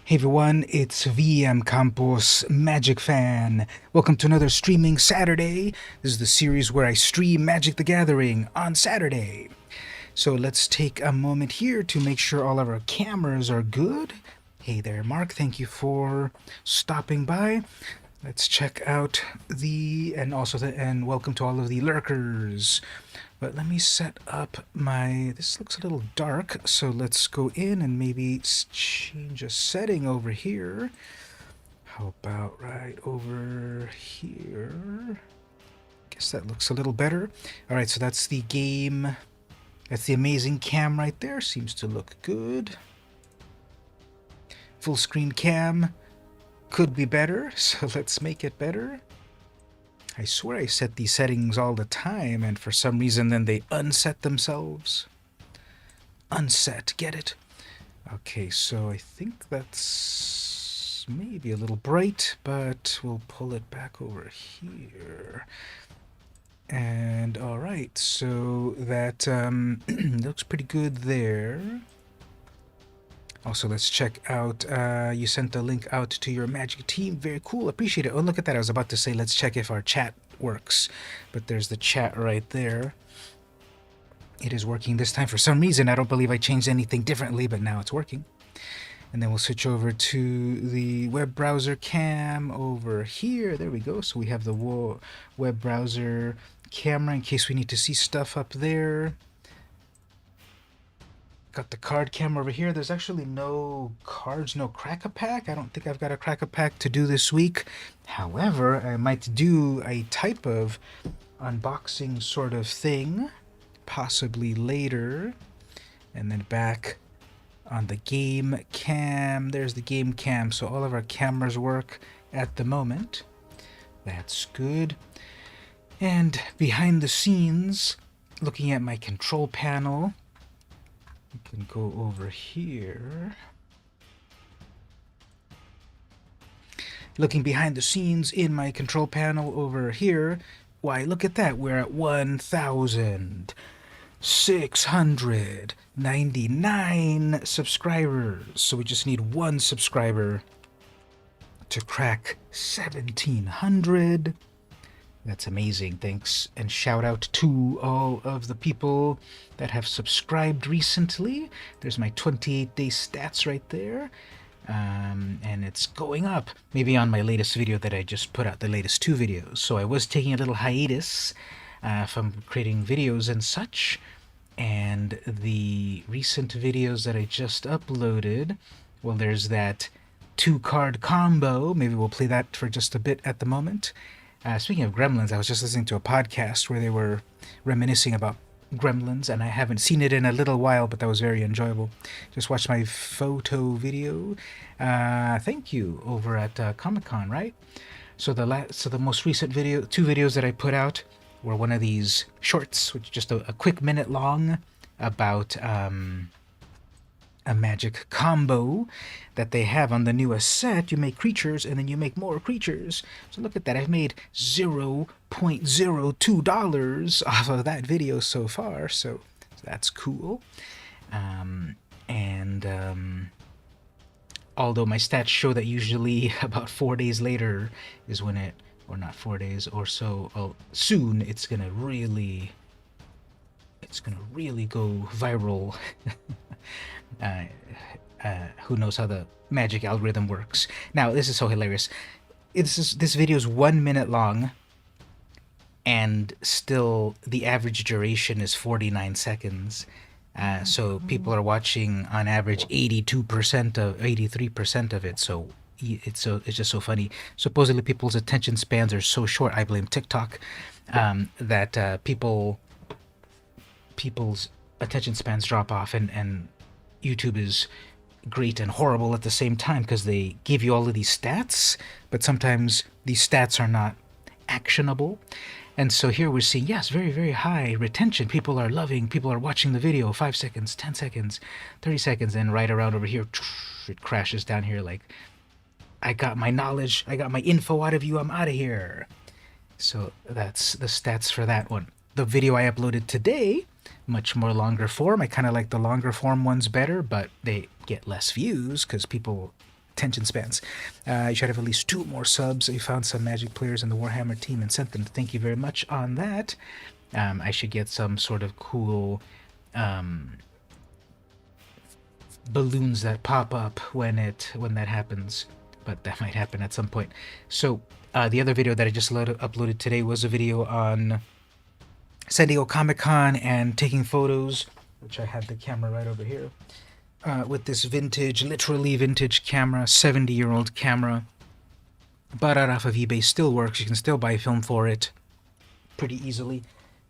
Hey everyone, it's VM Campos Magic Fan. Welcome to another Streaming Saturday. This is the series where I stream Magic the Gathering on Saturday. So let's take a moment here to make sure all of our cameras are good. Hey there, Mark. Thank you for stopping by. Let's check out and welcome to all of the lurkers. But let me set up this looks a little dark, so let's go in and maybe change a setting over here. How about right over here? Guess that looks a little better. All right, so that's the game. That's the amazing cam right there. Seems to look good. Full screen cam could be better, so let's make it better. I swear I set these settings all the time, and for some reason then they unset themselves. Unset, get it? Okay, so I think that's maybe a little bright, but we'll pull it back over here. And alright, so that looks pretty good there. Also, let's check out, you sent the link out to your Magic team. Very cool, appreciate it. Oh, look at that. I was about to say, let's check if our chat works. But there's the chat right there. It is working this time for some reason. I don't believe I changed anything differently, but now it's working. And then we'll switch over to the web browser cam over here. There we go. So we have the web browser camera in case we need to see stuff up there. Got the card cam over here. There's actually no cards, no crack-a-pack. I don't think I've got a crack-a-pack to do this week. However, I might do a type of unboxing sort of thing, possibly later. And then back on the game cam. There's the game cam. So all of our cameras work at the moment. That's good. And behind the scenes, looking at my control panel, we can go over here. Looking behind the scenes in my control panel over here, why, look at that. We're at 1,699 subscribers. So we just need one subscriber to crack 1,700. That's amazing, thanks, and shout out to all of the people that have subscribed recently. There's my 28-day stats right there, and it's going up. Maybe on my latest video that I just put out, the latest 2 videos. So I was taking a little hiatus from creating videos and such, and the recent videos that I just uploaded, well, there's that 2-card combo. Maybe we'll play that for just a bit at the moment. Speaking of Gremlins, I was just listening to a podcast where they were reminiscing about Gremlins, and I haven't seen it in a little while, but that was very enjoyable. Just watched my photo video, thank you, over at Comic-Con, right? So the most recent 2 videos that I put out were one of these shorts, which is just a quick minute long, about a magic combo that they have on the newest set. You make creatures and then you make more creatures. So look at that. I've made $0.02 off of that video so far, so that's cool. Although my stats show that usually about 4 days later is when it, or not 4 days or so, soon it's gonna really go viral. Who knows how the magic algorithm works. Now, this is so hilarious. This video is 1 minute long, and still the average duration is 49 seconds. So people are watching on average 83% of it. So it's just so funny. Supposedly people's attention spans are so short. I blame TikTok. That people people's attention spans drop off, and YouTube is great and horrible at the same time because they give you all of these stats, but sometimes these stats are not actionable. And so here we're seeing, yes, very, very high retention. People are loving, people are watching the video, 5 seconds, 10 seconds, 30 seconds, and right around over here, it crashes down here like, I got my knowledge, I got my info out of you, I'm out of here. So that's the stats for that one. The video I uploaded today, much more longer form. I kind of like the longer form ones better, but they get less views because people, attention spans. You should have at least 2 more subs. You found some Magic players in the Warhammer team and sent them. Thank you very much on that. I should get some sort of cool balloons that pop up when that happens, but that might happen at some point. So the other video that I just uploaded today was a video on San Diego Comic-Con and taking photos, which I have the camera right over here, with this vintage, literally vintage camera, 70-year-old camera. Bought it off of eBay, still works. You can still buy film for it pretty easily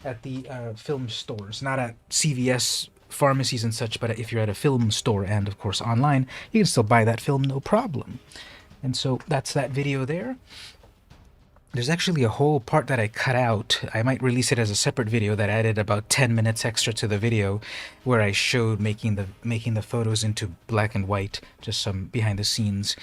at the film stores. Not at CVS pharmacies and such, but if you're at a film store and, of course, online, you can still buy that film, no problem. And so that's that video there. There's actually a whole part that I cut out. I might release it as a separate video that added about 10 minutes extra to the video, where I showed making the photos into black and white, just some behind the scenes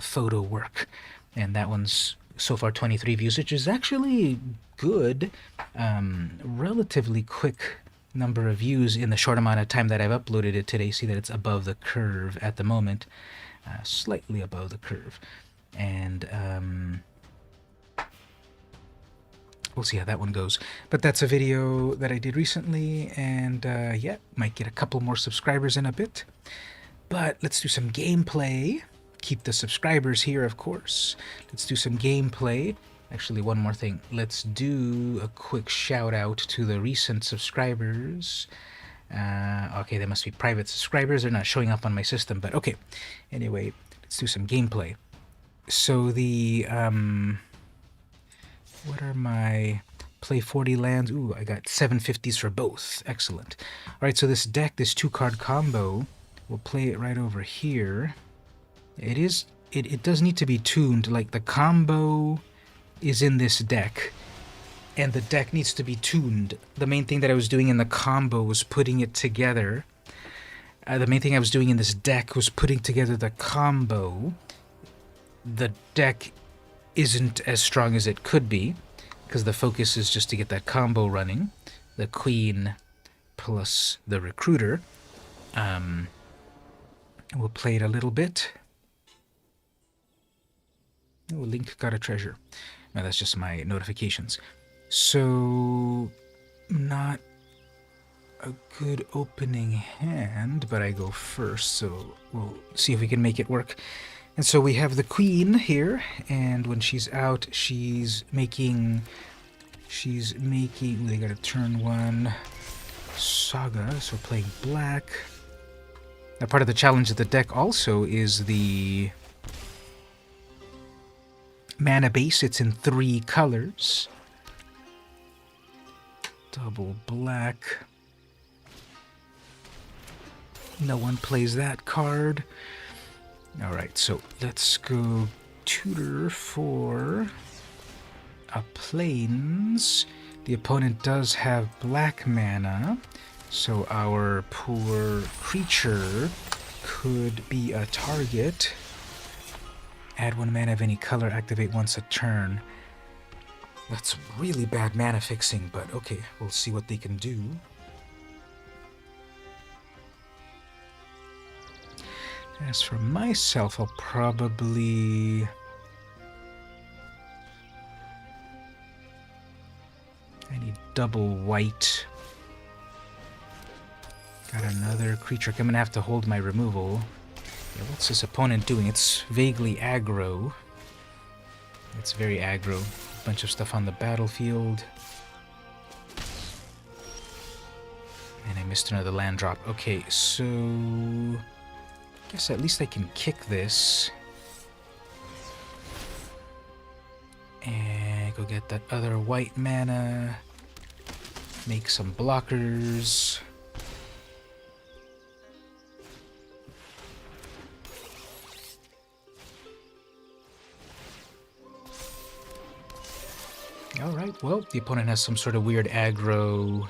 photo work. And that one's so far 23 views, which is actually good. Relatively quick number of views in the short amount of time that I've uploaded it today. See that it's above the curve at the moment, slightly above the curve. And we'll see how that one goes. But that's a video that I did recently, and yeah, might get a couple more subscribers in a bit. But let's do some gameplay. Keep the subscribers here, of course. Let's do some gameplay. Actually, one more thing. Let's do a quick shout out to the recent subscribers. Okay, they must be private subscribers. They're not showing up on my system, but okay. Anyway, let's do some gameplay. So the what are my play 40 lands? Ooh, I got 750s for both. Excellent. All right, so this deck, this 2-card combo, we'll play it right over here. It does need to be tuned. Like, the combo is in this deck, and the deck needs to be tuned. The main thing that I was doing in the combo was putting it together. The main thing I was doing in this deck was putting together the combo. The deck isn't as strong as it could be, because the focus is just to get that combo running. The Queen plus the Recruiter. We'll play it a little bit. Oh, Link got a treasure. No, that's just my notifications. So, not a good opening hand, but I go first, so we'll see if we can make it work. And so we have the Queen here, and when she's out, she's making, they got a turn 1 Saga, so we're playing black. Now, part of the challenge of the deck also is the mana base. It's in 3 colors. Double black. No one plays that card. Alright, so let's go tutor for a plains. The opponent does have black mana, so our poor creature could be a target. Add 1 mana of any color, activate once a turn. That's really bad mana fixing, but okay, we'll see what they can do. As for myself, I'll probably... I need double white. Got another creature. I'm gonna have to hold my removal. Yeah, what's this opponent doing? It's vaguely aggro. It's very aggro. A bunch of stuff on the battlefield. And I missed another land drop. Okay, so... I guess at least I can kick this. And go get that other white mana. Make some blockers. Alright, well, the opponent has some sort of weird aggro.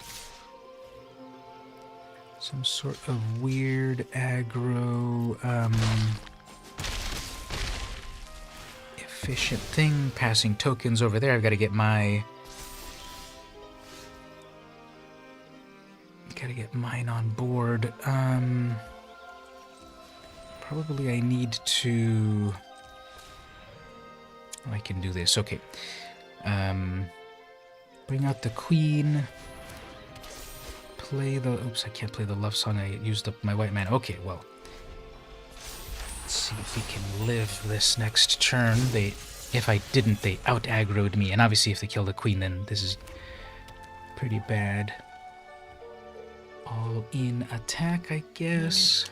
Some sort of weird aggro, efficient thing. Passing tokens over there. I've got to get my... Gotta get mine on board. Probably I need to... Oh, I can do this. Okay. Bring out the queen. Play the... Oops, I can't play the love song. I used up my white mana. Okay, well. Let's see if we can live this next turn. If I didn't, they out-aggroed me. And obviously if they kill the queen, then this is pretty bad. All-in attack, I guess.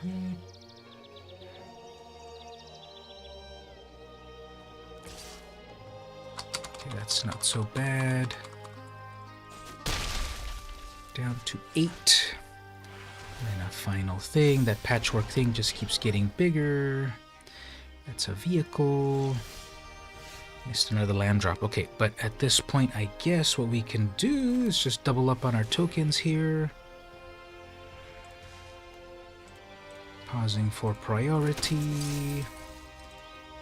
Okay, that's not so bad. Down to 8. And then a final thing. That patchwork thing just keeps getting bigger. That's a vehicle. Missed another land drop. Okay, but at this point, I guess what we can do is just double up on our tokens here. Pausing for priority.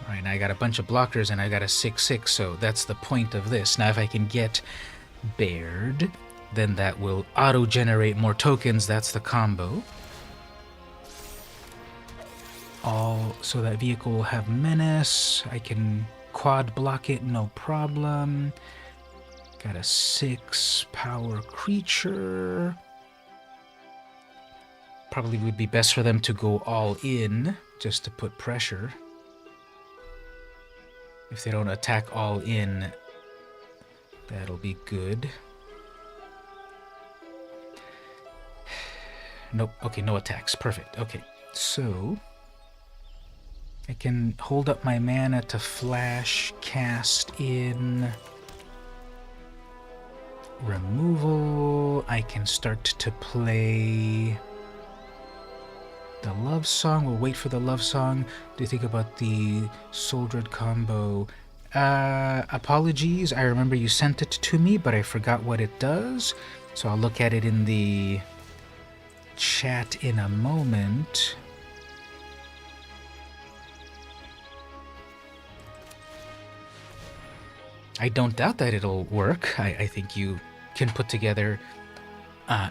Alright, now I got a bunch of blockers and I got a 6/6, so that's the point of this. Now if I can get Baird, then that will auto-generate more tokens. That's the combo. So that vehicle will have menace. I can quad block it, no problem. Got a 6 power creature. Probably would be best for them to go all in, just to put pressure. If they don't attack all in, that'll be good. Nope. Okay, no attacks. Perfect. Okay, so I can hold up my mana to flash, cast in removal. I can start to play the love song. We'll wait for the love song. Do you think about the Soldred combo? Apologies. I remember you sent it to me, but I forgot what it does. So I'll look at it in the chat in a moment. I don't doubt that it'll work. I think you can put together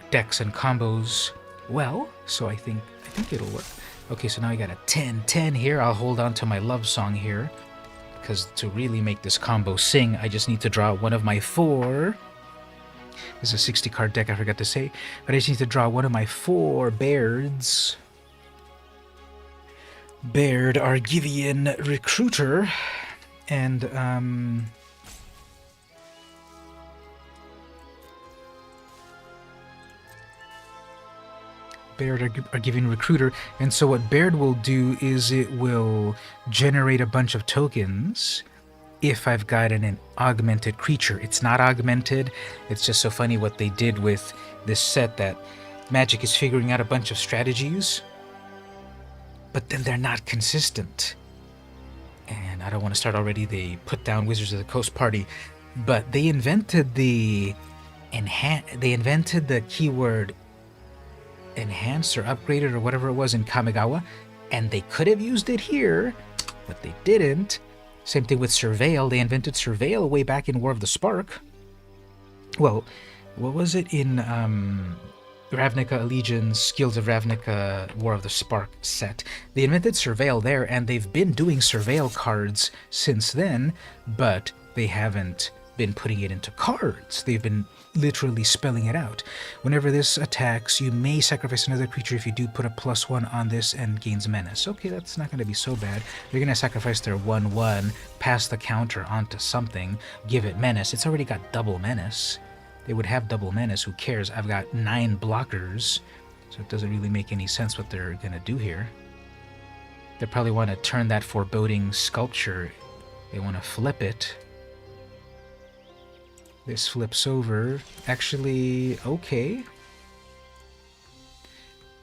decks and combos well, so I think it'll work. Okay, so now I got a 10/10 here. I'll hold on to my love song here, because to really make this combo sing, I just need to draw one of my 4. This is a 60-card deck, I forgot to say. But I just need to draw one of my 4 Bairds. Baird, Argivian Recruiter, and Baird Argivian Recruiter. And so what Baird will do is it will generate a bunch of tokens if I've got an augmented creature. It's not augmented. It's just so funny what they did with this set, that Magic is figuring out a bunch of strategies, but then they're not consistent. And I don't want to start already. They put down Wizards of the Coast Party, but they invented the keyword enhanced or upgraded or whatever it was in Kamigawa, and they could have used it here, but they didn't. Same thing with Surveil. They invented Surveil way back in War of the Spark. Well, what was it in Ravnica Allegiance, Guilds of Ravnica, War of the Spark set? They invented Surveil there, and they've been doing Surveil cards since then, but they haven't been putting it into cards. They've been literally spelling it out. Whenever this attacks, you may sacrifice another creature. If you do, put a +1 on this and gains menace. Okay, that's not going to be so bad. They're going to sacrifice their 1/1, pass the counter onto something, give it menace. It's already got double menace. They would have double menace. Who cares? I've got 9 blockers, so it doesn't really make any sense what they're going to do here. They probably want to turn that Foreboding Sculpture. They want to flip it. This flips over. Actually, okay.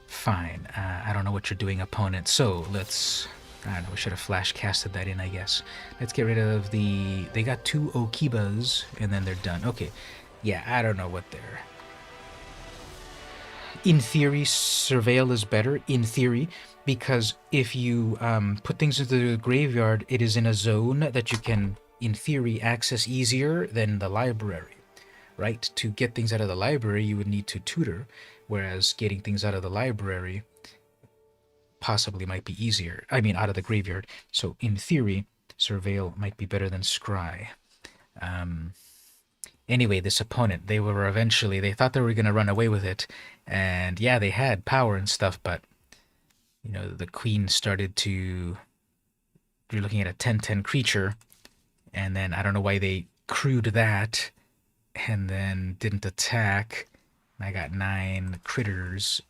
Fine. I don't know what you're doing, opponent. So let's... I don't know, we should have flash casted that in, I guess. Let's get rid of the... They got 2 Okibas, and then they're done. Okay. Yeah, I don't know what they're... In theory, Surveil is better, in theory, because if you put things into the graveyard, it is in a zone that you can, in theory, access easier than the library, right? To get things out of the library, you would need to tutor, whereas getting things out of the library possibly might be easier. I mean, out of the graveyard. So, in theory, Surveil might be better than Scry. Anyway, this opponent, they thought they were going to run away with it. And yeah, they had power and stuff, but, you know, the queen started to... You're looking at a 10/10 creature, and then I don't know why they crewed that, and then didn't attack. I got 9 critters,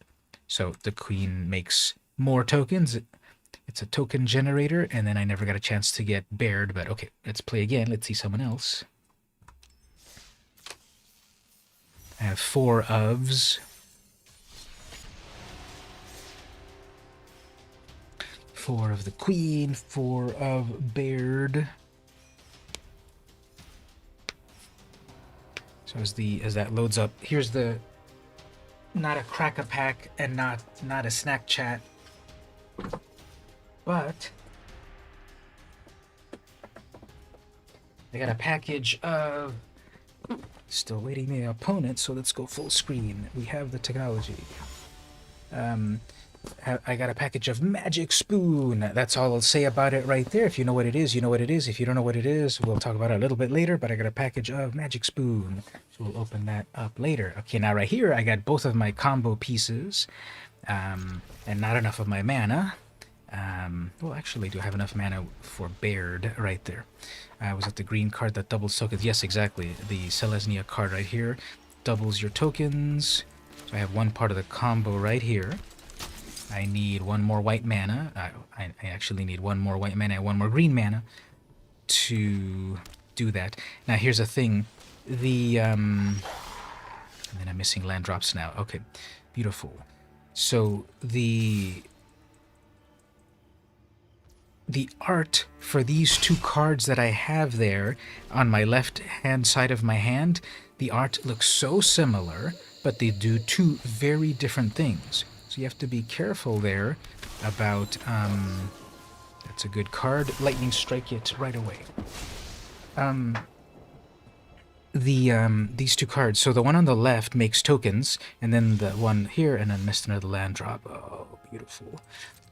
so the queen makes more tokens. It's a token generator, and then I never got a chance to get bared, but okay, let's play again. Let's see someone else. I have 4 ofs. 4 of the queen, 4 of bared. So as that loads up, here's the not a crack-a-pack and not a snack chat, but I got a package of... Still waiting the opponent, so let's go full screen. We have the technology. I got a package of Magic Spoon. That's all I'll say about it right there. If you know what it is, you know what it is. If you don't know what it is, we'll talk about it a little bit later, but I got a package of Magic Spoon. So we'll open that up later. Okay, now right here, I got both of my combo pieces, and not enough of my mana. Well, actually, do I have enough mana for Baird right there? Was it the green card that doubles tokens? Yes, exactly. The Selesnya card right here doubles your tokens. So I have one part of the combo right here. I need 1 more white mana. I actually need 1 more white mana and 1 more green mana to do that. Now, here's the thing. And then I'm missing land drops now. Okay, beautiful. So the art for these 2 cards that I have there on my left-hand side of my hand, the art looks so similar, but they do 2 very different things. So you have to be careful there about... that's a good card. Lightning Strike it right away. These 2 cards. So the one on the left makes tokens, and then the one here, and then missed another land drop. Oh, beautiful.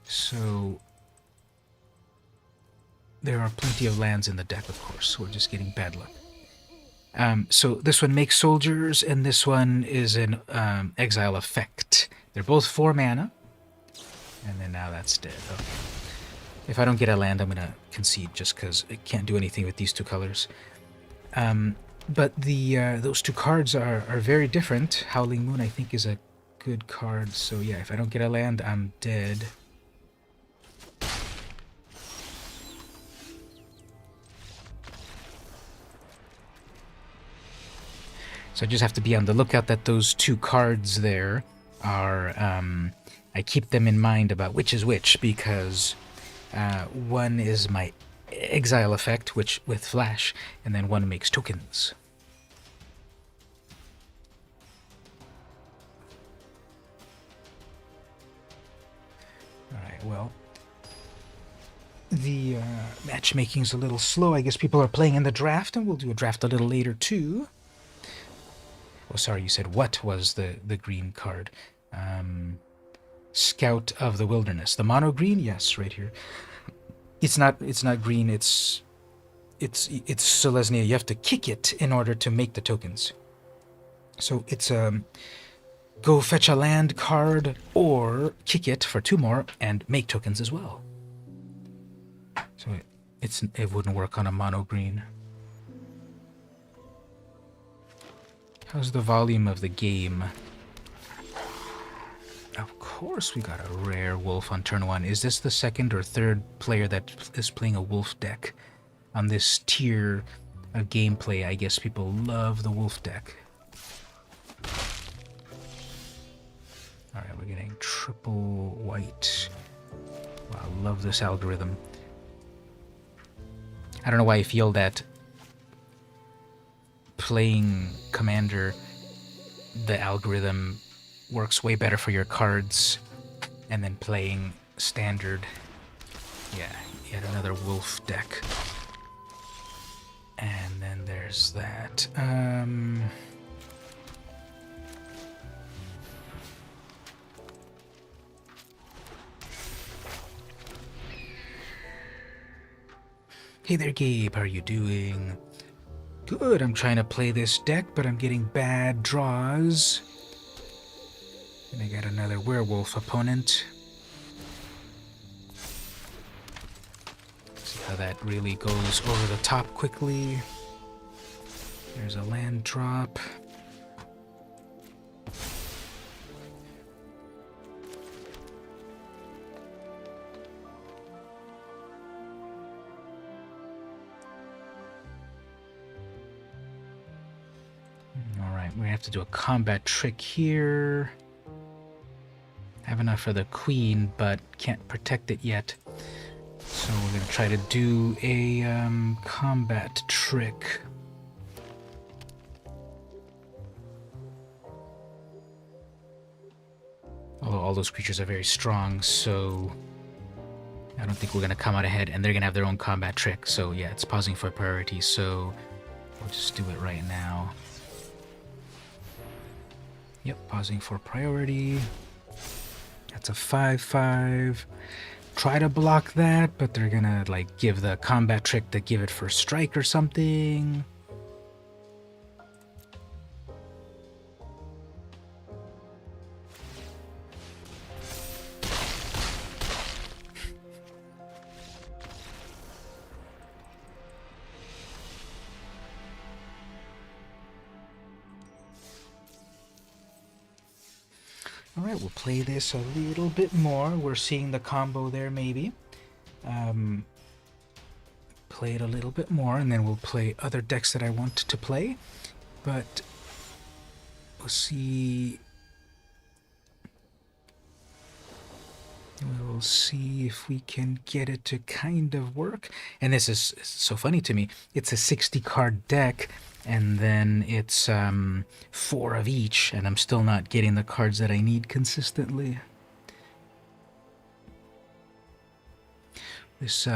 So... There are plenty of lands in the deck, of course. We're just getting bad luck. So this one makes soldiers, and this one is an exile effect. They're both 4 mana. And then now that's dead. Okay. If I don't get a land, I'm going to concede, just because I can't do anything with these 2 colors. But those 2 cards are very different. Howling Moon, I think, is a good card. So yeah, if I don't get a land, I'm dead. So I just have to be on the lookout that those 2 cards there are... I keep them in mind about which is which, because one is my exile effect, which with flash, and then one makes tokens. Alright, well... The matchmaking's a little slow. I guess people are playing in the draft, and we'll do a draft a little later too. Oh, sorry, you said what was the green card? Scout of the Wilderness. The mono green? Yes, right here. It's not green, it's Selesnya. You have to kick it in order to make the tokens. So it's go fetch a land card or kick it for 2 more and make tokens as well. So it wouldn't work on a mono green. How's the volume of the game? Of course we got a rare wolf on turn 1. Is this the 2nd or 3rd player that is playing a wolf deck on this tier of gameplay, I guess people love the wolf deck. Alright, we're getting triple white. Wow, I love this algorithm. I don't know why I feel that playing Commander, the algorithm works way better for your cards, and then playing Standard, yeah, yet another wolf deck. And then there's that. Hey there, Gabe, how are you doing? Good, I'm trying to play this deck, but I'm getting bad draws. And I got another werewolf opponent. See how that really goes over the top quickly. There's a land drop. Alright, we have to do a combat trick here. Have enough for the queen, but can't protect it yet. So we're going to try to do a combat trick. Although all those creatures are very strong, so I don't think we're going to come out ahead, and they're going to have their own combat trick. So yeah, it's pausing for priority, so we'll just do it right now. Yep, pausing for priority. That's a 5/5. Try to block that, but they're gonna like give the combat trick to give it first strike or something. Alright, we'll play this a little bit more. We're seeing the combo there, maybe. Play it a little bit more, and then we'll play other decks that I want to play. But we'll see. We'll see if we can get it to kind of work. And this is so funny to me. It's a 60-card deck, and then it's 4 of each, and I'm still not getting the cards that I need consistently. This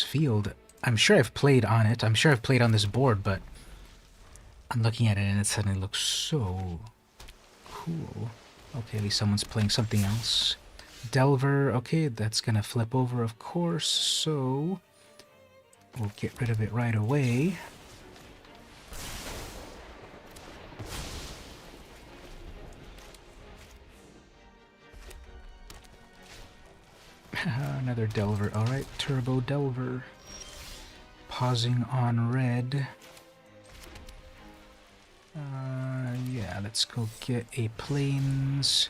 field, I'm sure I've played on it. I'm sure I've played on this board, but I'm looking at it and it suddenly looks so cool. Okay, at least someone's playing something else. Delver, okay, that's gonna flip over, of course, so we'll get rid of it right away. Another Delver. Alright, Turbo Delver. Pausing on red. Yeah, let's go get a plains.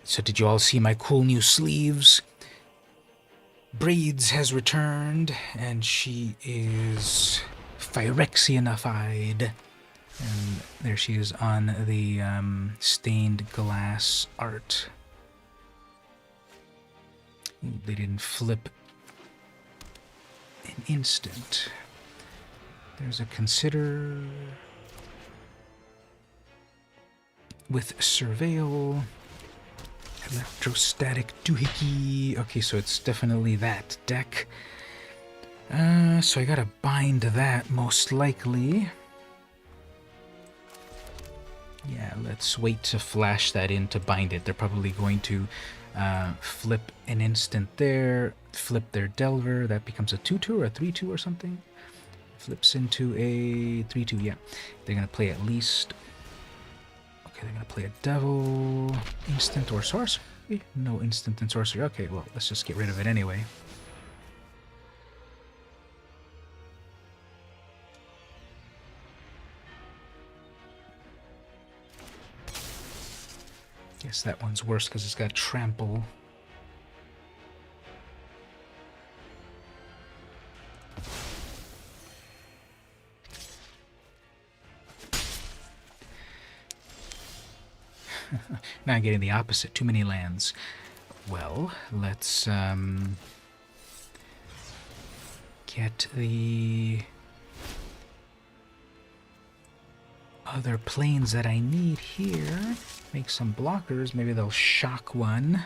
So did you all see my cool new sleeves? Breeds has returned, and she is Phyrexianified. And there she is on the stained glass art. Ooh, they didn't flip an instant. There's a consider with surveil. Electrostatic doohickey. Okay, so it's definitely that deck. So I gotta bind that most likely. Yeah, let's wait to flash that in to bind it. They're probably going to flip an instant there, flip their Delver. That becomes a 2/2 or a 3/2 or something. Flips into a 3/2, yeah. They're gonna play at least. Okay, they're gonna play a Devil, instant or sorcery. No instant and sorcery. Okay, well, let's just get rid of it anyway. Guess that one's worse because it's got trample. Now I'm getting the opposite. Too many lands. Well, let's get the other planes that I need here. Make some blockers. Maybe they'll shock one.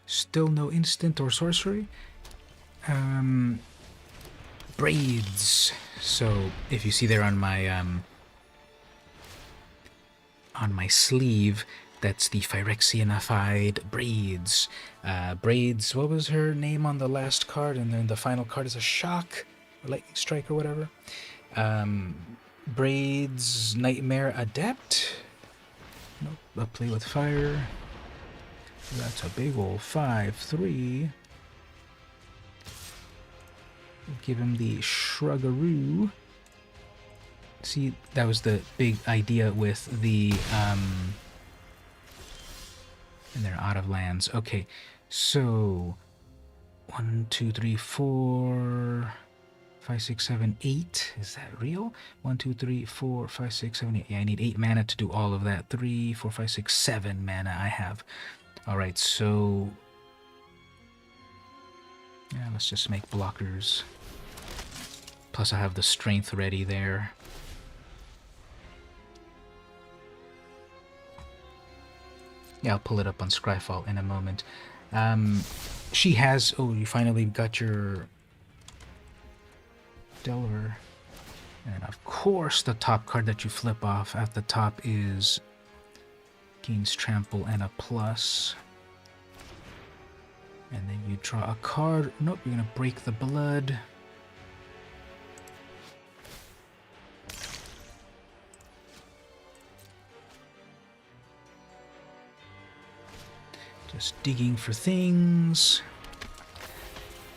Still no instant or sorcery. Braids. So if you see there on my sleeve, that's the Phyrexianified Braids. Braids, what was her name on the last card? And then the final card is a shock, or lightning strike, or whatever. Braids, Nightmare Adept. Nope, a play with fire. That's a big old 5/3. Give him the Shruggaroo. See, that was the big idea with the, and they're out of lands. Okay, so 1, 2, 3, 4, 5, 6, 7, 8. Is that real? 1, 2, 3, 4, 5, 6, 7, 8. Yeah, I need 8 mana to do all of that. 3, 4, 5, 6, 7 mana I have. Alright, so yeah, let's just make blockers. Plus I have the strength ready there. Yeah, I'll pull it up on Scryfall in a moment. She has... Oh, you finally got your Delver. And of course the top card that you flip off at the top is gains trample and a plus. And then you draw a card. Nope, you're gonna break the blood. Just digging for things.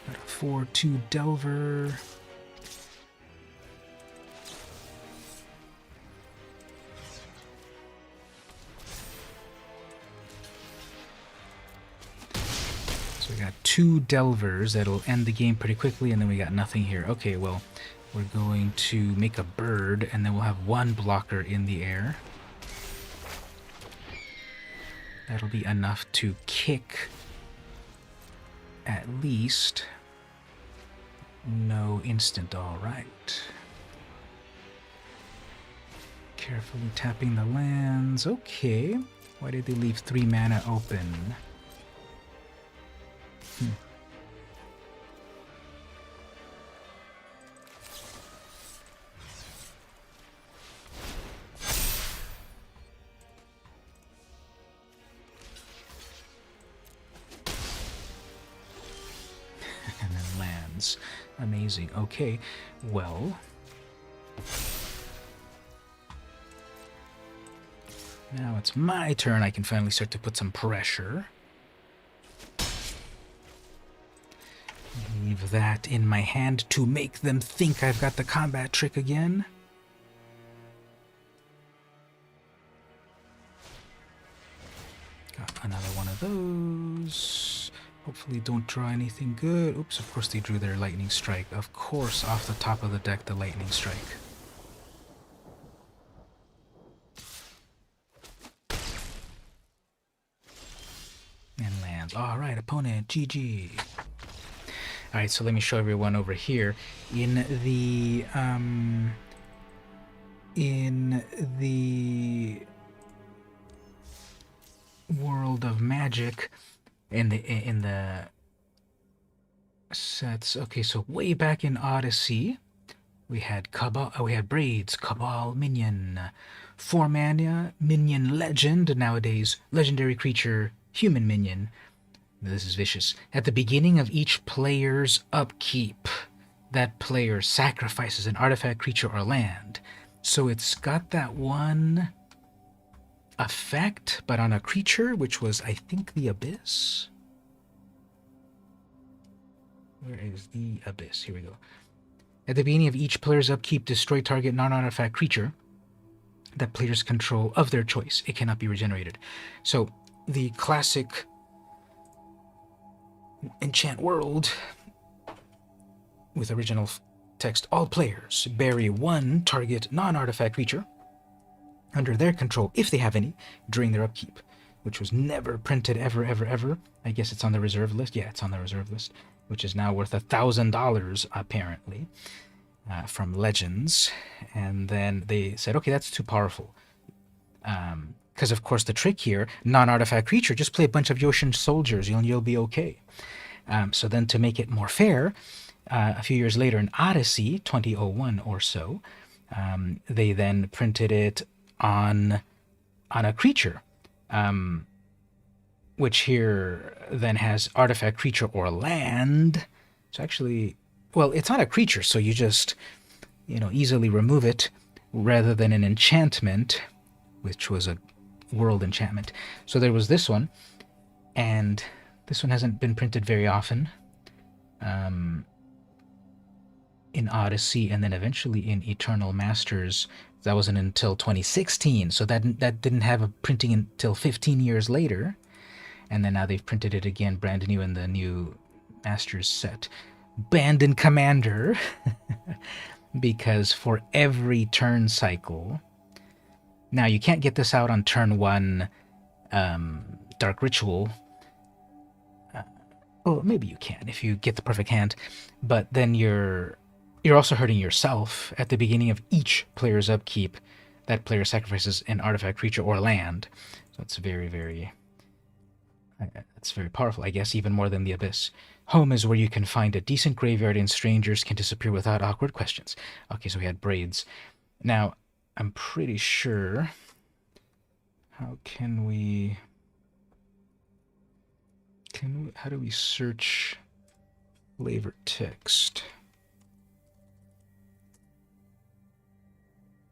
Got a 4/2 Delver. So we got 2 Delvers that'll end the game pretty quickly, and then we got nothing here. Okay, well, we're going to make a bird, and then we'll have 1 blocker in the air. That'll be enough to kick at least. No instant, alright. Carefully tapping the lands. Okay. Why did they leave 3 mana open? And then lands. Amazing. Okay, well... Now it's my turn. I can finally start to put some pressure. Leave that in my hand to make them think I've got the combat trick again. Got another one of those. Hopefully don't draw anything good. Oops, of course they drew their lightning strike. Of course, off the top of the deck, the lightning strike. And lands. Alright, opponent, GG. Alright, so let me show everyone over here. In the world of Magic, in the sets. Okay, so way back in Odyssey, we had Braids, Cabal Minion, 4 mana Minion Legend, nowadays Legendary Creature, Human Minion. This is vicious. At the beginning of each player's upkeep, that player sacrifices an artifact, creature, or land. So it's got that one effect, but on a creature, which was, I think, the Abyss. Where is the Abyss? Here we go. At the beginning of each player's upkeep, destroy target non-artifact creature that players control of their choice. It cannot be regenerated. So the classic enchant world with original text, all players bury one target non-artifact creature under their control, if they have any, during their upkeep, which was never printed ever, ever, ever. I guess it's on the reserve list. Yeah, it's on the reserve list, which is now worth $1,000, apparently, from Legends. And then they said, okay, that's too powerful. Because, of course, the trick here, non-artifact creature, just play a bunch of Yoshin soldiers, you'll be okay. So then to make it more fair, a few years later in Odyssey, 2001 or so, they then printed it on a creature, which here then has artifact, creature, or land. So actually, well, it's not a creature, so you just, easily remove it, rather than an enchantment, which was a world enchantment. So there was this one, and this one hasn't been printed very often. In Odyssey, and then eventually in Eternal Masters. That wasn't until 2016, so that didn't have a printing until 15 years later. And then now they've printed it again, brand new in the new Masters set. Banned in Commander, because for every turn cycle... Now, you can't get this out on turn 1 Dark Ritual. Well, maybe you can if you get the perfect hand, but then you're also hurting yourself. At the beginning of each player's upkeep, that player sacrifices an artifact, creature, or land. So it's very, very... It's very powerful, I guess, even more than the Abyss. Home is where you can find a decent graveyard and strangers can disappear without awkward questions. Okay, so we had Braids. Now, I'm pretty sure... How can we... How do we search flavor text?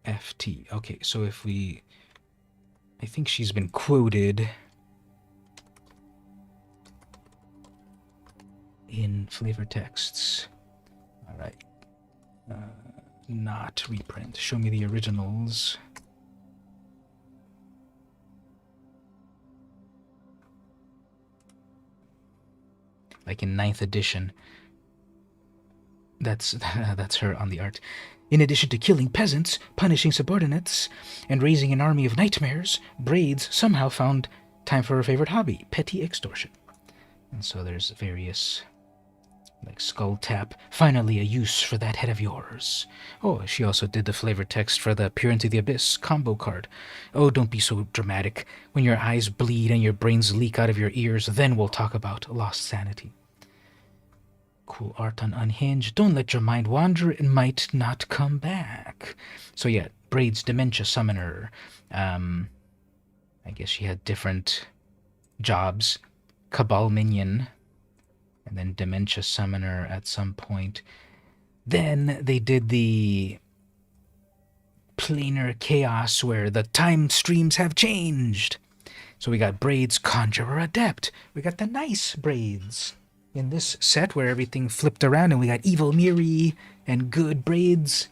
FT. Okay, so if we... I think she's been quoted in flavor texts. All right. Not reprint. Show me the originals. Like in 9th edition. That's her on the art. In addition to killing peasants, punishing subordinates, and raising an army of nightmares, Braids somehow found time for her favorite hobby, petty extortion. And so there's various, like Skull Tap, finally a use for that head of yours. Oh, she also did the flavor text for the Peer into the Abyss combo card. Oh, don't be so dramatic. When your eyes bleed and your brains leak out of your ears, then we'll talk about lost sanity. Cool art on Unhinged. Don't let your mind wander, it might not come back. So yeah, Braids Dementia Summoner. I guess she had different jobs. Cabal Minion, and then Dementia Summoner at some point. Then they did the Planar Chaos where the time streams have changed. So we got Braids Conjurer Adept. We got the nice Braids in this set where everything flipped around, and we got Evil Miri and good Braids.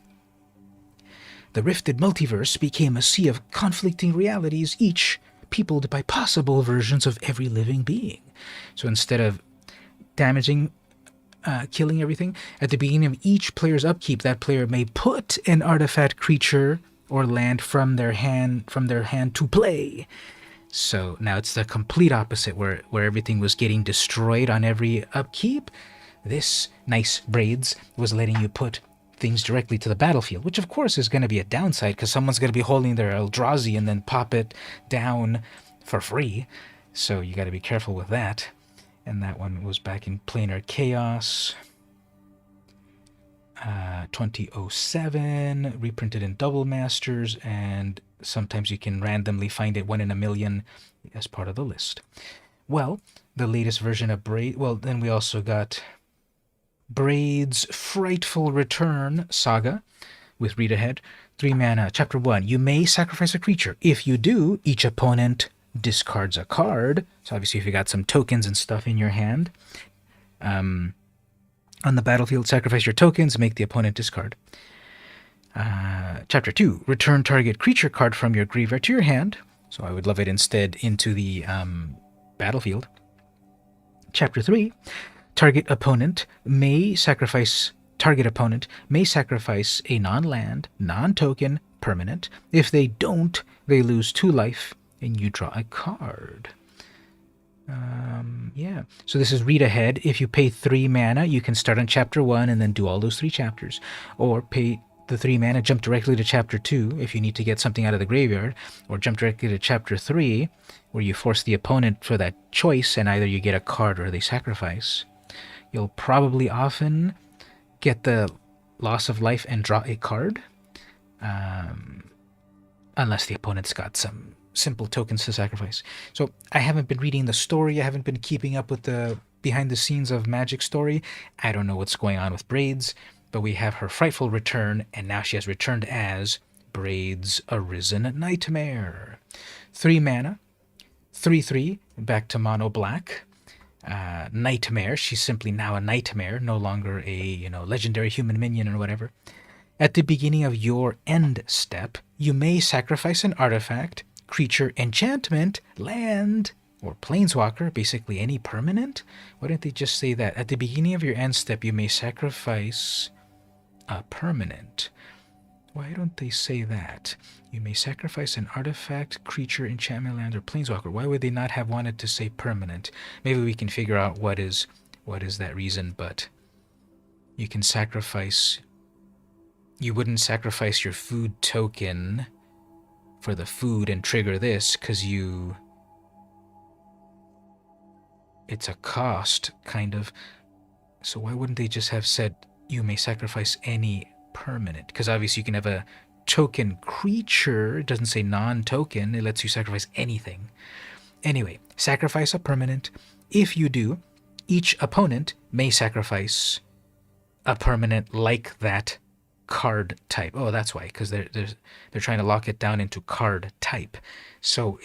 The Rifted Multiverse became a sea of conflicting realities, each peopled by possible versions of every living being. So instead of damaging, killing everything, at the beginning of each player's upkeep, that player may put an artifact, creature, or land from their hand to play. So now it's the complete opposite, where everything was getting destroyed on every upkeep. This nice Braids was letting you put things directly to the battlefield, which of course is going to be a downside because someone's going to be holding their Eldrazi and then pop it down for free. So you got to be careful with that. And that one was back in Planar Chaos. 2007, reprinted in Double Masters, and sometimes you can randomly find it 1 in a million as part of the list. Well, the latest version of Braid... Well, then we also got Braid's Frightful Return Saga with Read Ahead. 3 mana. Chapter 1. You may sacrifice a creature. If you do, each opponent discards a card. So obviously if you got some tokens and stuff in your hand, On the battlefield, sacrifice your tokens, make the opponent discard. Chapter 2, return target creature card from your graveyard to your hand. So I would love it instead into the battlefield. Chapter 3, target opponent may sacrifice a non-land, non-token permanent. If they don't, they lose 2 life and you draw a card. Yeah, so this is read ahead. If you pay 3 mana, you can start on chapter 1 and then do all those 3 chapters. Or pay the 3 mana, jump directly to chapter 2 if you need to get something out of the graveyard. Or jump directly to chapter 3 where you force the opponent for that choice and either you get a card or they sacrifice. You'll probably often get the loss of life and draw a card. Unless the opponent's got some simple tokens to sacrifice. So I haven't been reading the story. I haven't been keeping up with the behind the scenes of Magic story. I don't know what's going on with Braids, but we have her frightful return, and now she has returned as Braids Arisen Nightmare. 3 mana, 3/3, back to mono black. Nightmare. She's simply now a nightmare, no longer a legendary human minion or whatever. At the beginning of your end step, you may sacrifice an artifact, creature, enchantment, land, or planeswalker, basically any permanent. Why don't they just say that? At the beginning of your end step, you may sacrifice a permanent. Why don't they say that? You may sacrifice an artifact, creature, enchantment, land, or planeswalker. Why would they not have wanted to say permanent? Maybe we can figure out what is that reason, but you can sacrifice... You wouldn't sacrifice your food token for the food and trigger this because it's a cost, kind of. So why wouldn't they just have said you may sacrifice any permanent? Because obviously you can have a token creature. It doesn't say non-token. It lets you sacrifice anything. Anyway, sacrifice a permanent. If you do, each opponent may sacrifice a permanent like that card type. Oh, that's why, because they're trying to lock it down into card type. So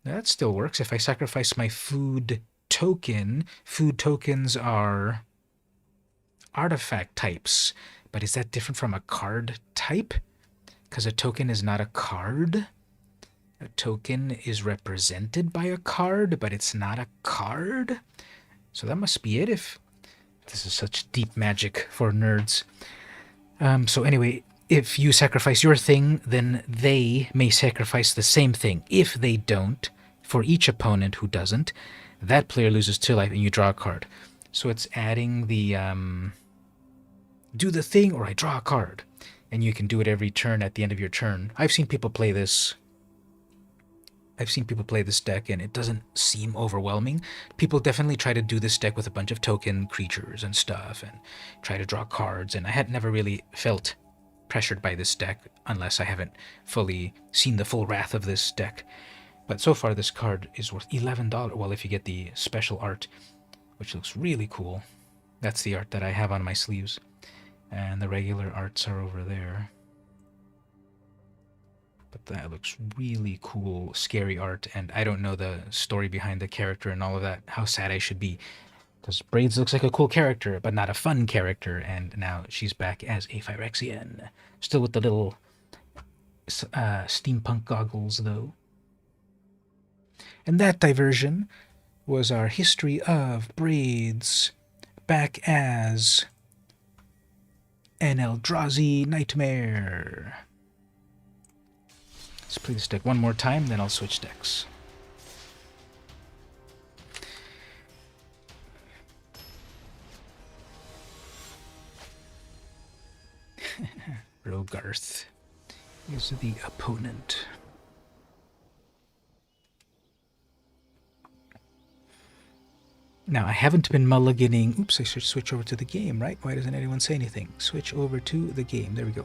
that still works. If I sacrifice my food tokens are artifact types. But is that different from a card type? Because a token is not a card. A token is represented by a card, but it's not a card. So that must be it if this is such deep magic for nerds. So anyway, if you sacrifice your thing, then they may sacrifice the same thing. If they don't, for each opponent who doesn't, that player loses 2 life and you draw a card. So it's adding the do the thing or I draw a card. And you can do it every turn at the end of your turn. I've seen people play this deck and it doesn't seem overwhelming. People definitely try to do this deck with a bunch of token creatures and stuff and try to draw cards, and I had never really felt pressured by this deck unless I haven't fully seen the full wrath of this deck. But so far this card is worth $11. Well, if you get the special art, which looks really cool. That's the art that I have on my sleeves. And the regular arts are over there. But that looks really cool, scary art, and I don't know the story behind the character and all of that, how sad I should be. Because Braids looks like a cool character, but not a fun character, and now she's back as a Phyrexian. Still with the little steampunk goggles, though. And that diversion was our history of Braids back as an Eldrazi Nightmare. Let's play this deck one more time, then I'll switch decks. Rogarth is the opponent. Now, I haven't been mulliganing... Oops, I should switch over to the game, right? Why doesn't anyone say anything? Switch over to the game. There we go.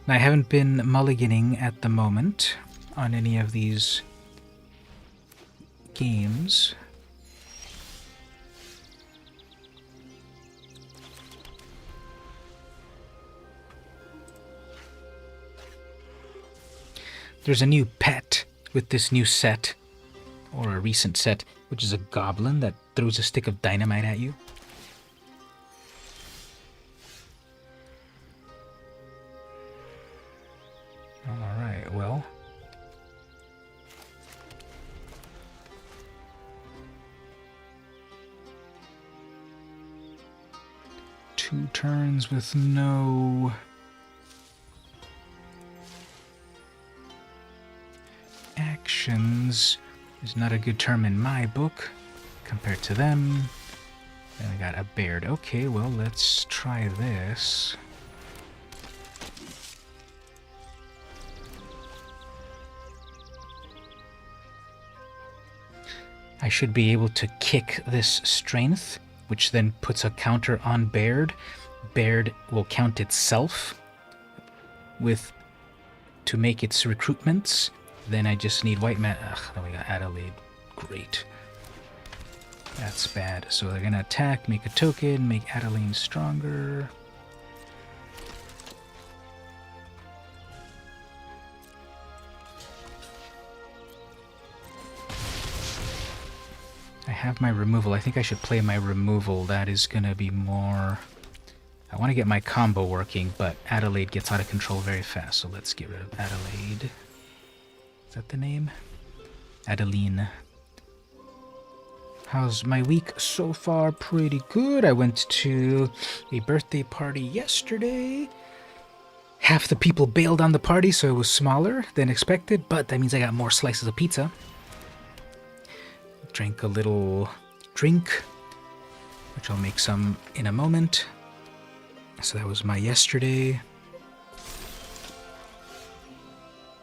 Now, I haven't been mulliganing at the moment on any of these games. There's a new pet with this new set, or a recent set, which is a goblin that throws a stick of dynamite at you. 2 turns with no actions is not a good term in my book compared to them. Then I got a Baird. Okay, well, let's try this. I should be able to kick this strength, which then puts a counter on Baird. Baird will count itself to make its recruitments. Then I just need white man. Ugh, then we got Adelaide. Great. That's bad. So they're gonna attack, make a token, make Adelaide stronger. I have my removal. I think I should play my removal. That is gonna be more... I want to get my combo working, but Adelaide gets out of control very fast, so let's get rid of Adelaide. Is that the name? Adeline. How's my week so far? Pretty good. I went to a birthday party yesterday. Half the people bailed on the party, so it was smaller than expected, but that means I got more slices of pizza. Drank a little drink, which I'll make some in a moment. So that was my yesterday.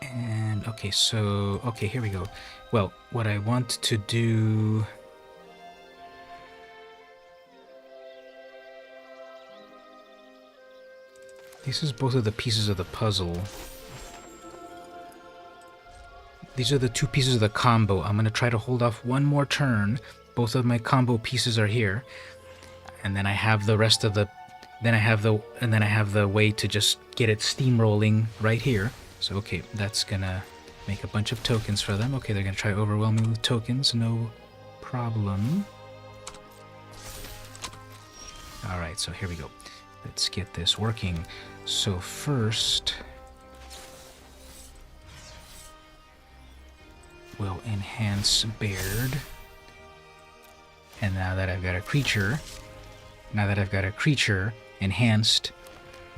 And okay, here we go. Well, what I want to do... This is both of the pieces of the puzzle. These are the 2 pieces of the combo. I'm going to try to hold off one more turn. Both of my combo pieces are here. And then I have the rest of the... Then I have the way to just get it steamrolling right here. So, okay, that's going to make a bunch of tokens for them. Okay, they're going to try to overwhelm me with tokens. No problem. Alright, so here we go. Let's get this working. So first, we'll enhance Baird. And now that I've got a creature, enhanced,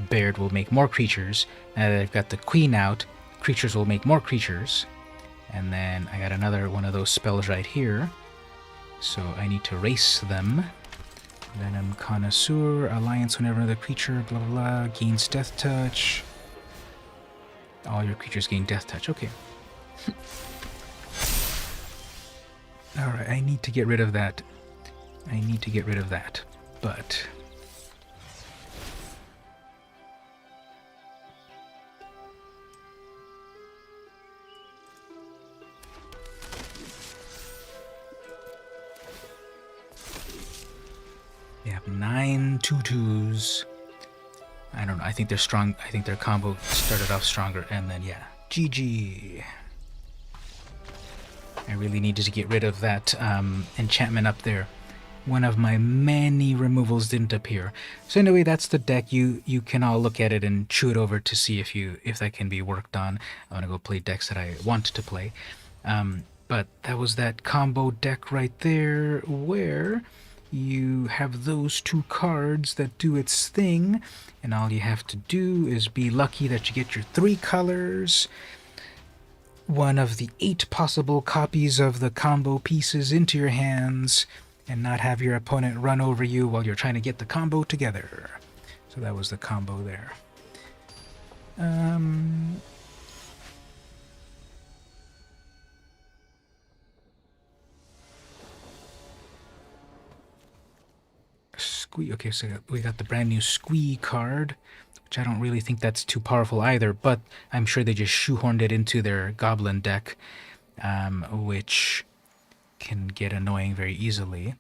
Baird will make more creatures. Now that I've got the queen out, creatures will make more creatures. And then I got another one of those spells right here. So I need to race them. Venom Connoisseur, Alliance whenever another creature, blah blah blah, gains Death Touch. All your creatures gain Death Touch, okay. Alright, I need to get rid of that. But... They have 9 2/2s. I don't know. I think they're strong. I think their combo started off stronger, and then yeah, GG. I really needed to get rid of that enchantment up there. One of my many removals didn't appear. So anyway, that's the deck. You can all look at it and chew it over to see if that can be worked on. I'm gonna go play decks that I want to play. But that was that combo deck right there, where you have those 2 cards that do its thing, and all you have to do is be lucky that you get your 3 colors, one of the 8 possible copies of the combo pieces into your hands, and not have your opponent run over you while you're trying to get the combo together. So that was the combo there. Squee. Okay, so we got the brand new Squee card, which I don't really think that's too powerful either, but I'm sure they just shoehorned it into their Goblin deck, which can get annoying very easily.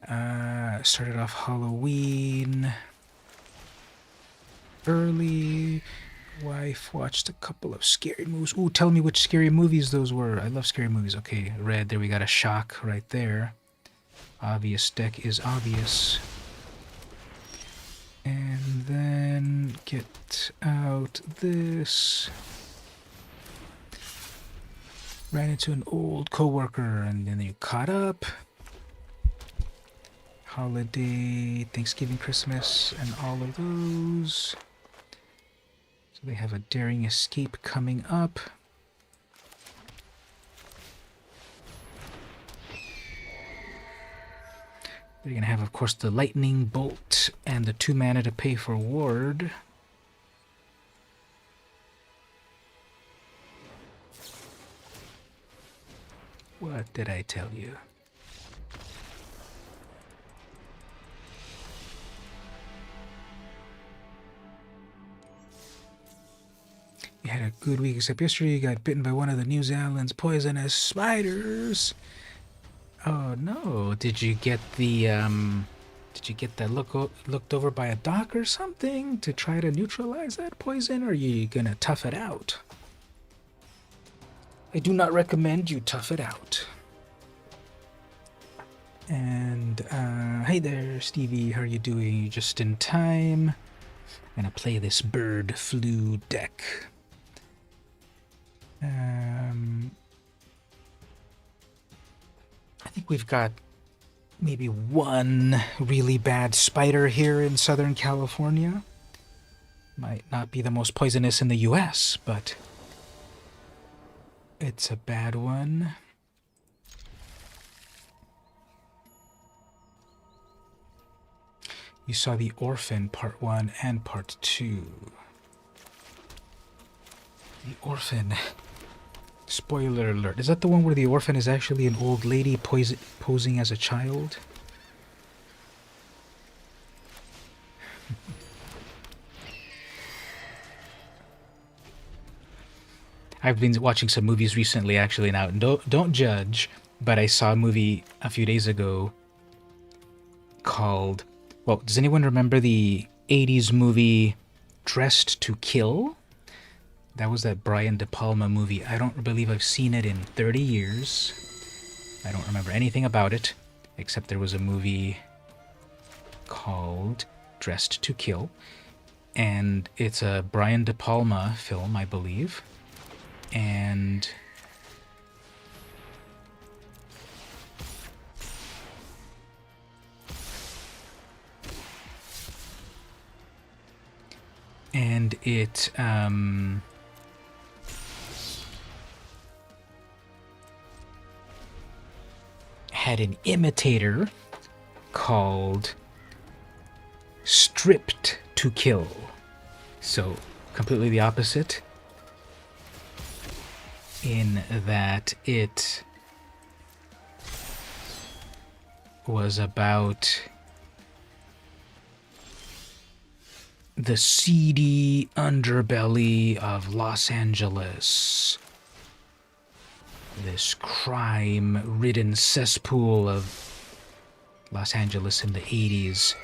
Started off Halloween early. Wife watched a couple of scary movies. Ooh, tell me which scary movies those were. I love scary movies. Okay, red. There we got a shock right there. Obvious deck is obvious. And then get out this. Ran into an old coworker, and then you caught up. holiday, Thanksgiving, Christmas, and all of those. So they have a daring escape coming up. They're going to have, of course, the lightning bolt and the 2 mana to pay for ward. What did I tell you? You had a good week, except yesterday you got bitten by one of the New Zealand's poisonous spiders. Oh no! Did you get the looked over by a doc or something to try to neutralize that poison, or are you gonna tough it out? I do not recommend you tough it out. And hey there, Stevie, how are you doing? Just in time. I'm gonna play this bird flu deck. I think we've got maybe one really bad spider here in Southern California. Might not be the most poisonous in the US, but it's a bad one. You saw The Orphan Part 1 and Part 2. The Orphan. Spoiler alert. Is that the one where the orphan is actually an old lady posing as a child? I've been watching some movies recently, actually. Now, don't judge, but I saw a movie a few days ago called... Well, does anyone remember the 80s movie Dressed to Kill? That was that Brian De Palma movie. I don't believe I've seen it in 30 years. I don't remember anything about it, except there was a movie called Dressed to Kill. And it's a Brian De Palma film, I believe. And it had an imitator called Stripped to Kill. So completely the opposite, in that it was about the seedy underbelly of Los Angeles. This crime-ridden cesspool of Los Angeles in the 80s.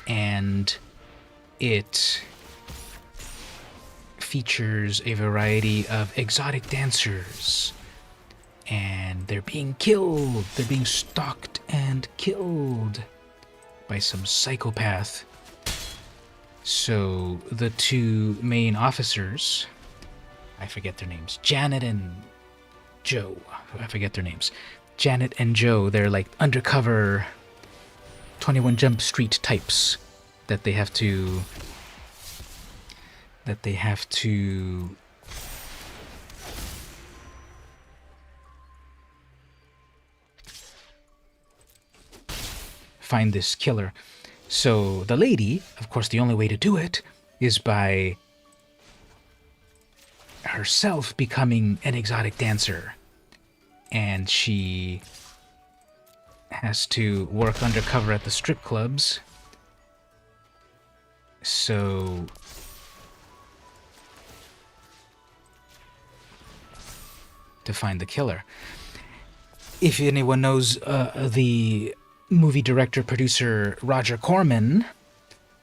And it features a variety of exotic dancers. And they're being killed. They're being stalked and killed by some psychopath. So the 2 main officers, I forget their names, Janet and Joe. I forget their names. Janet and Joe, they're like undercover 21 Jump Street types that they have to find this killer. So the lady, of course, the only way to do it is by herself becoming an exotic dancer. And she has to work undercover at the strip clubs. So to find the killer. If anyone knows the movie director producer Roger Corman,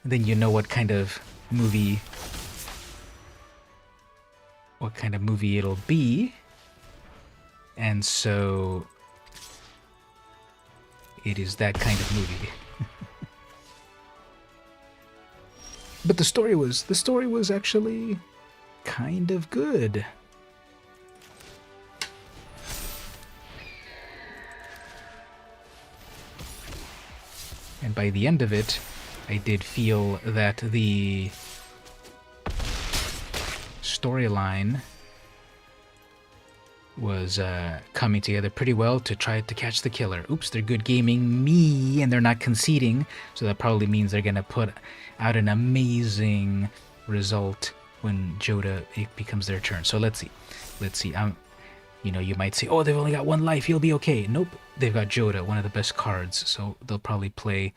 then you know what kind of movie it'll be. And so it is that kind of movie. But the story was actually kind of good. And And by the end of it, I did feel that the storyline was coming together pretty well to try to catch the killer. Oops, they're good gaming me, and they're not conceding, so that probably means they're gonna put out an amazing result when it becomes their turn. So let's see. You know, you might say, oh, they've only got one life, he'll be okay. Nope, they've got Joda, one of the best cards, so they'll probably play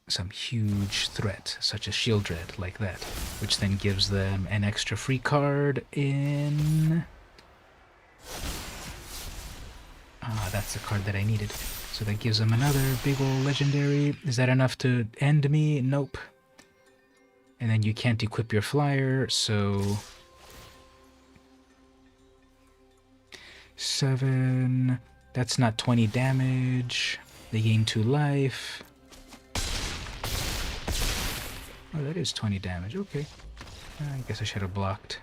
some huge threat, such as Shield Dread, like that, which then gives them an extra free card in... Ah, that's the card that I needed. So that gives them another big old legendary. Is that enough to end me? Nope. And then you can't equip your flyer, so... 7... That's not 20 damage. They gain 2 life. Oh, that is 20 damage. Okay. I guess I should have blocked.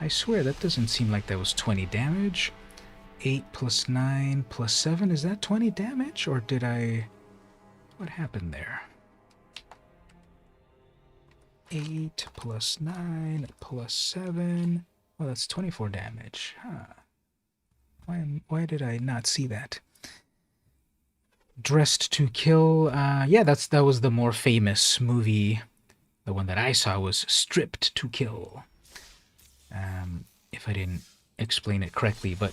I swear, that doesn't seem like that was 20 damage. 8 plus 9 plus 7, is that 20 damage? Or did I... What happened there? 8 plus 9 plus 7... Well, that's 24 damage. Huh. Why did I not see that? Dressed to Kill... yeah, that was the more famous movie. The one that I saw was Stripped to Kill. If I didn't explain it correctly, but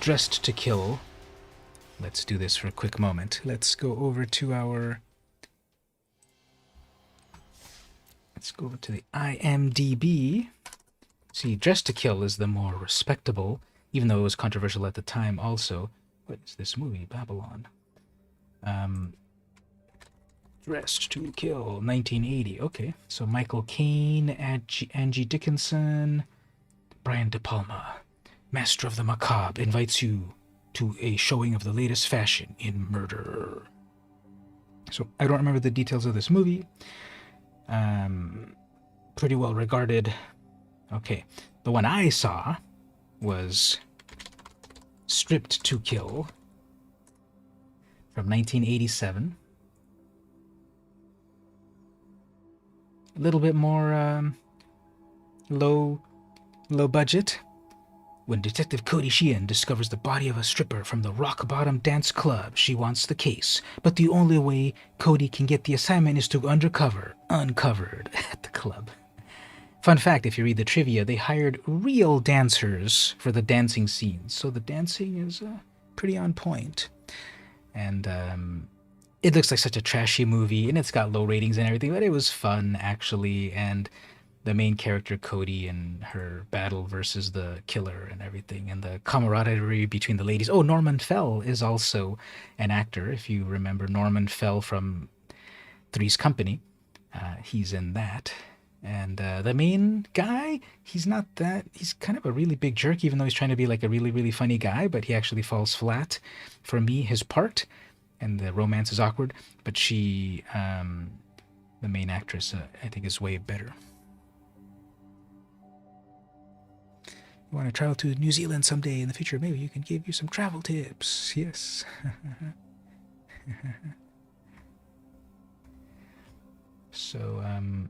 Dressed to Kill. Let's do this for a quick moment. Let's go over to our... Let's go over to the IMDb. See, Dressed to Kill is the more respectable, even though it was controversial at the time also. What is this movie? Babylon. Dressed to Kill, 1980. Okay, so Michael Caine, Angie Dickinson, Brian De Palma, Master of the Macabre, invites you to a showing of the latest fashion in murder. So I don't remember the details of this movie. Pretty well regarded. Okay, the one I saw was Stripped to Kill from 1987. A little bit more low budget. When Detective Cody Sheehan discovers the body of a stripper from the Rock Bottom Dance Club, she wants the case. But the only way Cody can get the assignment is to go uncovered at the club. Fun fact, if you read the trivia, they hired real dancers for the dancing scenes. So the dancing is pretty on point. And it looks like such a trashy movie, and it's got low ratings and everything, but it was fun, actually. And the main character, Cody, and her battle versus the killer and everything, and the camaraderie between the ladies. Oh, Norman Fell is also an actor, if you remember Norman Fell from Three's Company. He's in that. And the main guy, he's not that... He's kind of a really big jerk, even though he's trying to be like a really, really funny guy, but he actually falls flat for me, his part. And the romance is awkward, but she, the main actress, I think is way better. You want to travel to New Zealand someday in the future? Maybe you can give you some travel tips. Yes. So,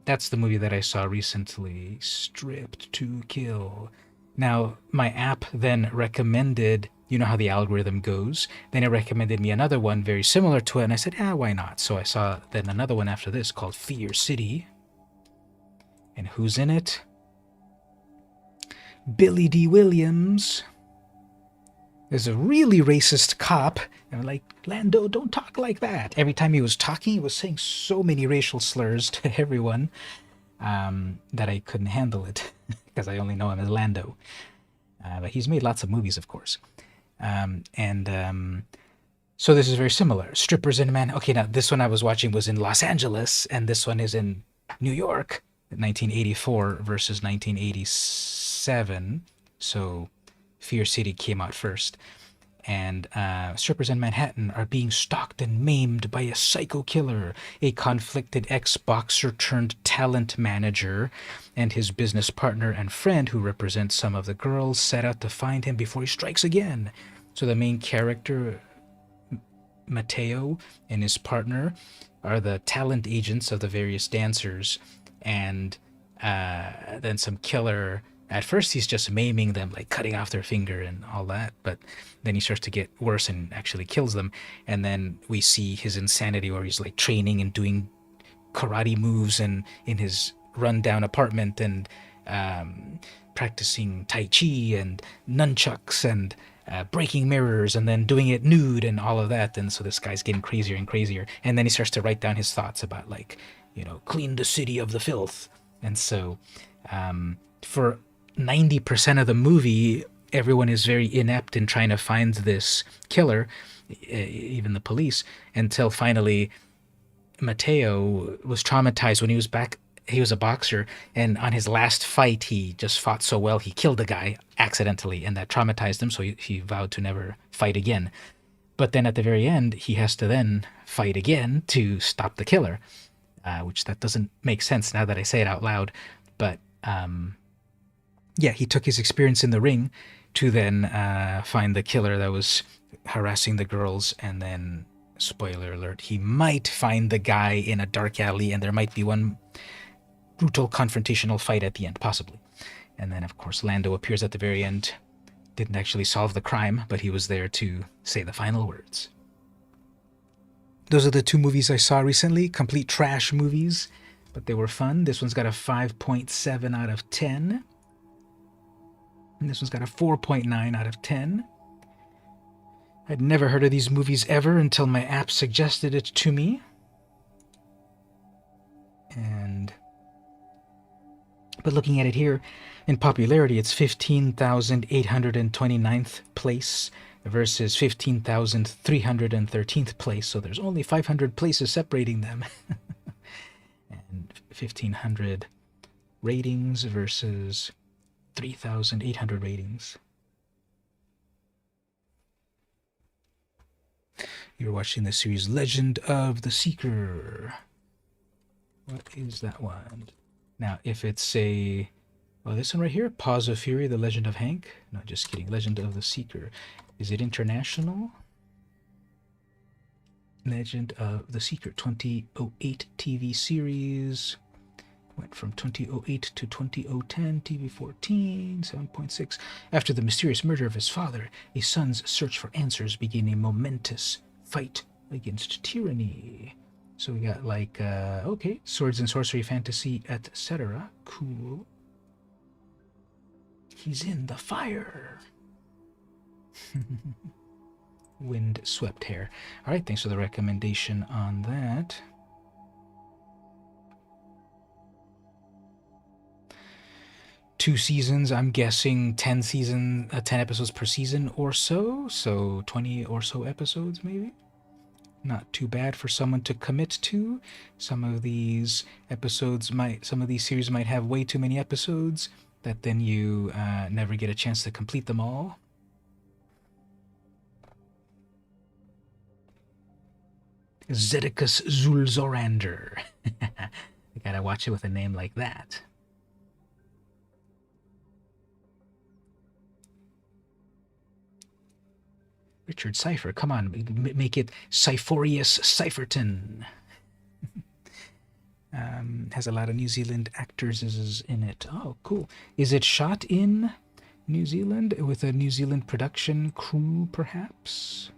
that's the movie that I saw recently, Stripped to Kill. Now, my app then recommended, you know how the algorithm goes, then it recommended me another one very similar to it, and I said, why not? So I saw then another one after this called Fear City. And who's in it? Billy D. Williams. There's a really racist cop, and I'm like, Lando, don't talk like that. Every time he was talking, he was saying so many racial slurs to everyone that I couldn't handle it, because I only know him as Lando. But he's made lots of movies, of course. So this is very similar. Strippers in Man. Okay, now this one I was watching was in Los Angeles, and this one is in New York, 1984 versus 1987. So Fear City came out first. And strippers in Manhattan are being stalked and maimed by a psycho killer, a conflicted ex-boxer turned talent manager, and his business partner and friend, who represents some of the girls, set out to find him before he strikes again. So the main character Mateo and his partner are the talent agents of the various dancers, and then some killer. At first, he's just maiming them, like cutting off their finger and all that, but then he starts to get worse and actually kills them. And then we see his insanity, where he's like training and doing karate moves and in his rundown apartment, and practicing tai chi and nunchucks and breaking mirrors and then doing it nude and all of that. And so this guy's getting crazier and crazier. And then he starts to write down his thoughts about, like, clean the city of the filth. And so for 90% of the movie, everyone is very inept in trying to find this killer, even the police, until finally Mateo was traumatized when he was back. He was a boxer, and on his last fight, he just fought so well, he killed a guy accidentally, and that traumatized him, so he vowed to never fight again. But then at the very end, he has to then fight again to stop the killer, which that doesn't make sense now that I say it out loud. But yeah, he took his experience in the ring to then find the killer that was harassing the girls, and then, spoiler alert, he might find the guy in a dark alley, and there might be one brutal confrontational fight at the end, possibly. And then, of course, Lando appears at the very end. Didn't actually solve the crime, but he was there to say the final words. Those are the two movies I saw recently, complete trash movies, but they were fun. This one's got a 5.7 out of 10. And this one's got a 4.9 out of 10. I'd never heard of these movies ever until my app suggested it to me. But looking at it here, in popularity, it's 15,829th place versus 15,313th place. So there's only 500 places separating them. And 1,500 ratings versus 3,800 ratings. You're watching the series Legend of the Seeker. What is that one? Now, if it's a... well, this one right here, Paws of Fury, The Legend of Hank. No, just kidding. Legend of the Seeker. Is it international? Legend of the Seeker, 2008 TV series. Went from 2008 to 2010, TV 14, 7.6. After the mysterious murder of his father, a son's search for answers began a momentous fight against tyranny. So we got, like, okay, swords and sorcery, fantasy, etc. Cool. He's in the fire. Wind swept hair. All right, thanks for the recommendation on that. Two seasons, I'm guessing 10 episodes per season or so. So 20 or so episodes, maybe. Not too bad for someone to commit to. Some of these series might have way too many episodes that then you never get a chance to complete them all. Zedicus Zulzorander. You gotta watch it with a name like that. Richard Cypher, come on, make it Cyphorius Cypherton. Has a lot of New Zealand actors in it. Oh, cool. Is it shot in New Zealand with a New Zealand production crew, perhaps?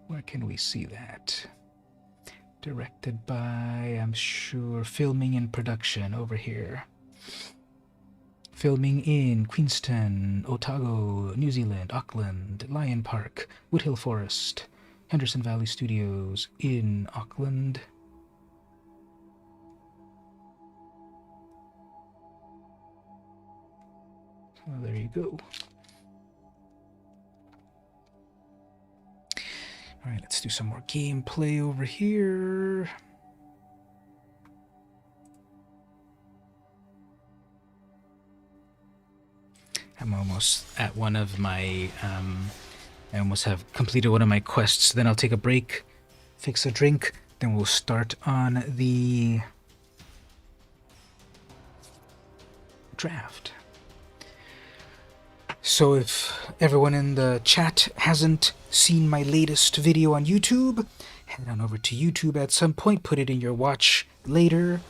Where can we see that? Directed by, I'm sure, filming and production over here. Filming in Queenstown, Otago, New Zealand, Auckland, Lion Park, Woodhill Forest, Henderson Valley Studios in Auckland. So there you go. All right, let's do some more gameplay over here. I'm almost at one of my, I almost have completed one of my quests. Then I'll take a break, fix a drink, then we'll start on the draft. So if everyone in the chat hasn't seen my latest video on YouTube, head on over to YouTube at some point, put it in your watch later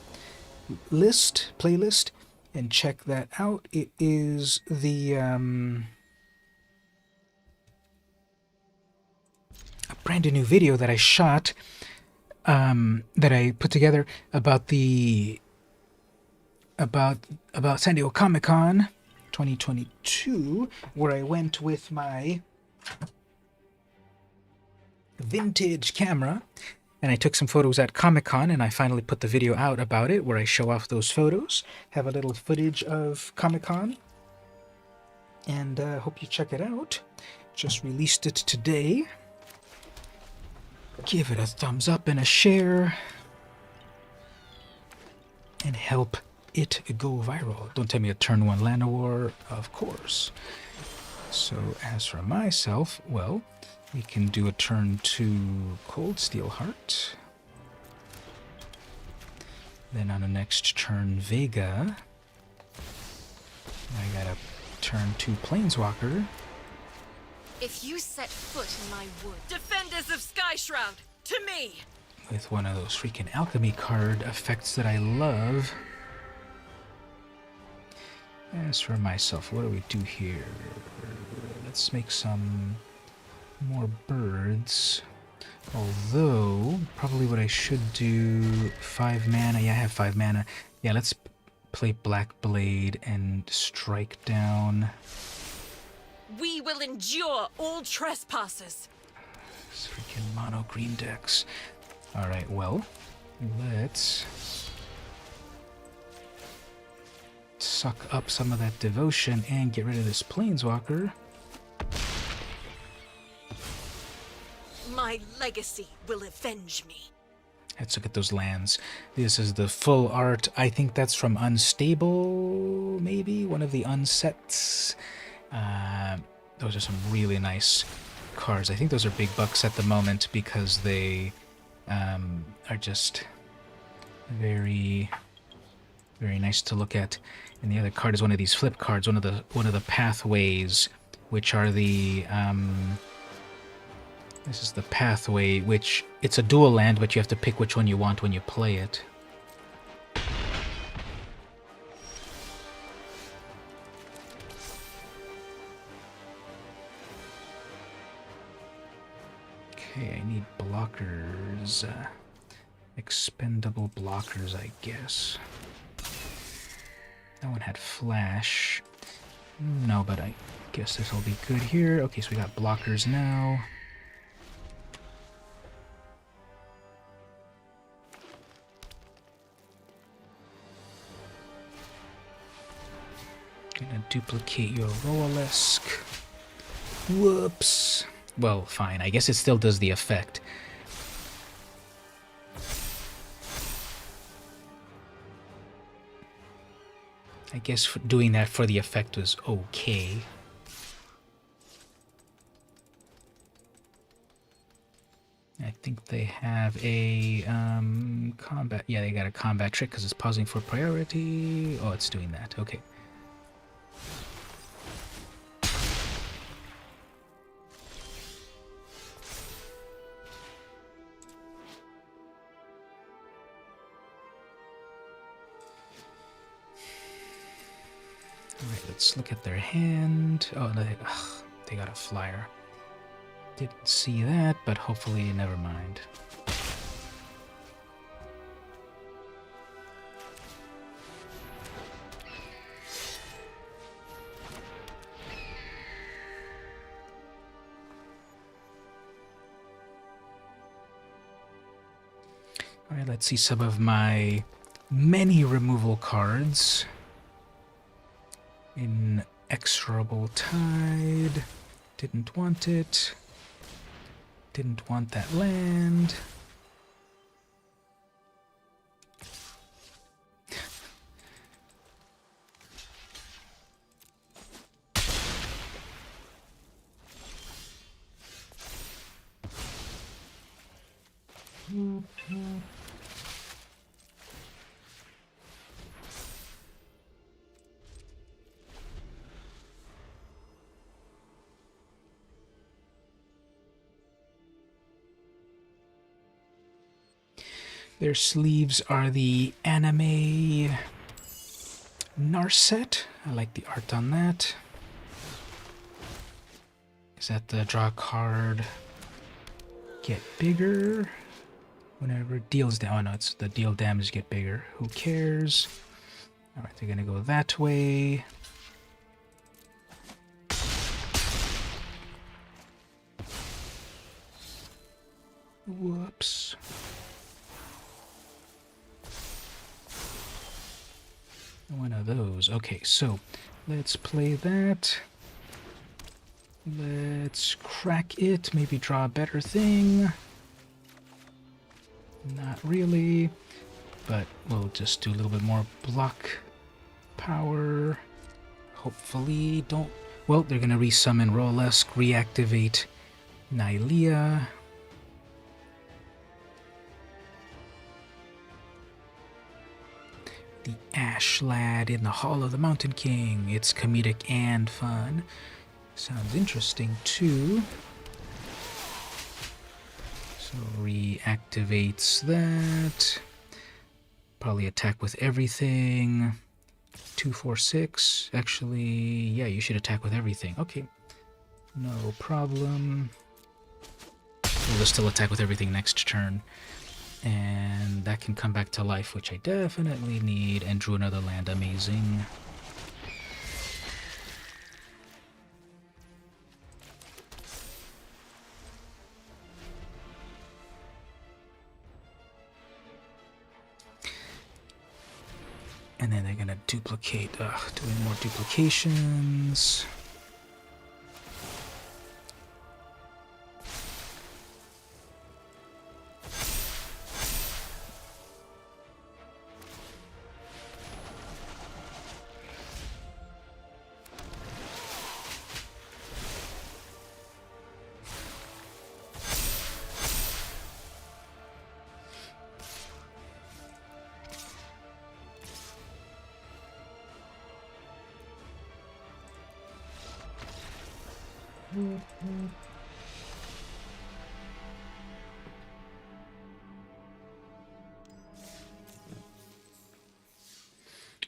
playlist, and check that out. It is the a brand new video that I shot, that I put together about San Diego Comic-Con 2022, where I went with my vintage camera and I took some photos at Comic-Con, and I finally put the video out about it where I show off those photos, have a little footage of Comic-Con, and hope you check it out. Just released it today. Give it a thumbs up and a share and help it go viral. Don't tell me a turn 1 Llanowar, of course. So as for myself, well, we can do a turn 2 Cold Steel Heart. Then on the next turn, Vega. I got a turn 2 Planeswalker. If you set foot in my wood, defenders of Skyshroud, to me! With one of those freaking alchemy card effects that I love. As for myself, what do we do here? Let's make some more birds. Although, probably what I should do, 5 mana. Yeah, I have 5 mana. Yeah, let's play Black Blade and strike down. We will endure all trespassers. This freaking mono green decks. Alright, well, let's suck up some of that devotion and get rid of this Planeswalker. My legacy will avenge me. Let's look at those lands. This is the full art. I think that's from Unstable, maybe? One of the unsets. Those are some really nice cards. I think those are big bucks at the moment because they are just very, very nice to look at. And the other card is one of these flip cards, one of the pathways, which are the this is the pathway, which it's a dual land, but you have to pick which one you want when you play it. Okay, I need blockers. Expendable blockers, I guess. That one had flash. No, but I guess this will be good here. Okay, so we got blockers now. Gonna duplicate your Roalesk. Whoops. Well, fine. I guess it still does the effect. I guess doing that for the effect was okay. I think they have a combat. Yeah, they got a combat trick because it's pausing for priority. Oh, it's doing that. Okay. Alright, let's look at their hand. Oh, they got a flyer. Didn't see that, but hopefully, never mind. Alright, let's see some of my many removal cards. Inexorable Tide. Didn't want it. Didn't want that land. Their sleeves are the anime Narset. I like the art on that. Is that the draw card, get bigger? Whenever it deals down. Oh no, it's the deal damage get bigger. Who cares? Alright, they're gonna go that way. Whoops. One of those. Okay, so let's play that. Let's crack it. Maybe draw a better thing. Not really. But we'll just do a little bit more block power. Hopefully don't... Well, they're going to resummon Rolesk, reactivate Nylea. The Ash Lad in the Hall of the Mountain King. It's comedic and fun. Sounds interesting too. So reactivates that. Probably attack with everything. 2, 4, 6. Actually, yeah, you should attack with everything. Okay. No problem. We'll still attack with everything next turn. And that can come back to life, which I definitely need. And drew another land. Amazing. And then they're gonna duplicate, doing more duplications.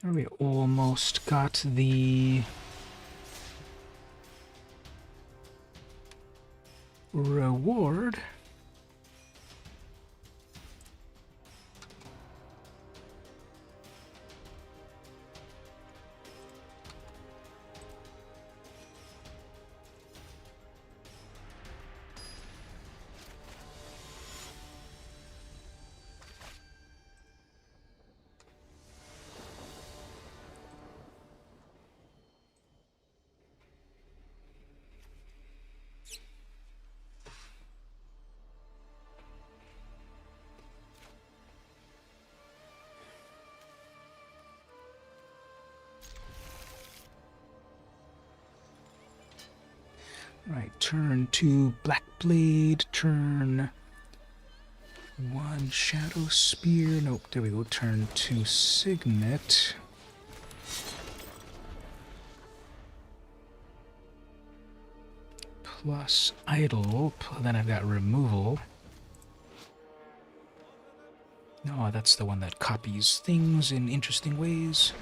We almost got the reward. Right, turn 2 Blackblade, turn 1 Shadow Spear. Nope, there we go. Turn 2 Signet. Plus Idle. Then I've got Removal. No, that's the one that copies things in interesting ways.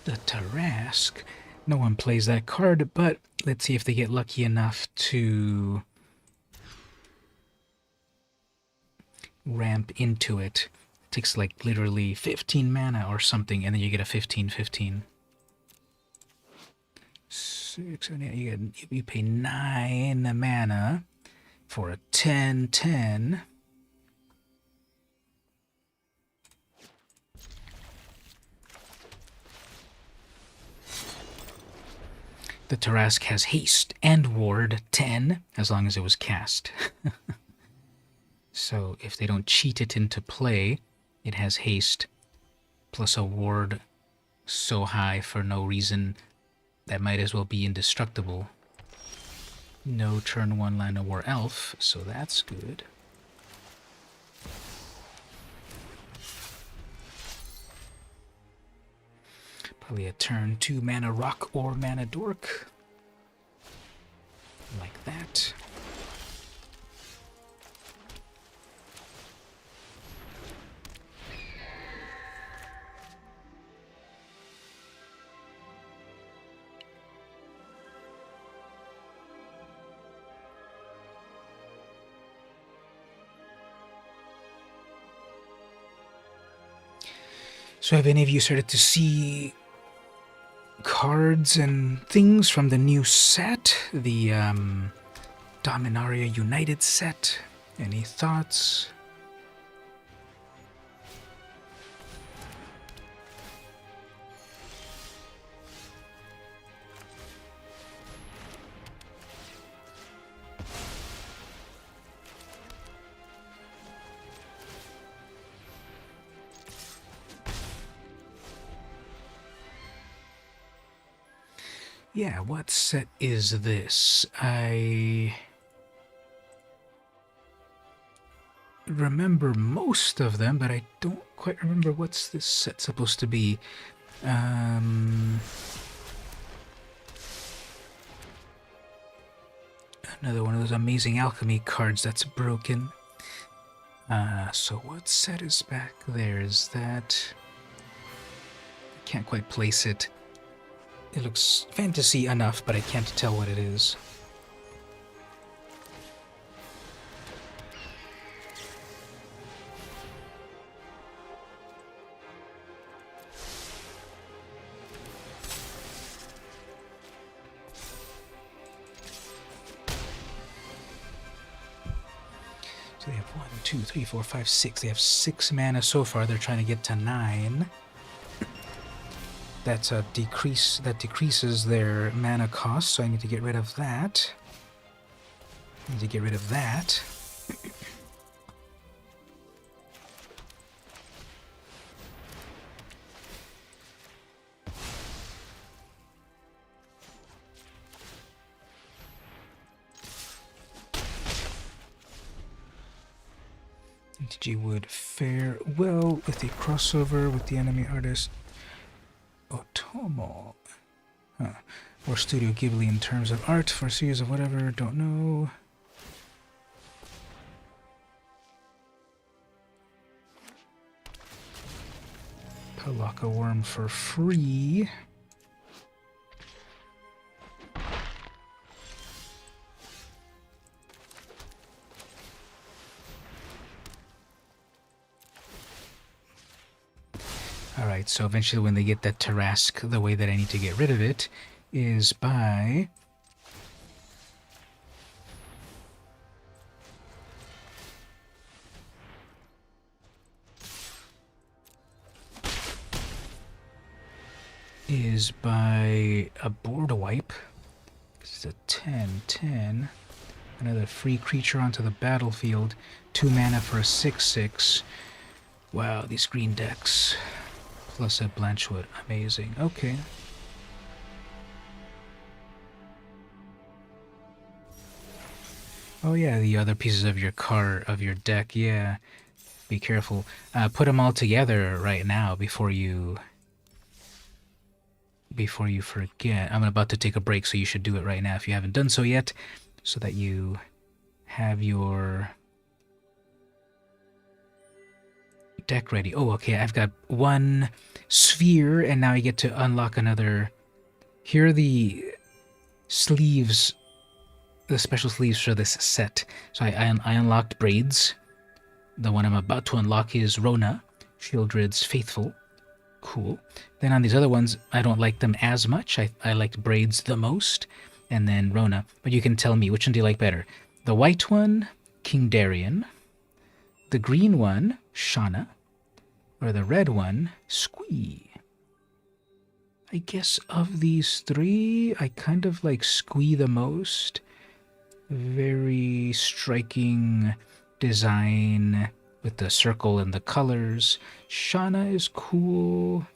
The Tarask. No one plays that card, but let's see if they get lucky enough to ramp into it. It takes like literally 15 mana or something, and then you get a 15/15. 6, 7, 8, you pay 9 mana for a 10/10. The Tarask has haste and ward 10 as long as it was cast. So if they don't cheat it into play, it has haste plus a ward so high for no reason that might as well be indestructible. No turn 1 land of war elf, so that's good. Probably a turn 2 mana rock or mana dork. Like that. So have any of you started to see cards and things from the new set? The Dominaria United set? Any thoughts? Yeah, what set is this? I remember most of them, but I don't quite remember what's this set supposed to be. Another one of those amazing alchemy cards that's broken. So what set is back there? Is that... I can't quite place it. It looks fantasy enough, but I can't tell what it is. So they have 1, 2, 3, 4, 5, 6. They have 6 mana so far. They're trying to get to 9. That's a decrease. That decreases their mana cost, so I need to get rid of that. I need to get rid of that. MtG would fare well with a crossover with the enemy artist Otomo. Huh. Or Studio Ghibli in terms of art for a series of whatever, don't know. Palaka Worm for free. Alright, so eventually when they get that Tarask, the way that I need to get rid of it is by... a board wipe. This is a 10/10. Another free creature onto the battlefield. 2 mana for a 6/6. Wow, these green decks. Plus a Blanchwood. Amazing. Okay. Oh yeah, the other pieces of your deck, yeah. Be careful. Put them all together right now before you forget. I'm about to take a break, so you should do it right now if you haven't done so yet, so that you have your deck ready. Oh, okay, I've got one sphere, and now I get to unlock another. Here are the sleeves, the special sleeves for this set. So I unlocked Braids. The one I'm about to unlock is Rona, Shieldred's Faithful. Cool. Then on these other ones, I don't like them as much. I liked Braids the most, and then Rona. But you can tell me, which one do you like better? The white one, King Darien. The green one, Shauna. Or the red one, Squee. I guess of these three, I kind of like Squee the most. Very striking design with the circle and the colors. Shauna is cool.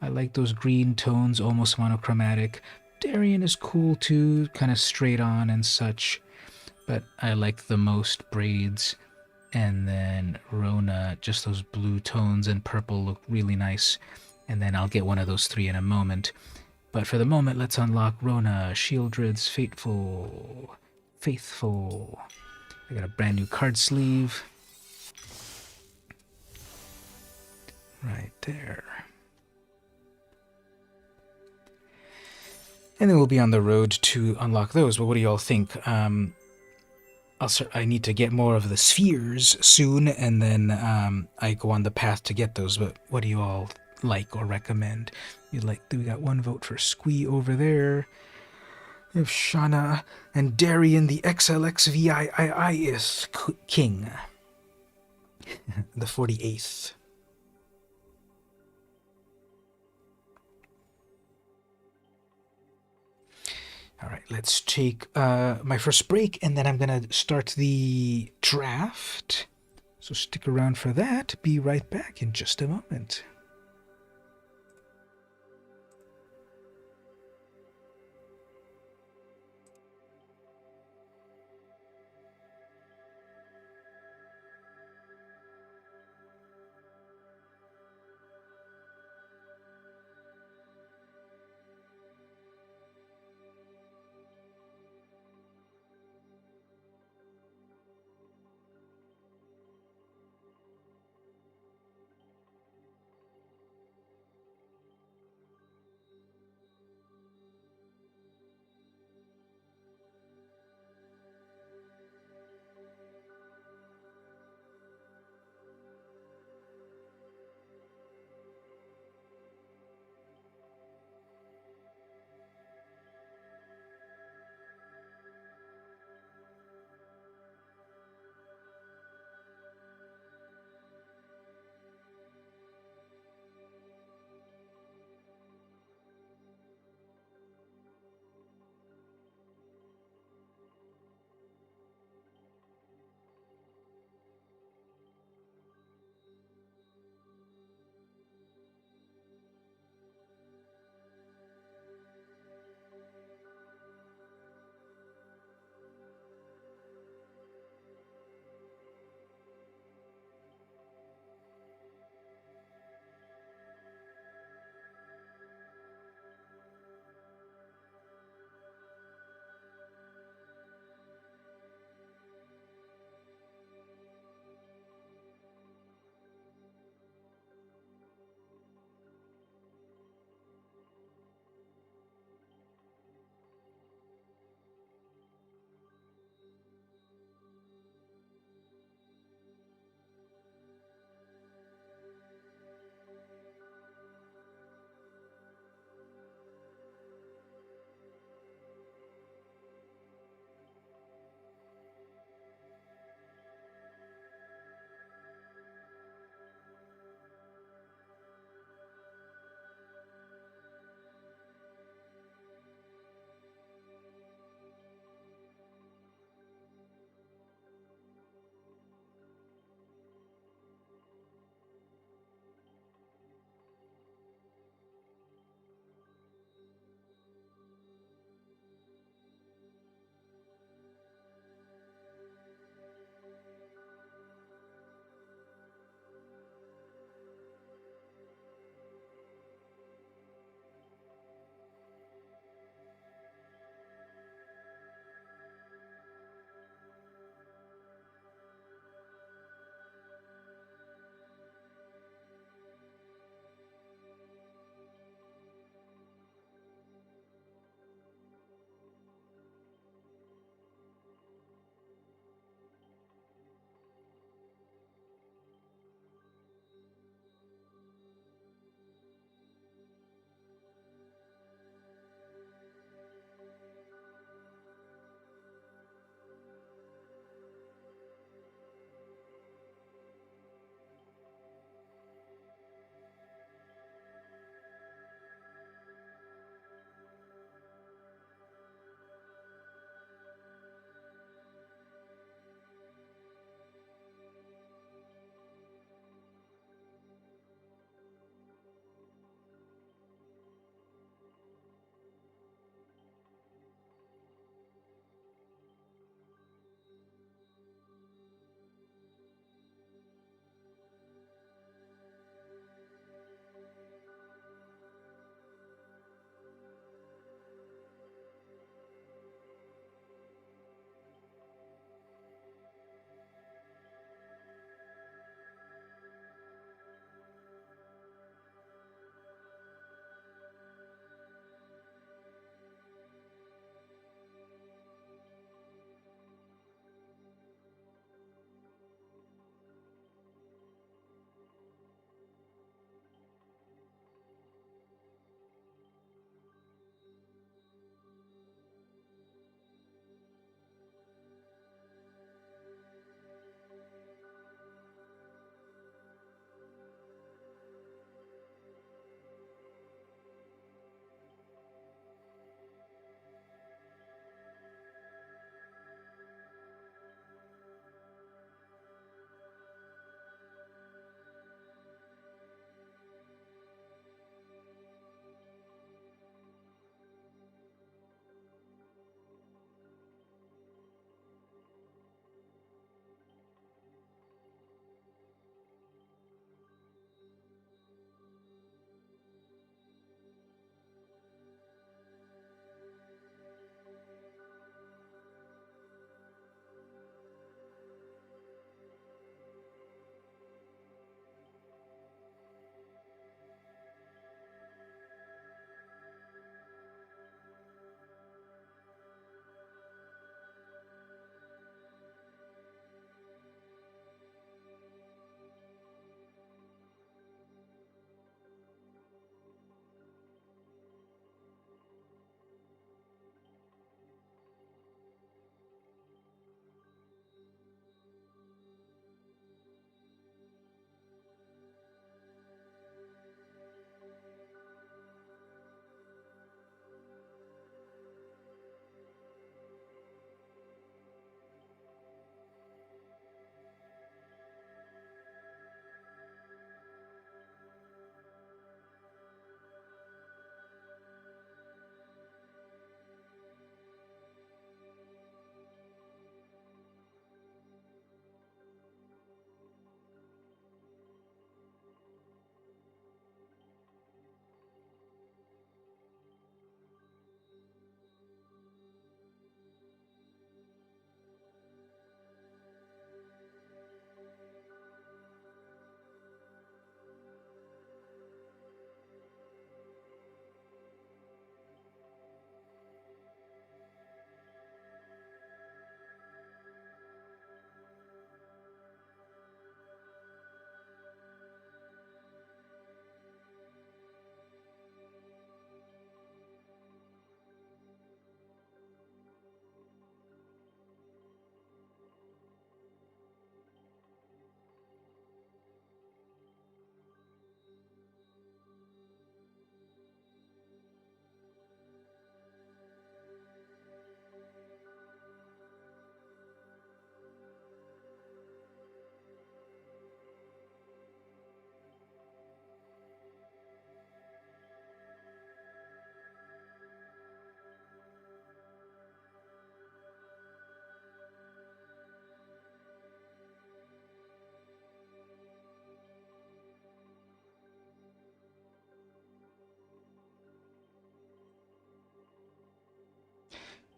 I like those green tones, almost monochromatic. Darien is cool too, kind of straight on and such. But I like the most Braids. And then Rona, just those blue tones and purple look really nice. And then I'll get one of those three in a moment. But for the moment, let's unlock Rona, Shieldred's Faithful. I got a brand new card sleeve. Right there. And then we'll be on the road to unlock those. But what do y'all think? I need to get more of the spheres soon, and then I go on the path to get those. But what do you all like or recommend? We got one vote for Squee over there. We have Shauna and Darien, the XLXVIII is king. The 48th. All right, let's take my first break, and then I'm going to start the draft. So stick around for that. Be right back in just a moment.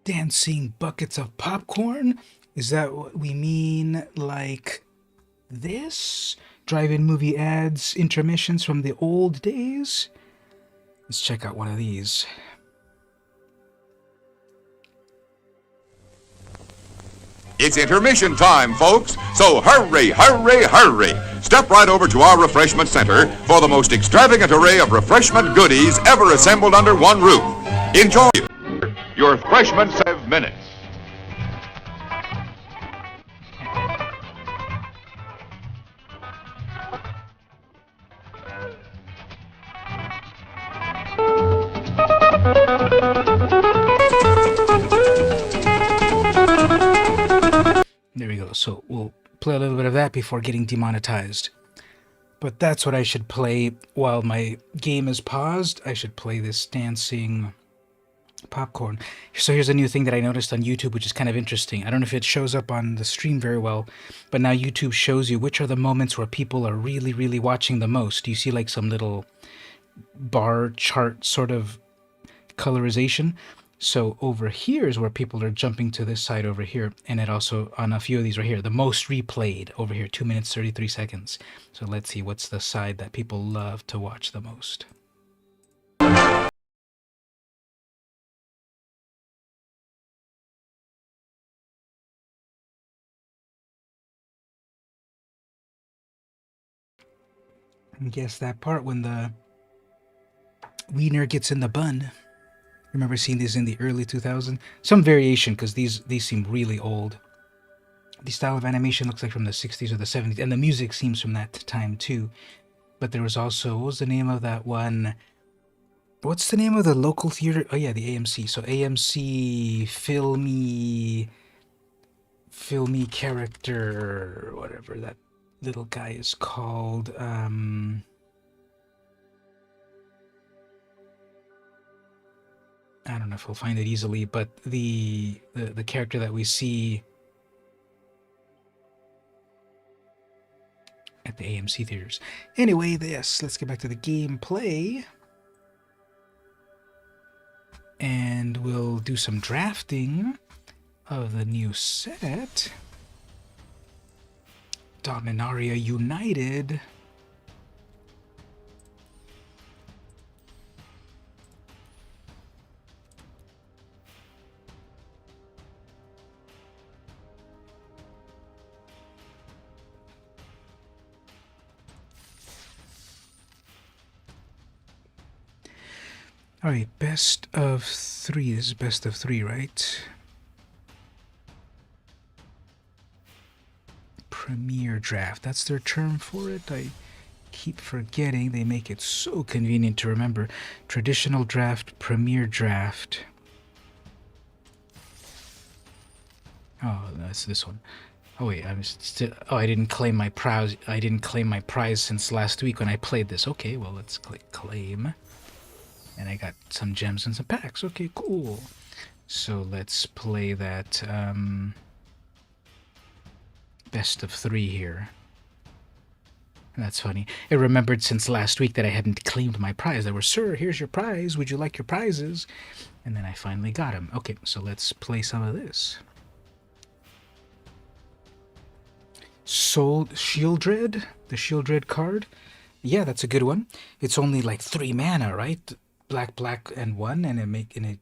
Dancing buckets of popcorn? Is that what we mean? Like this? Drive-in movie ads, intermissions from the old days? Let's check out one of these. It's intermission time, folks, so hurry, hurry, hurry. Step right over to our refreshment center for the most extravagant array of refreshment goodies ever assembled under one roof. Enjoy your refreshment 7 minutes. There we go. So we'll play a little bit of that before getting demonetized. But that's what I should play while my game is paused. I should play this dancing popcorn. So here's a new thing that I noticed on YouTube, which is kind of interesting. I don't know if it shows up on the stream very well, but now YouTube shows you which are the moments where people are really, really watching the most. You see like some little bar chart sort of colorization. So over here is where people are jumping to this side over here. And it also, on a few of these right here, the most replayed over here, 2 minutes, 33 seconds. So let's see what's the side that people love to watch the most. And guess that part when the wiener gets in the bun. Remember seeing these in the early 2000s? Some variation, because these seem really old. The style of animation looks like from the 60s or the 70s, and the music seems from that time too. But there was also, what was the name of that one? What's the name of the local theater? Oh yeah, the AMC. So AMC filmy character, whatever that little guy is called. I don't know if we'll find it easily, but the character that we see at the AMC theaters. Anyway, let's get back to the gameplay. And we'll do some drafting of the new set. Dominaria United. All right, best of 3. This is best of 3, right? Premier draft. That's their term for it. I keep forgetting. They make it so convenient to remember. Traditional draft, premier draft. Oh, that's this one. Oh wait, I'm still. Oh, I didn't claim my prize. I didn't claim my prize since last week when I played this. Okay, well let's click claim. And I got some gems and some packs. Okay, cool. So let's play that best of 3 here. And that's funny. It remembered since last week that I hadn't claimed my prize. They were, sir, here's your prize. Would you like your prizes? And then I finally got them. Okay, so let's play some of this. Shieldred, the Shieldred card. Yeah, that's a good one. It's only like 3 mana, right? Black, and 1, and it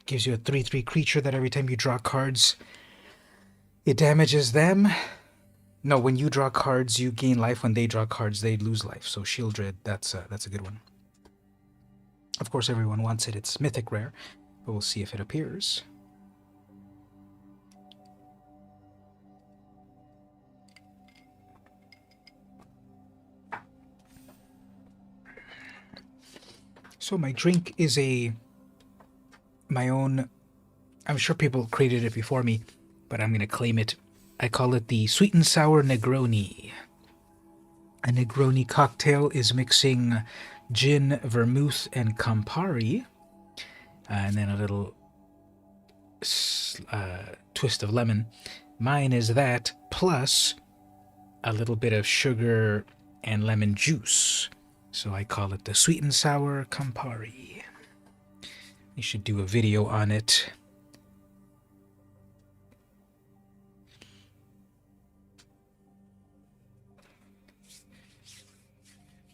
gives you a 3/3 creature that every time you draw cards, it damages them. No, when you draw cards, you gain life. When they draw cards, they lose life. So Shieldred, that's a good one. Of course, everyone wants it. It's mythic rare, but we'll see if it appears. So my drink is my own. I'm sure people created it before me, but I'm going to claim it. I call it the Sweet and Sour Negroni. A Negroni cocktail is mixing gin, vermouth, and Campari, and then a little twist of lemon. Mine is that, plus a little bit of sugar and lemon juice. So I call it the Sweet and Sour Campari. You should do a video on it.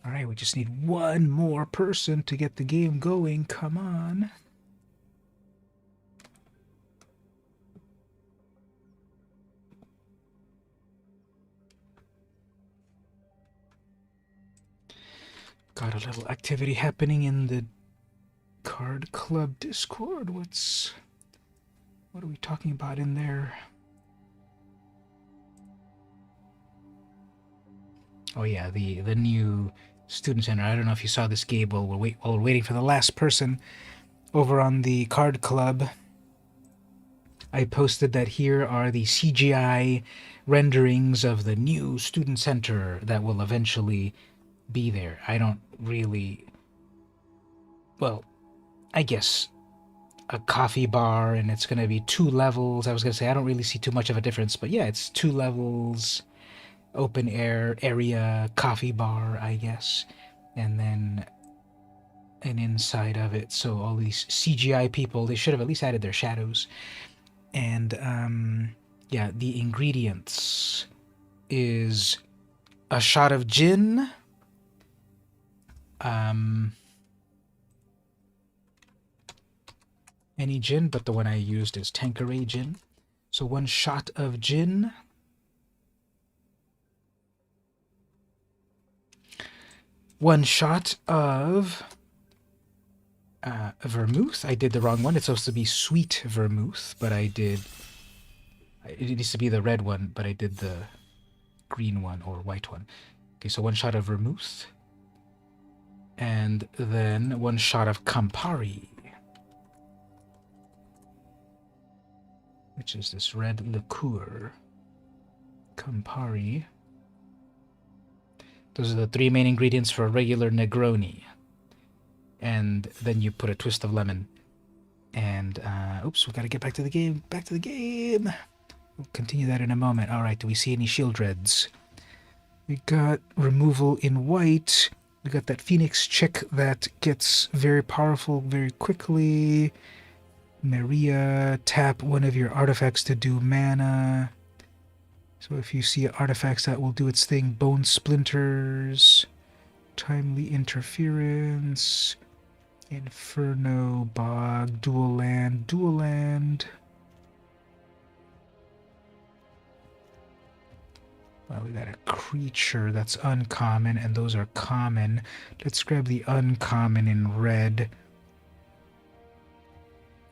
Alright, we just need one more person to get the game going. Come on. Got a little activity happening in the Card Club Discord. What are we talking about in there? Oh yeah, the new student center. I don't know if you saw this, Gabe, while we're waiting for the last person over on the Card Club. I posted that here are the CGI renderings of the new student center that will eventually be there. I don't really... Well, I guess a coffee bar, and it's going to be 2 levels. I was going to say I don't really see too much of a difference, but yeah, it's 2 levels, open air area, coffee bar, I guess, and then an inside of it. So all these CGI people, they should have at least added their shadows. And yeah, the ingredients is a shot of gin, any gin, but the one I used is Tanqueray gin. So 1 shot of gin, 1 shot of vermouth. I did the wrong one. It's supposed to be sweet vermouth, but it needs to be the red one, but I did the green one or white one. Okay, so 1 shot of vermouth, and then 1 shot of Campari, which is this red liqueur. Campari. Those are the 3 main ingredients for a regular Negroni. And then you put a twist of lemon. And, oops, we gotta get back to the game. Back to the game! We'll continue that in a moment. Alright, do we see any shield reds? We got removal in white. We got that Phoenix chick that gets very powerful very quickly. Maria, tap one of your artifacts to do mana. So if you see artifacts that will do its thing, Bone Splinters, Timely Interference, Inferno, Bog, Dual Land, Dual Land. Well, we got a creature that's uncommon, and those are common. Let's grab the uncommon in red.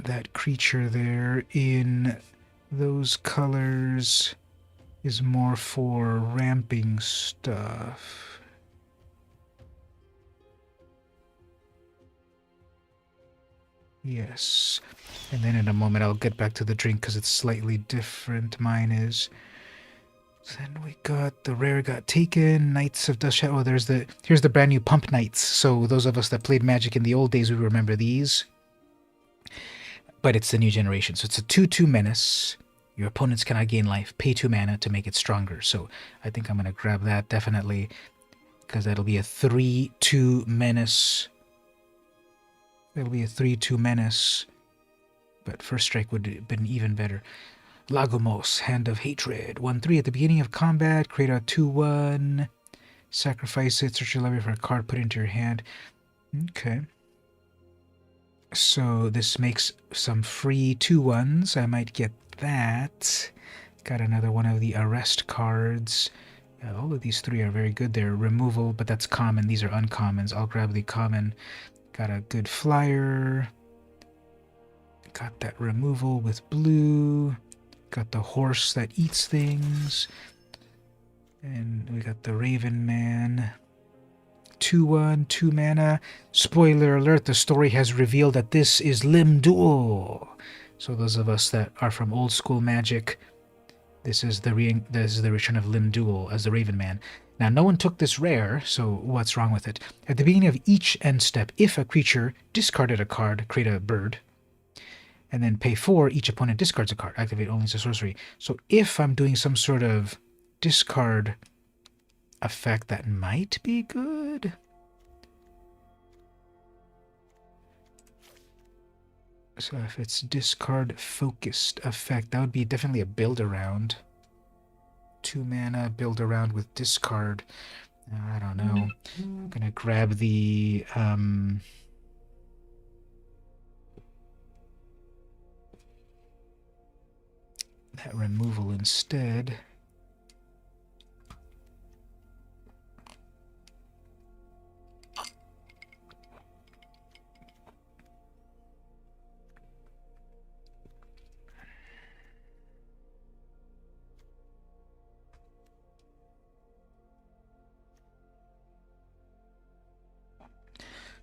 That creature there in those colors is more for ramping stuff. Yes. And then in a moment I'll get back to the drink because it's slightly different. Mine is. Then we got the rare got taken, Knights of Dust Shadow. Oh, here's the brand new Pump Knights. So those of us that played Magic in the old days, we remember these. But it's the new generation. So it's a 2/2 menace. Your opponents cannot gain life. Pay 2 mana to make it stronger. So I think I'm going to grab that definitely, because that'll be a 3/2 menace. That'll be a 3/2 menace. But first strike would have been even better. Lagomos, Hand of Hatred. 1/3 at the beginning of combat. Create a 2/1. Sacrifice it. Search your library for a card. Put it into your hand. Okay. So this makes some free 2/1s. I might get that. Got another one of the arrest cards. All of these 3 are very good. They're removal, but that's common. These are uncommons. I'll grab the common. Got a good flyer. Got that removal with blue. Got the horse that eats things. And we got the Raven Man. 2/1, 2 mana. Spoiler alert, the story has revealed that this is Lim Duel. So those of us that are from old school Magic, this is the return of Lim Duel as the Raven Man. Now, no one took this rare, so what's wrong with it? At the beginning of each end step, if a creature discarded a card, create a bird, and then pay 4, each opponent discards a card. Activate only as a sorcery. So if I'm doing some sort of discard effect, that might be good. So if it's discard focused effect, that would be definitely a build around. 2 mana, build around with discard. I don't know. I'm gonna grab the that removal instead.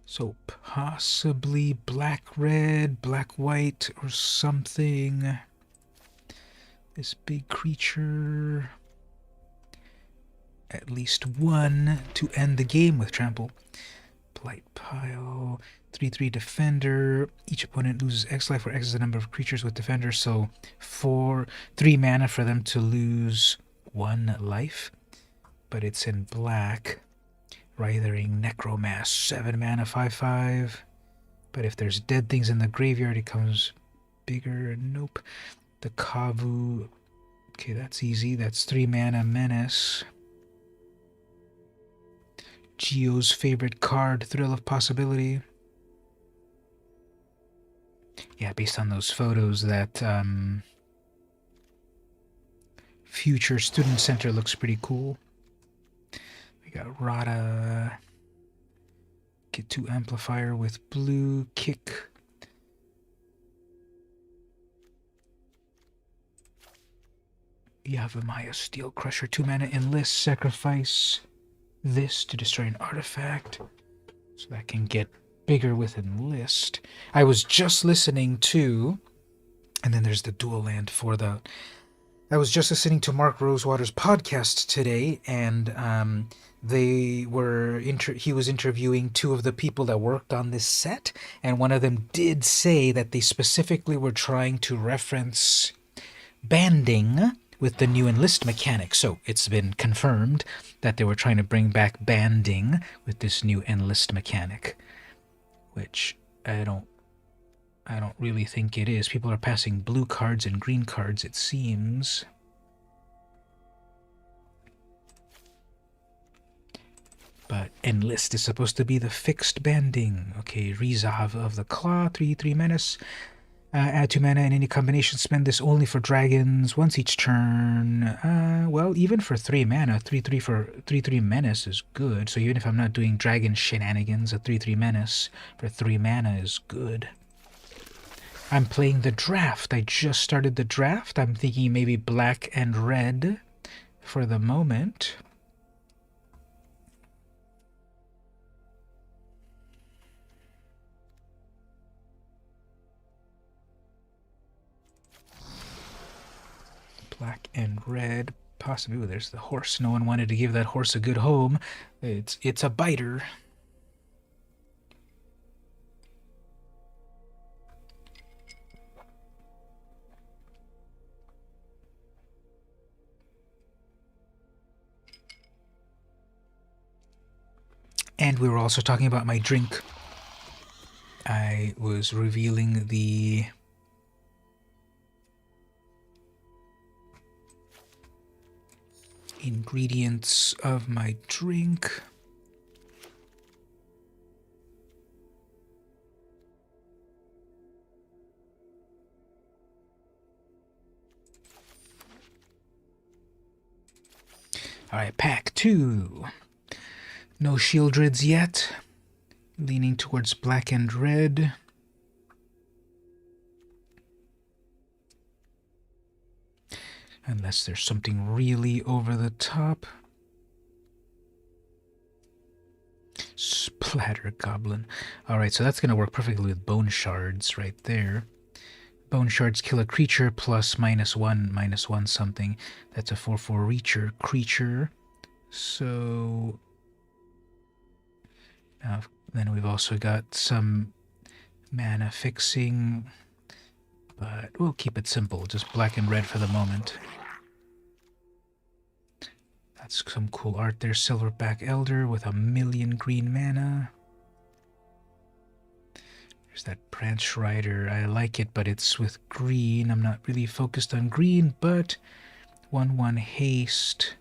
So possibly black-red, black-white, or something. This big creature. At least one to end the game with trample. Blight Pile. 3/3 defender. Each opponent loses X life, where X is the number of creatures with defender. So 3 mana for them to lose 1 life. But it's in black. Writhing Necromass, 7 mana, 5/5. But if there's dead things in the graveyard, it becomes bigger. Nope. The Kavu. Okay, that's easy. That's 3 mana Menace. Geo's favorite card, Thrill of Possibility. Yeah, based on those photos, that future student center looks pretty cool. We got Rada. Get 2 amplifier with blue. Kick. Yavimaya Steel Crusher. 2 mana enlist. Sacrifice this to destroy an artifact. So that can get bigger with enlist. I was just listening to, and then there's the dual land for the. I was just listening to Mark Rosewater's podcast today, and he was interviewing 2 of the people that worked on this set, and one of them did say that they specifically were trying to reference banding with the new enlist mechanic. So it's been confirmed that they were trying to bring back banding with this new enlist mechanic, which I don't really think it is. People are passing blue cards and green cards, it seems. But enlist is supposed to be the fixed banding. Okay, Rezav of the Claw, 3/3 menace. Add 2 mana in any combination. Spend this only for dragons once each turn. Well, even for 3 mana, 3/3 for 3/3 menace is good. So even if I'm not doing dragon shenanigans, a 3/3 menace for 3 mana is good. I'm playing the draft. I just started the draft. I'm thinking maybe black and red for the moment. Black and red. Possibly. Ooh, there's the horse. No one wanted to give that horse a good home. It's a biter. And we were also talking about my drink. I was revealing the ingredients of my drink. Alright, pack 2. No Shieldreds yet. Leaning towards black and red. Unless there's something really over the top. Splatter Goblin. Alright, so that's going to work perfectly with Bone Shards right there. Bone Shards kill a creature plus -1/-1 something. That's a 4/4 reacher creature. So then we've also got some mana fixing, but we'll keep it simple, just black and red for the moment. That's some cool art there. Silverback Elder with 1,000,000 green mana. There's that Branch Rider. I like it, but it's with green. I'm not really focused on green, but 1/1 haste.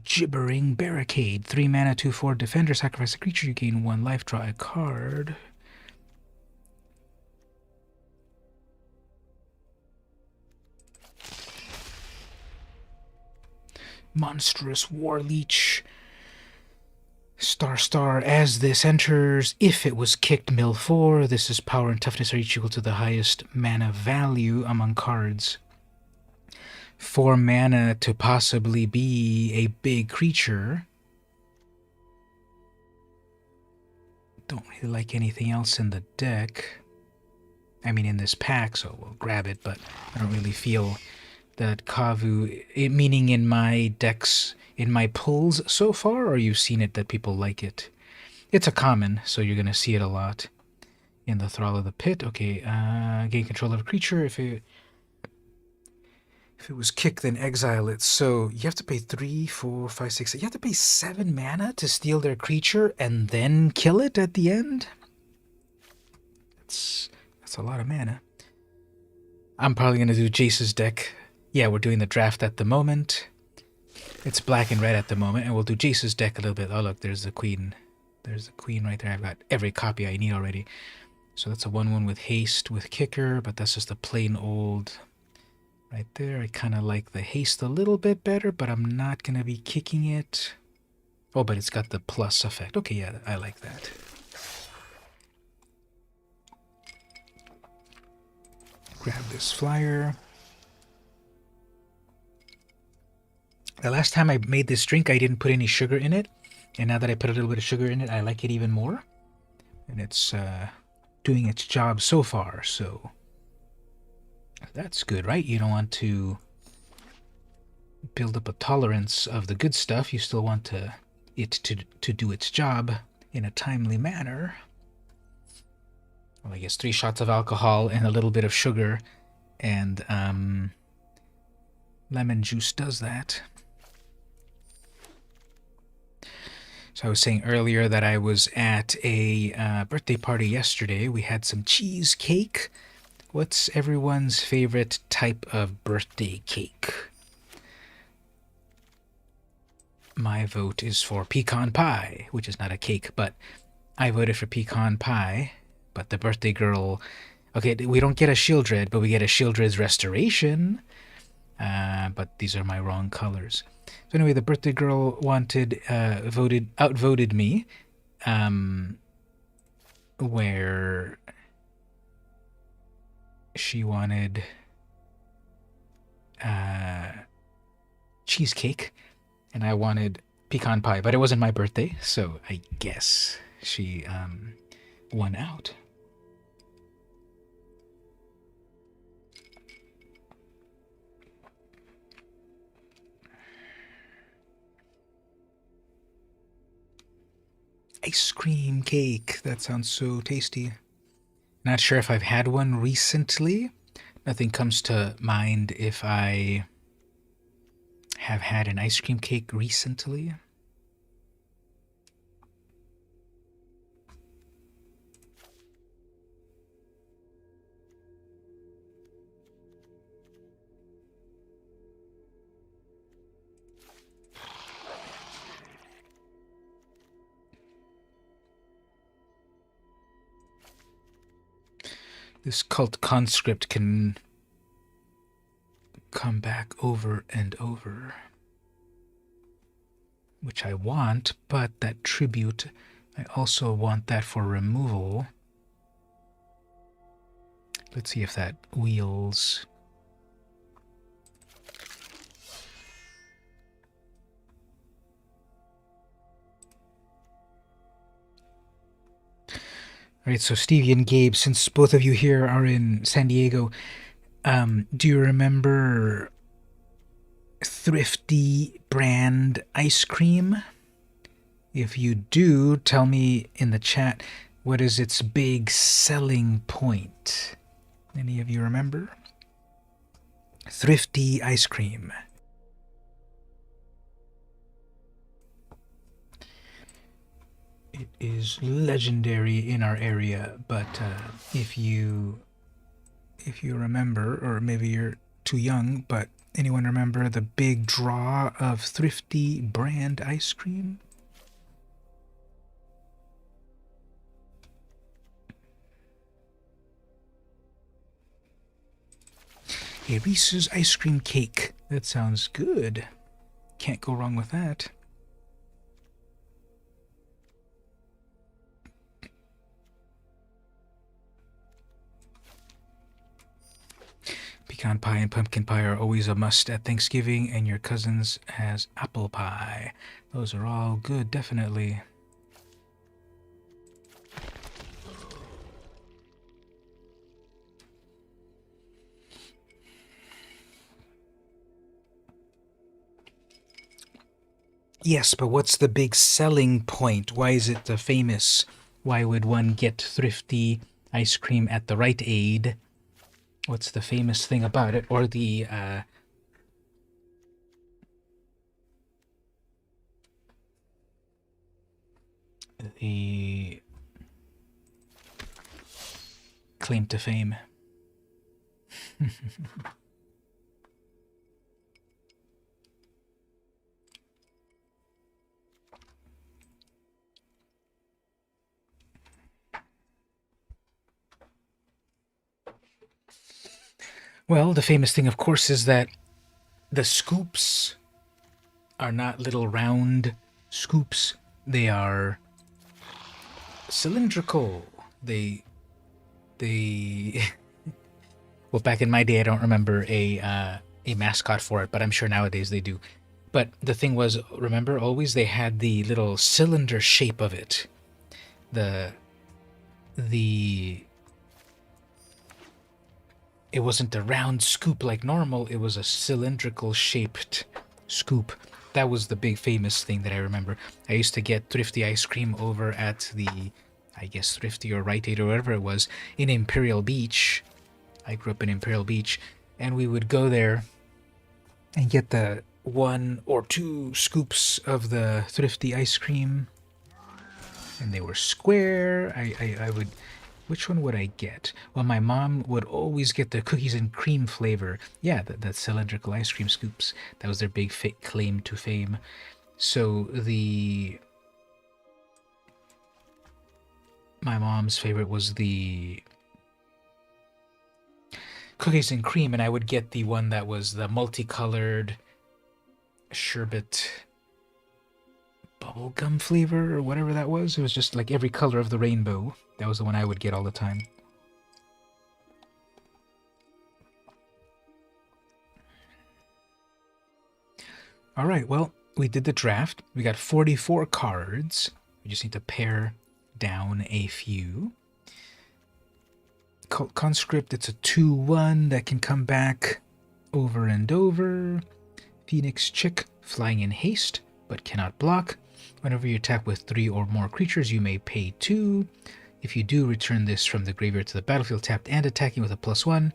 Gibbering Barricade. 3 mana, 2/4 defender. Sacrifice a creature. You gain 1 life. Draw a card. Monstrous War Leech. Star. As this enters, if it was kicked, mill 4. This is power and toughness are each equal to the highest mana value among cards. 4 mana to possibly be a big creature. Don't really like anything else in the deck. I mean, in this pack, so we'll grab it, but I don't really feel that Kavu, meaning in my decks, in my pulls so far, or you've seen it that people like it. It's a common, so you're going to see it a lot. In the Thrall of the Pit, okay, gain control of a creature. If it was kicked, then exile it. So you have to pay 3, 4, 5, 6. You have to pay 7 mana to steal their creature and then kill it at the end? That's a lot of mana. I'm probably going to do Jace's deck. Yeah, we're doing the draft at the moment. It's black and red at the moment, and we'll do Jace's deck a little bit. Oh, look, there's the queen. There's the queen right there. I've got every copy I need already. So that's a 1/1 with haste with kicker, but that's just a plain old right there. I kind of like the haste a little bit better, but I'm not going to be kicking it. Oh, but it's got the plus effect. Okay, yeah, I like that. Grab this flyer. The last time I made this drink, I didn't put any sugar in it. And now that I put a little bit of sugar in it, I like it even more. And it's doing its job so far, so that's good, right? You don't want to build up a tolerance of the good stuff. You still want it to do its job in a timely manner. Well, I guess 3 shots of alcohol and a little bit of sugar, and lemon juice does that. So I was saying earlier that I was at a birthday party yesterday. We had some cheesecake. What's everyone's favorite type of birthday cake? My vote is for pecan pie, which is not a cake, but I voted for pecan pie. But the birthday girl... Okay, we don't get a Shieldred, but we get a Shieldred's Restoration. But these are my wrong colors. So anyway, the birthday girl outvoted me, where she wanted cheesecake, and I wanted pecan pie, but it wasn't my birthday, so I guess she won out. Ice cream cake. That sounds so tasty. Not sure if I've had one recently. Nothing comes to mind if I have had an ice cream cake recently. This cult conscript can come back over and over, which I want, but that tribute, I also want that for removal. Let's see if that wheels. All right, so Stevie and Gabe, since both of you here are in San Diego, do you remember Thrifty brand ice cream? If you do, tell me in the chat, what is its big selling point? Any of you remember? Thrifty ice cream. It is legendary in our area, but if you remember, or maybe you're too young, but Anyone remember the big draw of Thrifty brand ice cream? A Reese's ice cream cake. That sounds good. Can't go wrong with that. Pecan pie and pumpkin pie are always a must at Thanksgiving, and your cousin's has apple pie. Those are all good, definitely. Yes, but what's the big selling point? Why is it the famous? Why would one get Thrifty ice cream at the Rite Aid? What's the famous thing about it? Or the claim to fame? Well, the famous thing, of course, is that the scoops are not little round scoops. They are cylindrical. They well, back in my day, I don't remember a mascot for it, but I'm sure nowadays they do. But the thing was, remember, always they had the little cylinder shape of it. It wasn't a round scoop like normal, it was a cylindrical shaped scoop. That was the big famous thing that I remember. I used to get Thrifty ice cream over at the, I guess, Thrifty or Rite Aid or whatever it was, in Imperial Beach. I grew up in Imperial Beach, and we would go there and get the 1 or 2 scoops of the Thrifty ice cream. And they were square. I would... Which one would I get? Well, my mom would always get the cookies and cream flavor. Yeah, that cylindrical ice cream scoops. That was their big claim to fame. So my mom's favorite was the cookies and cream, and I would get the one that was the multicolored sherbet bubblegum flavor or whatever that was. It was just like every color of the rainbow. That was the one I would get all the time. All right, well, we did the draft. We got 44 cards. We just need to pare down a few. Conscript, it's a 2/1 that can come back over and over. Phoenix Chick, flying in haste, but cannot block. Whenever you attack with 3 or more creatures, you may pay 2. If you do, return this from the graveyard to the battlefield tapped and attacking with a +1.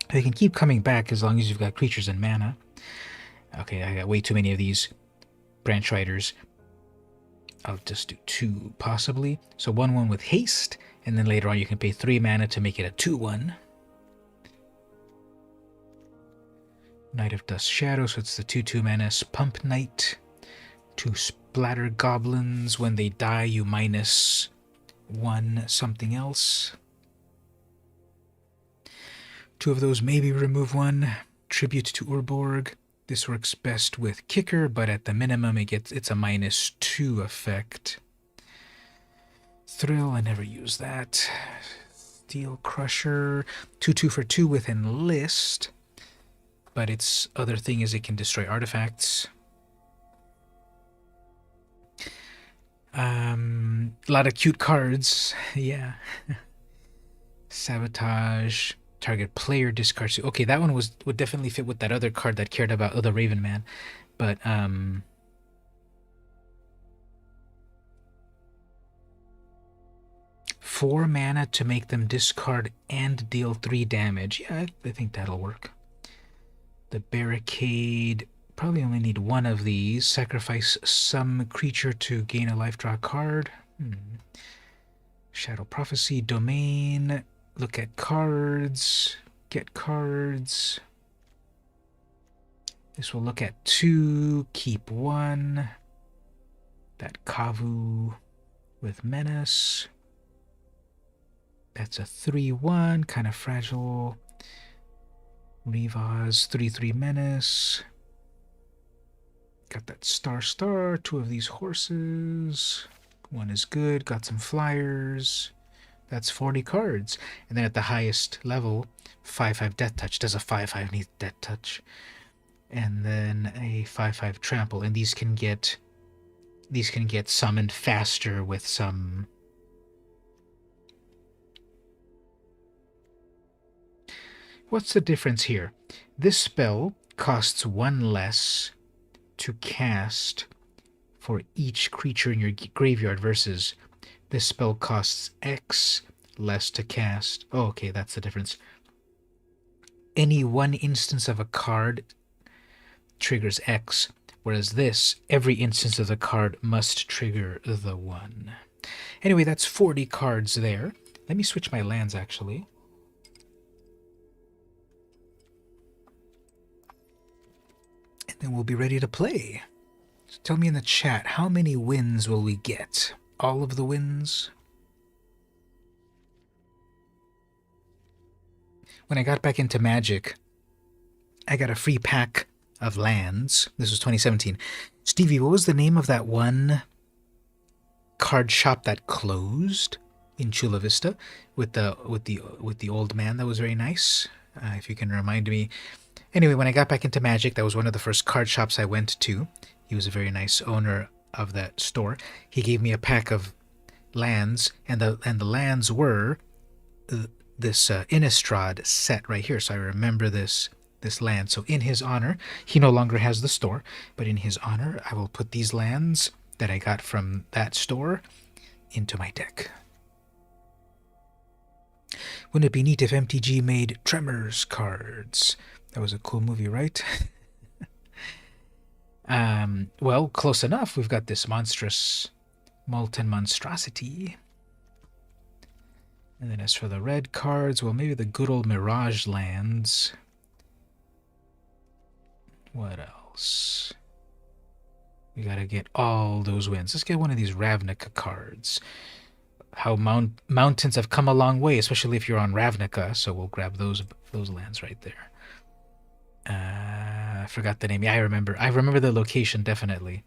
They can keep coming back as long as you've got creatures and mana. Okay, I got way too many of these branch riders. I'll just do 2, possibly. So 1/1 with haste, and then later on you can pay 3 mana to make it a 2/1. Knight of Dust Shadow, so it's the 2/2 mana Pump Knight. 2 Splatter Goblins. When they die, you -1 something else. 2 of those, maybe remove 1. Tribute to Urborg. This works best with Kicker, but at the minimum it's a -2 effect. Thrill, I never use that. Steel Crusher. 2/2 for 2 with Enlist. But its other thing is it can destroy artifacts. A lot of cute cards. Yeah. Sabotage. Target player discards. Okay, that one would definitely fit with that other card that cared about the Raven Man. But 4 mana to make them discard and deal 3 damage. Yeah, I think that'll work. The Barricade. Probably only need 1 of these. Sacrifice some creature to gain a life draw card. Shadow Prophecy. Domain. Look at cards. Get cards. This will look at 2, keep 1. That Kavu with Menace. That's a 3-1, kind of fragile. Rivas, 3-3 Menace. Got that Star, 2 of these horses. 1 is good, got some flyers. That's 40 cards. And then at the highest level, 5-5 Death Touch. Does a 5-5 need Death Touch? And then a 5-5 Trample. And these can get summoned faster with some... What's the difference here? This spell costs 1 less to cast for each creature in your graveyard versus this spell costs X less to cast. Oh, okay, that's the difference. Any one instance of a card triggers X, whereas this, every instance of the card must trigger the 1. Anyway, that's 40 cards there. Let me switch my lands, actually. And then we'll be ready to play. So tell me in the chat, how many wins will we get? All of the wins? When I got back into Magic, I got a free pack of lands. This was 2017. Stevie, what was the name of that one card shop that closed in Chula Vista with the old man that was very nice? If you can remind me. Anyway, when I got back into Magic, that was one of the first card shops I went to. He was a very nice owner of that store. He gave me a pack of lands, and the lands were this Innistrad set right here. So I remember this land. So in his honor, he no longer has the store, but in his honor, I will put these lands that I got from that store into my deck. Wouldn't it be neat if MTG made Tremors cards? That was a cool movie, right? Well, close enough. We've got this monstrous Molten Monstrosity. And then as for the red cards, well, maybe the good old Mirage lands. What else? We gotta get all those wins. Let's get one of these Ravnica cards. How mountains have come a long way, especially if you're on Ravnica. So we'll grab those lands right there. I forgot the name. Yeah, I remember the location definitely.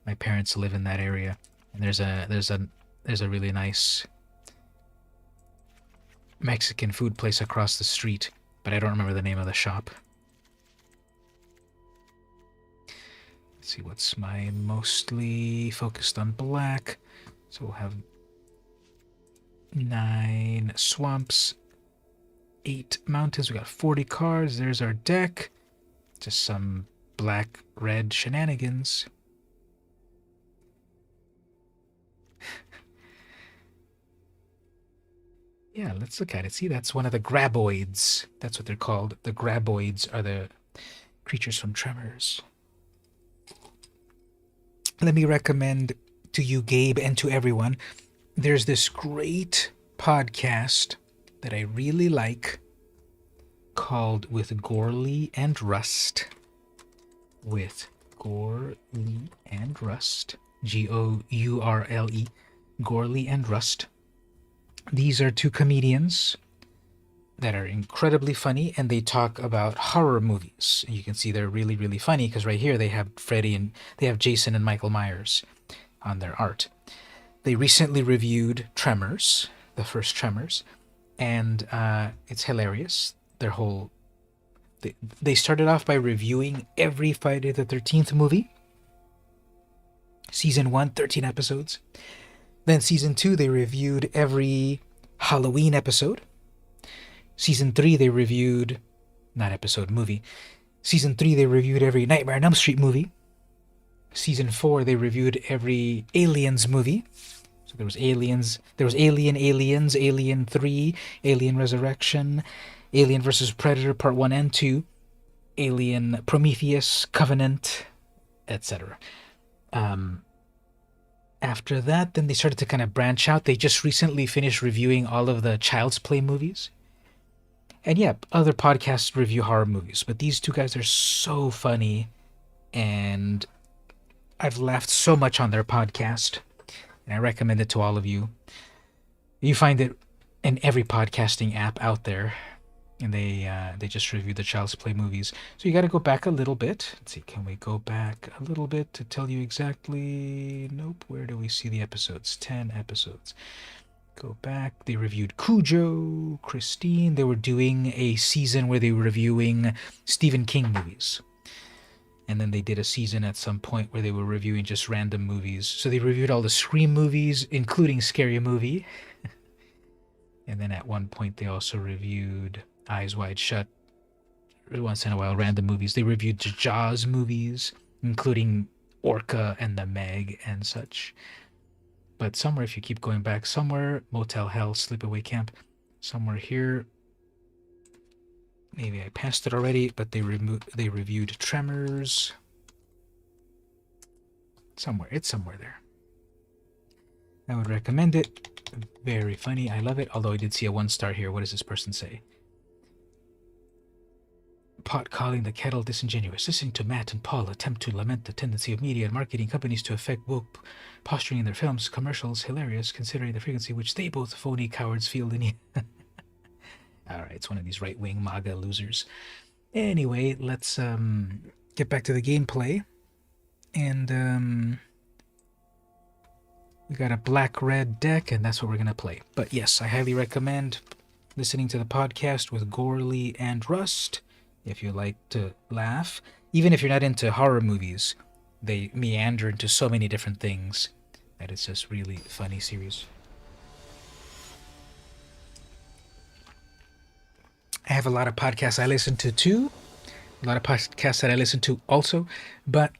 My parents live in that area, and there's a really nice Mexican food place across the street, but I don't remember the name of the shop. Let's see, what's my mostly focused on black. So we'll have 9 swamps, 8 mountains. We got 40 cards. There's our deck. Just some black-red shenanigans. Yeah, let's look at it. See, that's one of the graboids. That's what they're called. The graboids are the creatures from Tremors. Let me recommend to you, Gabe, and to everyone, there's this great podcast that I really like called With Gorley and Rust. With Gorley and Rust. G-O-U-R-L-E. Gorley and Rust. These are 2 comedians that are incredibly funny, and they talk about horror movies. You can see they're really, really funny because right here they have they have Jason and Michael Myers on their art. They recently reviewed Tremors, the first Tremors, and it's hilarious. They started off by reviewing every Friday the 13th movie. Season 1, 13 episodes. Then Season 2, they reviewed every Halloween episode. Season 3, they reviewed... Not episode, movie. Season 3, they reviewed every Nightmare on Elm Street movie. Season 4, they reviewed every Aliens movie. So there was Aliens. There was Aliens, Alien 3, Alien Resurrection, Alien vs. Predator Part 1 and 2, Alien Prometheus, Covenant, etc. After that, then they started to kind of branch out. They just recently finished reviewing all of the Child's Play movies. And yeah, other podcasts review horror movies, but these two guys are so funny, and I've laughed so much on their podcast, and I recommend it to all of you. You find it in every podcasting app out there, and they just review the Child's Play movies. So you got to go back a little bit. Let's see, can we go back a little bit to tell you exactly? Nope. Where do we see the episodes? 10 episodes. Go back. They reviewed Cujo, Christine. They were doing a season where they were reviewing Stephen King movies. And then they did a season at some point where they were reviewing just random movies. So they reviewed all the Scream movies, including Scary Movie. And then at one point they also reviewed Eyes Wide Shut. Once in a while, random movies. They reviewed the Jaws movies, including Orca and the Meg and such. But somewhere, if you keep going back, somewhere, Motel Hell, Sleepaway Camp, somewhere here, maybe I passed it already, but they reviewed Tremors. Somewhere, it's somewhere there. I would recommend it. Very funny, I love it, although I did see a 1-star here. What does this person say? Pot calling the kettle disingenuous. Listening to Matt and Paul attempt to lament the tendency of media and marketing companies to affect woke posturing in their films, commercials, hilarious, considering the frequency which they both phony cowards feel the need. Alright, it's one of these right-wing MAGA losers. Anyway, let's get back to the gameplay. And we got a black-red deck, and that's what we're going to play. But yes, I highly recommend listening to the podcast with Gorley and Rust. If you like to laugh, even if you're not into horror movies, they meander into so many different things that it's just really funny series. I have a lot of podcasts I listen to too, a lot of podcasts that I listen to also, but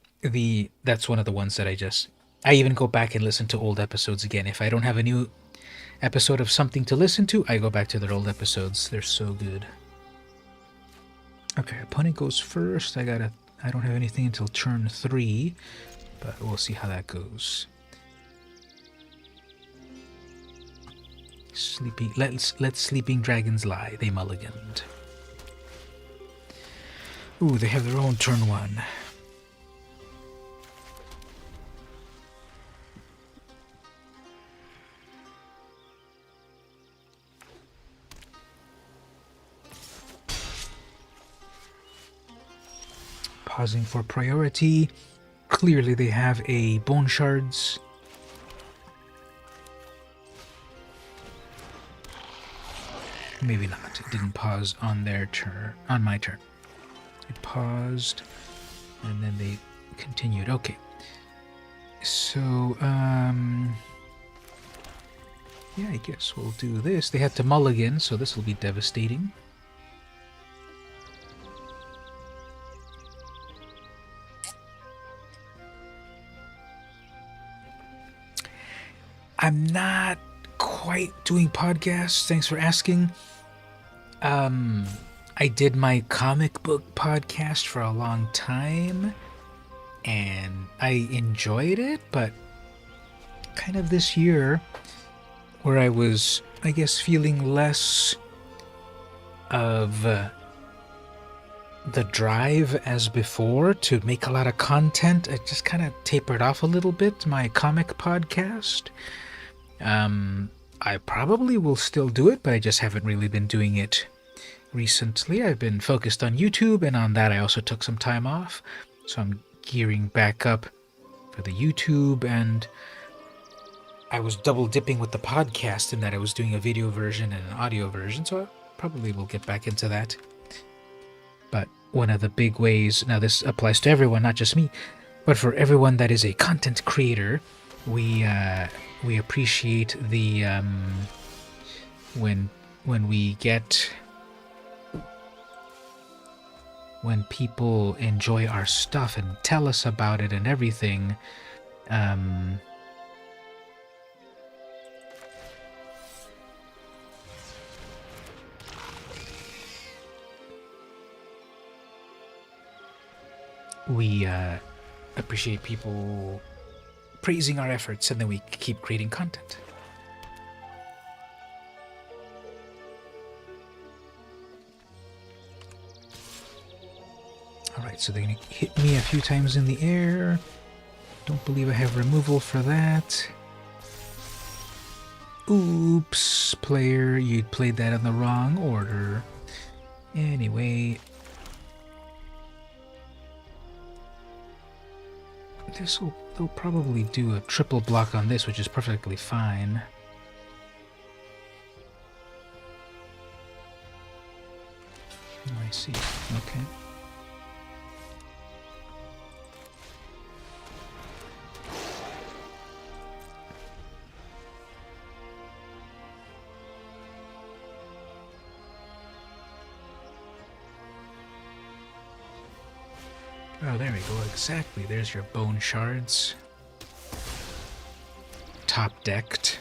that's one of the ones that I even go back and listen to old episodes again. If I don't have a new episode of something to listen to, I go back to their old episodes. They're so good. Okay, opponent goes first. I don't have anything until turn 3, but we'll see how that goes. Let sleeping dragons lie. They mulliganed. Ooh, they have their own turn 1. Pausing for priority. Clearly they have a bone shards. Maybe not. It didn't pause on their turn. On my turn. It paused and then they continued. Okay. So, yeah, I guess we'll do this. They had to mulligan, so this will be devastating. I'm not quite doing podcasts. Thanks for asking. I did my comic book podcast for a long time, and I enjoyed it, but kind of this year, where I was, I guess, feeling less of the drive as before to make a lot of content, I just kind of tapered off a little bit my comic podcast. I probably will still do it, but I just haven't really been doing it recently. I've been focused on YouTube, and on that I also took some time off. So I'm gearing back up for the YouTube, and I was double dipping with the podcast in that I was doing a video version and an audio version, so I probably will get back into that. But one of the big ways, now this applies to everyone, not just me, but for everyone that is a content creator, we appreciate the when people enjoy our stuff and tell us about it and everything. We appreciate people praising our efforts, and then we keep creating content. Alright, so they're gonna hit me a few times in the air. Don't believe I have removal for that. Oops, player, you played that in the wrong order. Anyway, they'll probably do a triple block on this, which is perfectly fine. Oh, I see. Okay. Oh, there we go. Exactly. There's your bone shards. Top decked.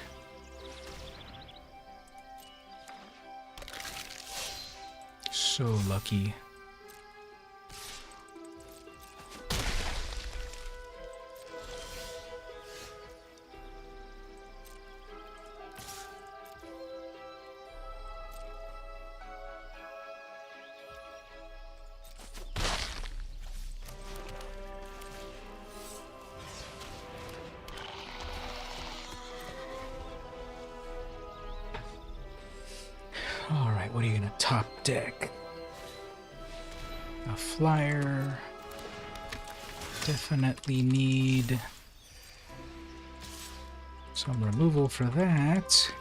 So lucky. Alright, what are you gonna top deck? A flyer. Definitely need some removal for that.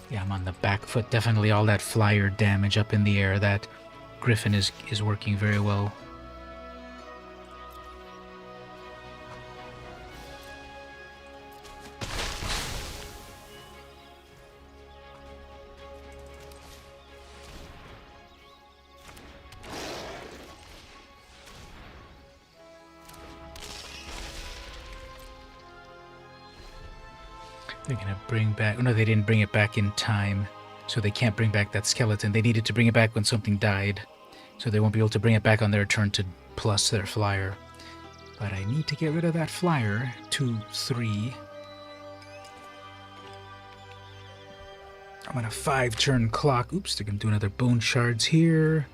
Yeah, I'm on the back foot. Definitely all that flyer damage up in the air. That Griffin is working very well. They're gonna bring back... Oh, no, they didn't bring it back in time. So they can't bring back that skeleton. They needed to bring it back when something died. So they won't be able to bring it back on their turn to plus their flyer. But I need to get rid of that flyer. 2, 3. I'm on a 5-turn clock. Oops, they're gonna do another bone shards here.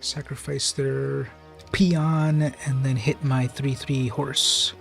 Sacrifice their peon and then hit my 3/3 horse.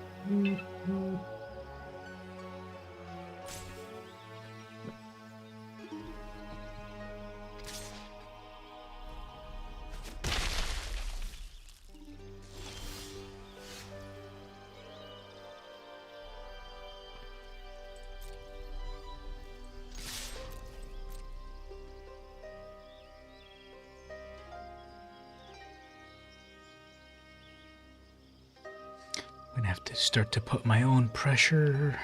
I'm gonna have to start to put my own pressure.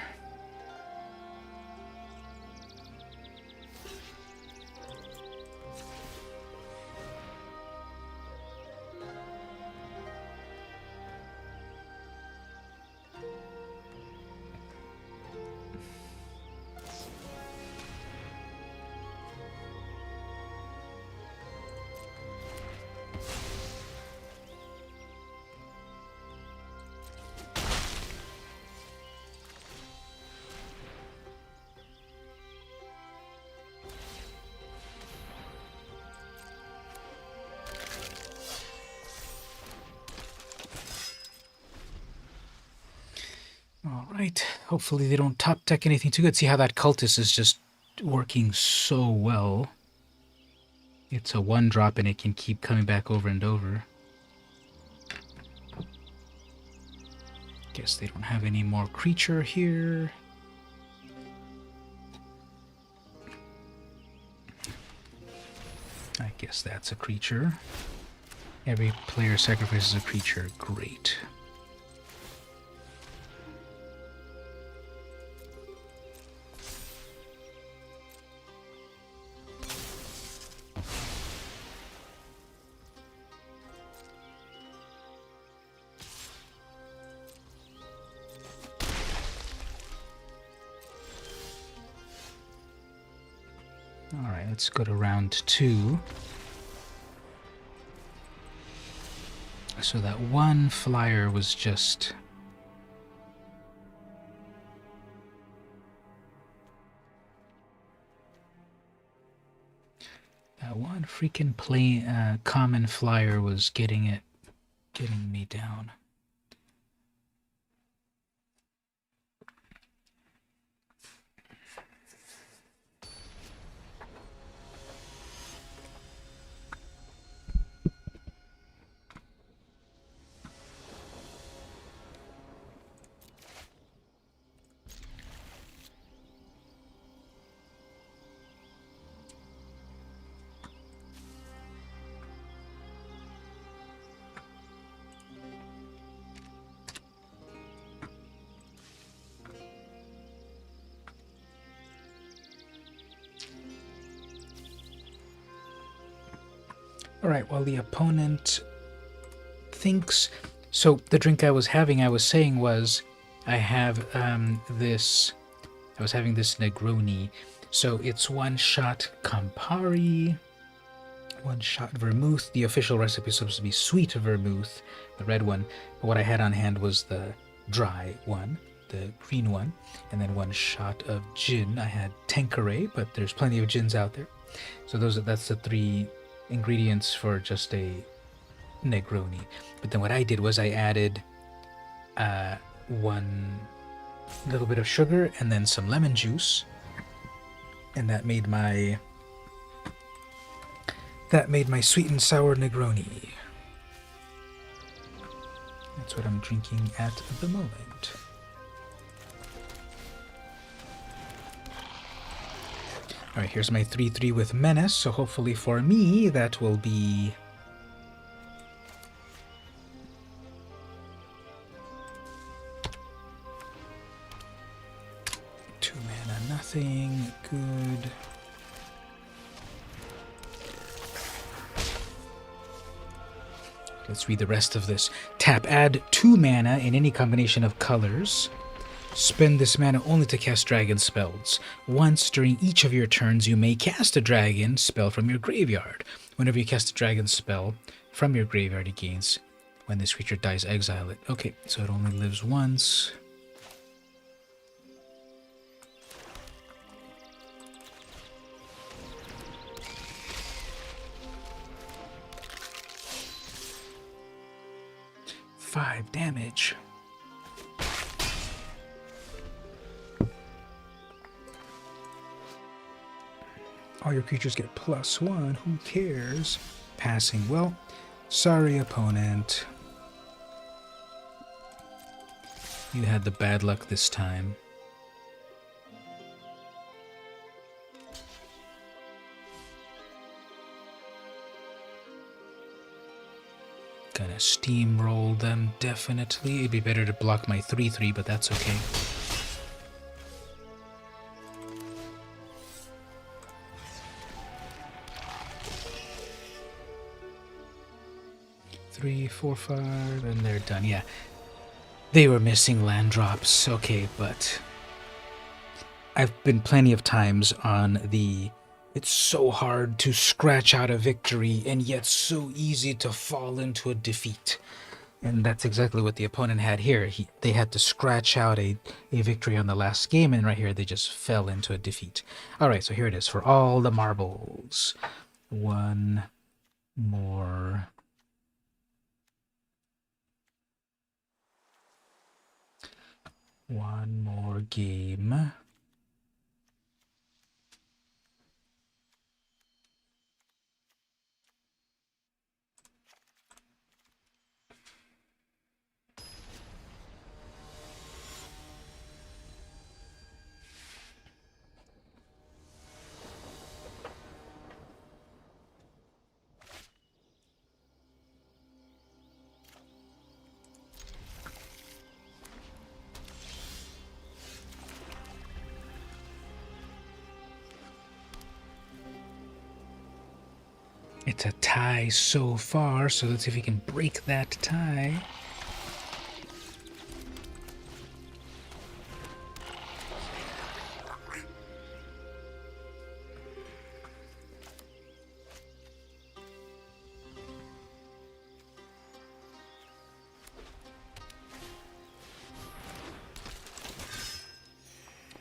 Alright, hopefully they don't top deck anything too good. See how that cultist is just working so well. It's a 1-drop and it can keep coming back over and over. Guess they don't have any more creature here. I guess that's a creature. Every player sacrifices a creature. Great. Alright, let's go to round 2. So that one flyer was just... That one freaking plain, common flyer was getting me down. Alright, while the opponent thinks... So, the drink I was saying was, I have I was having this Negroni. So, it's 1 shot Campari, 1 shot Vermouth. The official recipe is supposed to be sweet Vermouth, the red one. But what I had on hand was the dry one, the green one. And then 1 shot of gin. I had Tanqueray, but there's plenty of gins out there. So that's the 3 ingredients for just a Negroni. But then what I did was I added 1 little bit of sugar and then some lemon juice, and that made my sweet and sour Negroni. That's what I'm drinking at the moment. Alright, here's my 3-3 with Menace, so hopefully for me that will be... Two mana, nothing. Good. Let's read the rest of this. Tap, add 2 mana in any combination of colors. Spend this mana only to cast dragon spells. Once during each of your turns, you may cast a dragon spell from your graveyard. Whenever you cast a dragon spell from your graveyard, it gains. When this creature dies, exile it. Okay, so it only lives once. Five damage. All your creatures get +1. Who cares? Passing. Well, sorry, opponent. You had the bad luck this time. Gonna steamroll them, definitely. It'd be better to block my 3-3, but that's okay. Three, 4, 5, and they're done. Yeah, they were missing land drops. Okay, but I've been plenty of times on the it's so hard to scratch out a victory and yet so easy to fall into a defeat. And that's exactly what the opponent had here. They had to scratch out a victory on the last game, and right here they just fell into a defeat. Alright, so here it is for all the marbles. One more. One more game. It's a tie so far, so let's see if we can break that tie.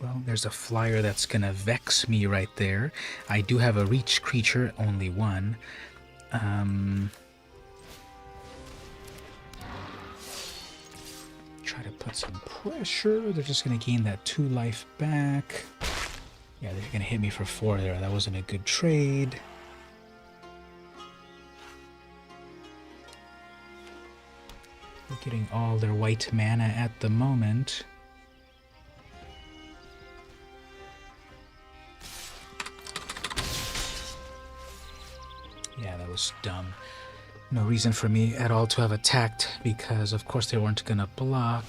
Well, there's a flyer that's gonna vex me right there. I do have a reach creature, only one. Try to put some pressure. They're just gonna gain that 2 life back. Yeah, they're gonna hit me for 4 there. That wasn't a good trade. They're getting all their white mana at the moment. Yeah, that was dumb. No reason for me at all to have attacked because, of course, they weren't gonna block.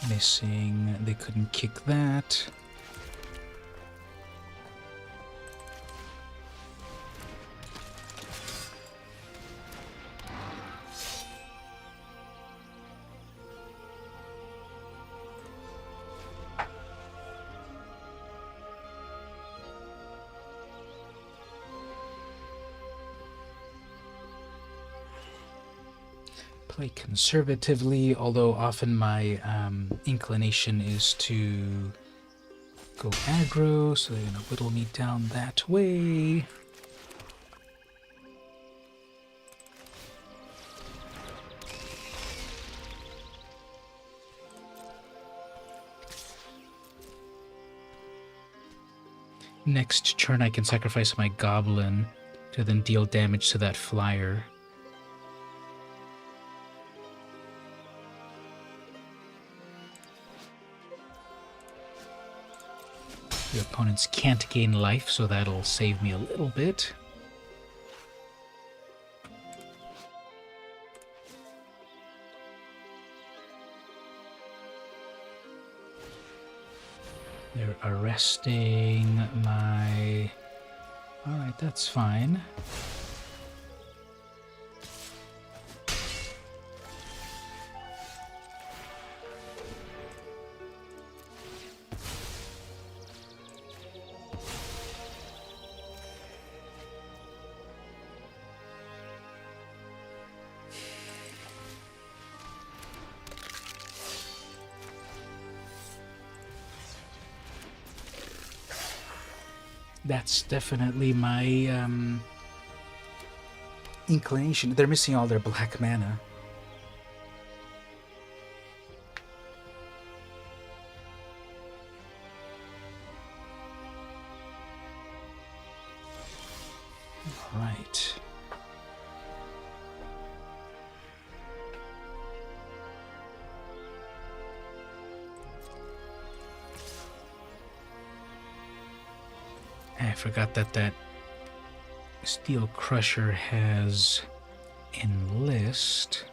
Missing. They couldn't kick that. Play conservatively, although often my inclination is to go aggro, so they're gonna whittle me down that way. Next turn I can sacrifice my goblin to then deal damage to that flyer. Your opponents can't gain life, so that'll save me a little bit. They're arresting my... Alright, that's fine. That's definitely my inclination. They're missing all their black mana. Right. I forgot that Steel Crusher has Enlist.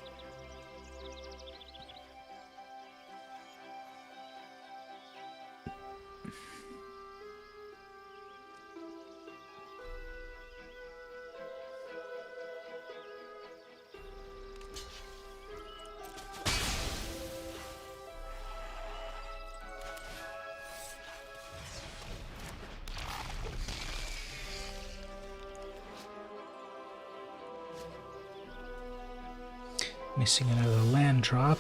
Missing another land drop.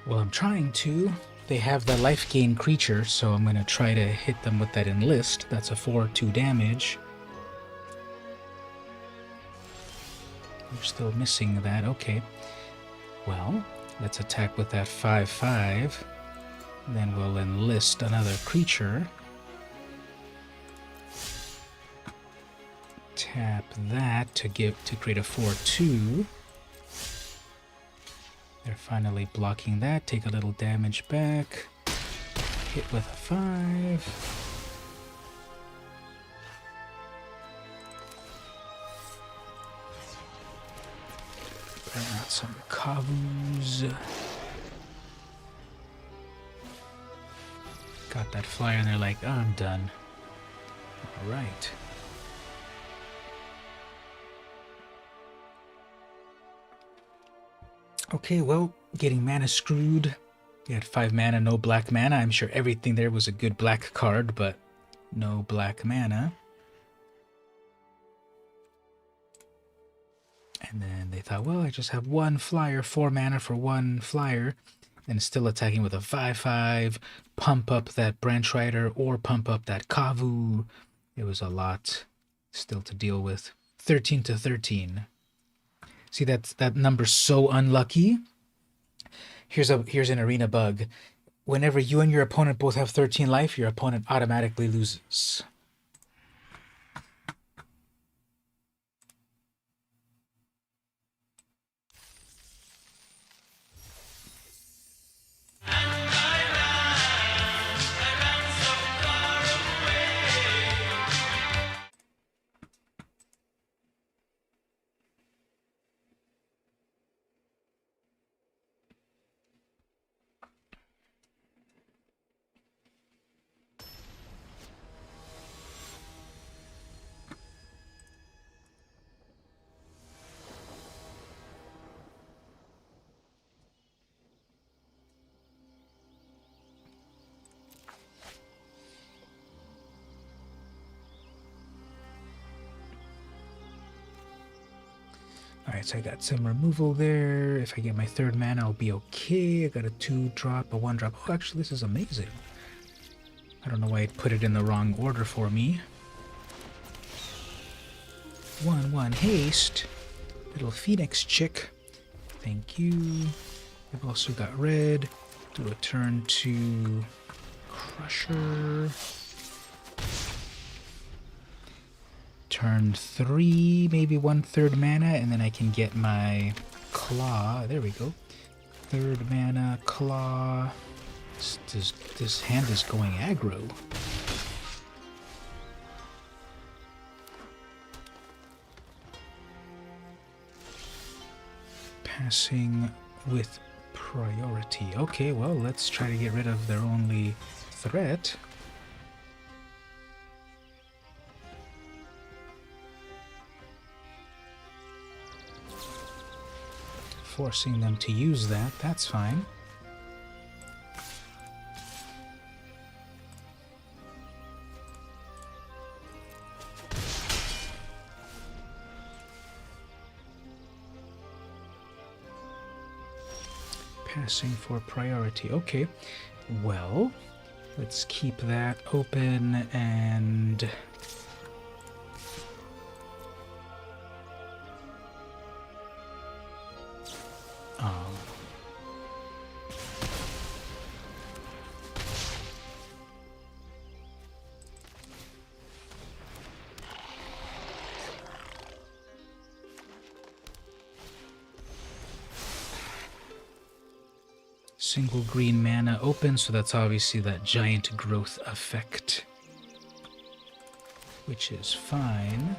Well, I'm trying to. They have the life gain creature, so I'm going to try to hit them with that Enlist. That's a 4/2 damage. You're still missing that. Okay. Well, let's attack with that 5/5. Then we'll enlist another creature. Tap that to create a 4/2. They're finally blocking that. Take a little damage back. Hit with a 5. Bring out some Kavus. Got that flyer and they're like, oh, I'm done. Alright. Okay, well, getting mana screwed. You had 5 mana, no black mana. I'm sure everything there was a good black card, but no black mana. And then they thought, well, I just have 1 flyer, 4 mana for 1 flyer, and still attacking with a 5/5, pump up that Branch Rider or pump up that Kavu. It was a lot still to deal with. 13 to 13. See, that number's so unlucky. Here's an arena bug. Whenever you and your opponent both have 13 life, your opponent automatically loses. Alright, so I got some removal there. If I get my 3rd mana, I'll be okay. I got a 2-drop, a 1-drop. Oh, actually, this is amazing. I don't know why it put it in the wrong order for me. 1/1 haste. Little Phoenix chick. Thank you. I've also got red. Do a turn to Crusher. Turn 3, maybe 1/3 mana, and then I can get my Claw. There we go. 3rd mana, Claw. This hand is going aggro. Passing with priority. Okay, well, let's try to get rid of their only threat. Forcing them to use that, that's fine. Passing for priority. Okay, well, let's keep that open and... single green mana open, so that's obviously that giant growth effect, which is fine.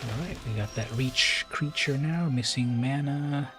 Alright, we got that reach creature now, missing mana.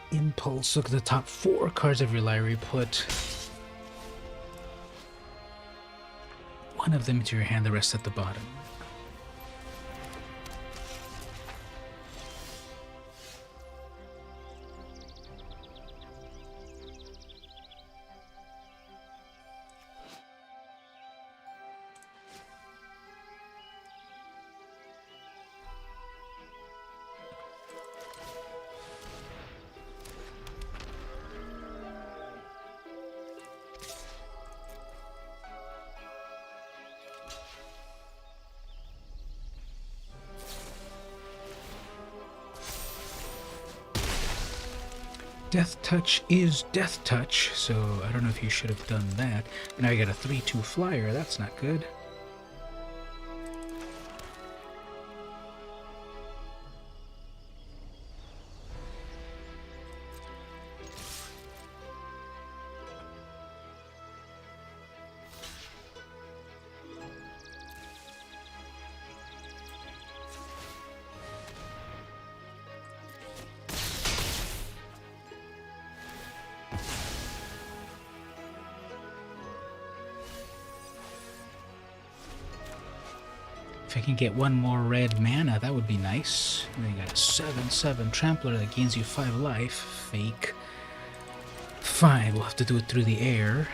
Impulse. Look at the top 4 cards of your library. Put one of them into your hand, the rest at the bottom. Death Touch is Death Touch, so I don't know if you should have done that. Now you got a 3/2 flyer, that's not good. If I can get one more red mana, that would be nice. And then you got a 7/7 Trampler that gains you 5 life. Fake. Fine, we'll have to do it through the air.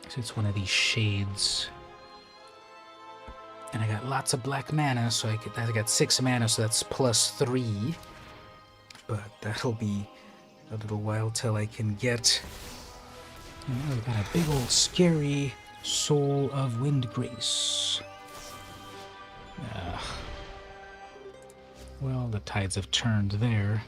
So it's one of these shades. And I got lots of black mana, so I got 6 mana, so that's +3. But that'll be a little while till I can get. And now we've got a big old scary Soul of Windgrace. Well, the tides have turned there.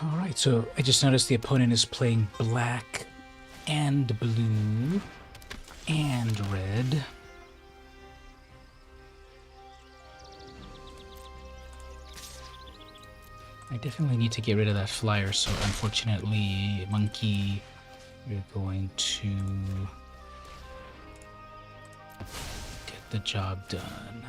Alright, so I just noticed the opponent is playing black and blue and red. I definitely need to get rid of that flyer, so unfortunately, Monkey, you're going to get the job done.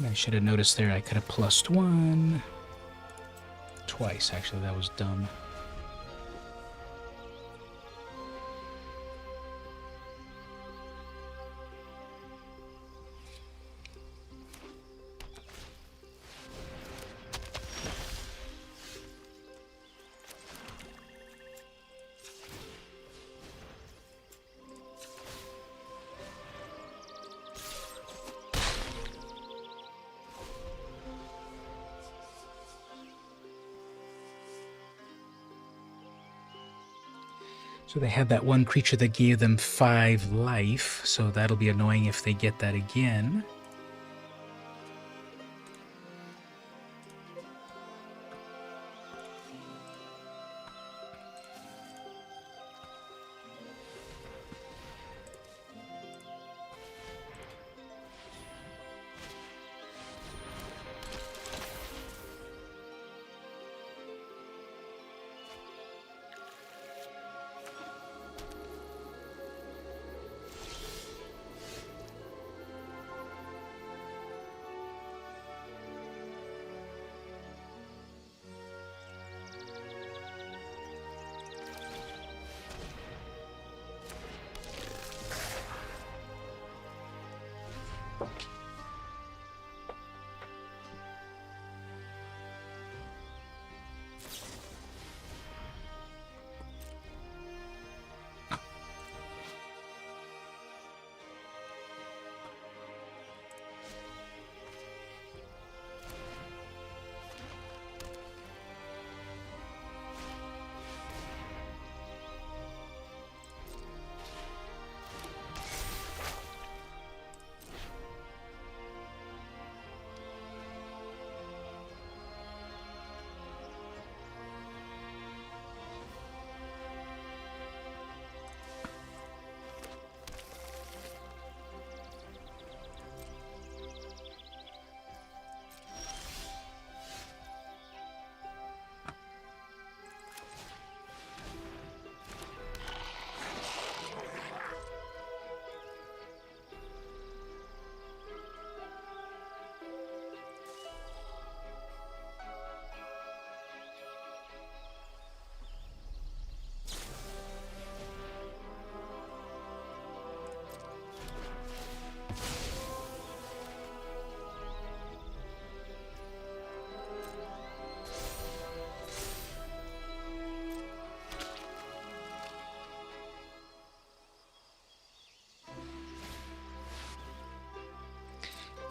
I should have noticed there I could have plussed 1. Twice, actually, that was dumb. So they had that one creature that gave them 5 life, so that'll be annoying if they get that again.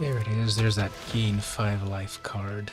There it is. There's that gain 5 life card.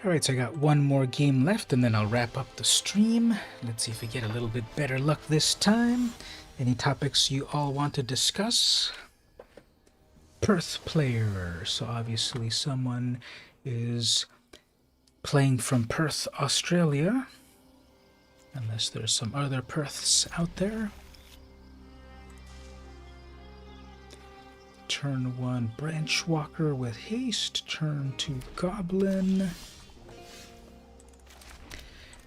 Alright, so I got one more game left and then I'll wrap up the stream. Let's see if we get a little bit better luck this time. Any topics you all want to discuss? Perth player. So obviously someone is playing from Perth, Australia. Unless there's some other Perths out there. Turn 1 Branch Walker with haste. Turn 2 Goblin.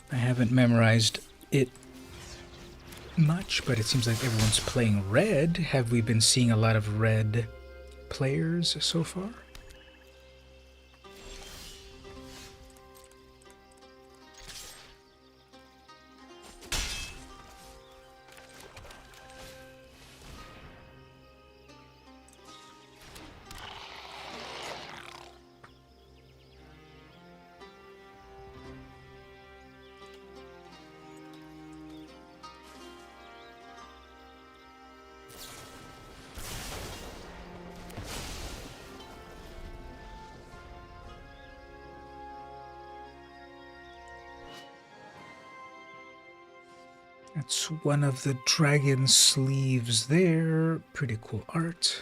I haven't memorized it much, but it seems like everyone's playing red. Have we been seeing a lot of red players so far? That's one of the dragon sleeves there. Pretty cool art.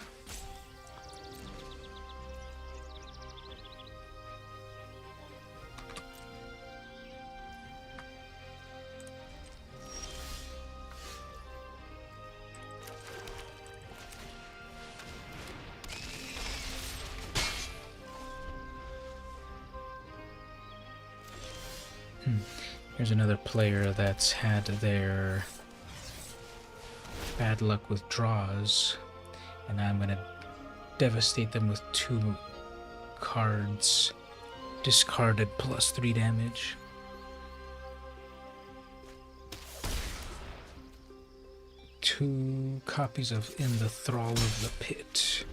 Here's another player that's had their bad luck with draws, and I'm going to devastate them with 2 cards discarded plus 3 damage. Two copies of In the Thrall of the Pit.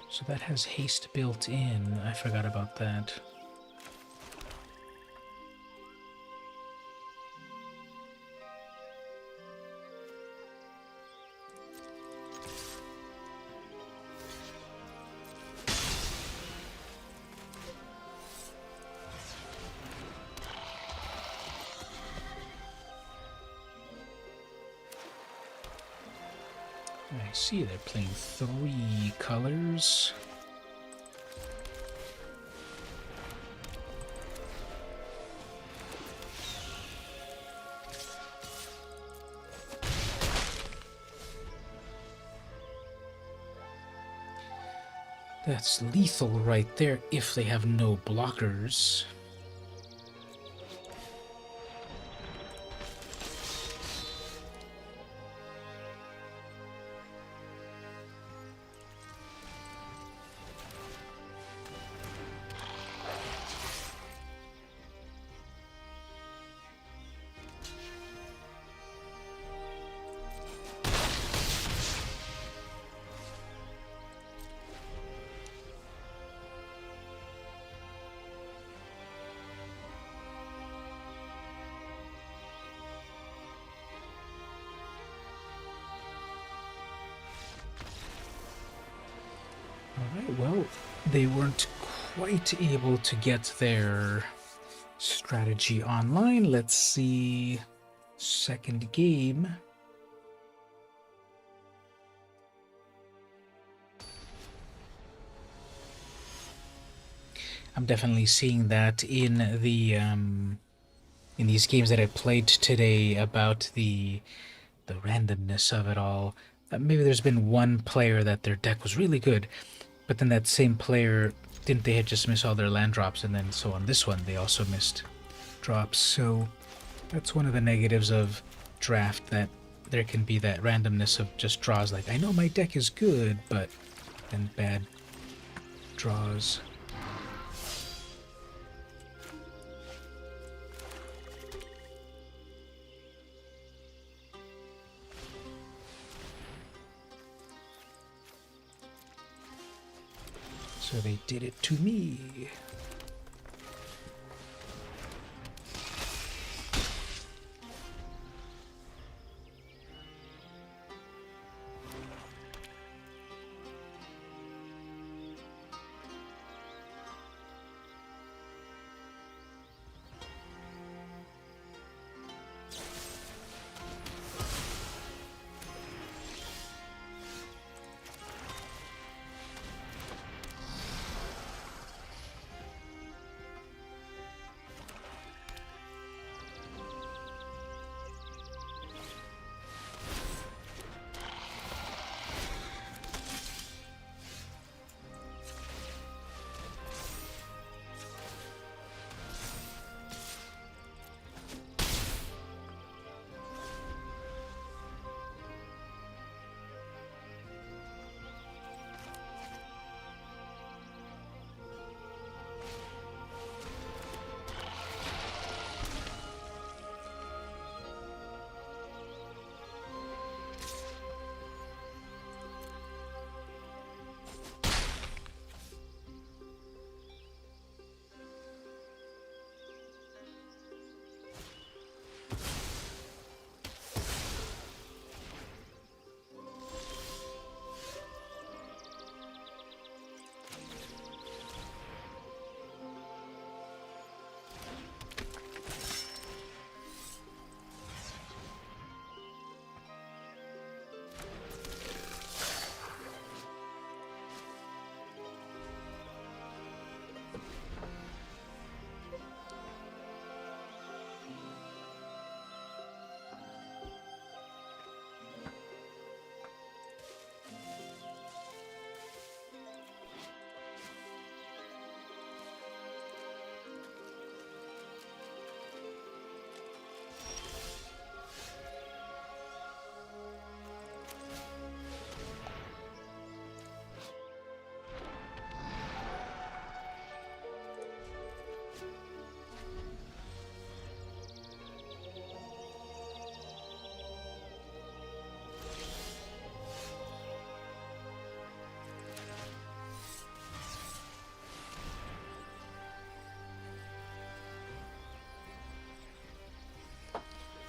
So that has haste built in. I forgot about that. I see they're playing 3 colors. That's lethal right there if they have no blockers. Alright, well, they weren't quite able to get their strategy online. Let's see. Second game. I'm definitely seeing that in the in these games that I played today about the randomness of it all. Maybe there's been one player that their deck was really good, but then that same player, didn't they had just miss all their land drops, and then so on this one they also missed drops. So that's one of the negatives of draft, that there can be that randomness of just draws. Like, I know my deck is good, but then bad draws. So they did it to me.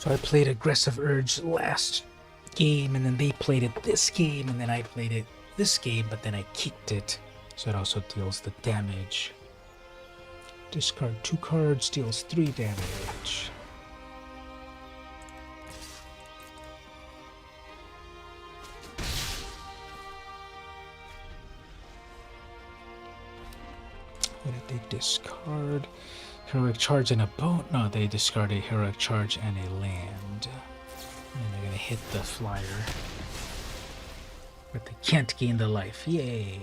So I played Aggressive Urge last game, and then they played it this game, and then I played it this game, but then I kicked it. So it also deals the damage. Discard 2 cards, deals 3 damage. What did they discard? Heroic Charge and a boat? No, they discard a Heroic Charge and a land. And they're gonna hit the flyer. But they can't gain the life. Yay!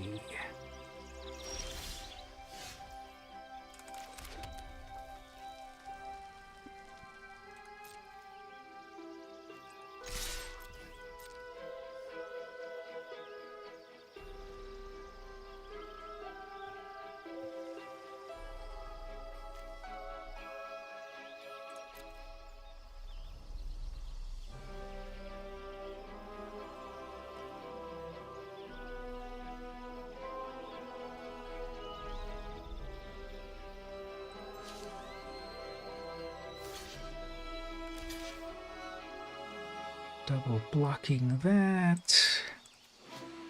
Double blocking that.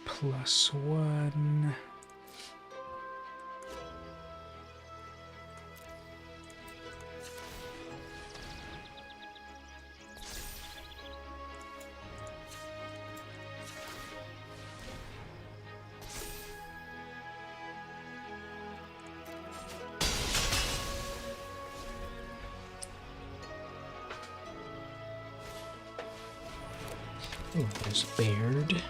+1. Oh, there's Baird.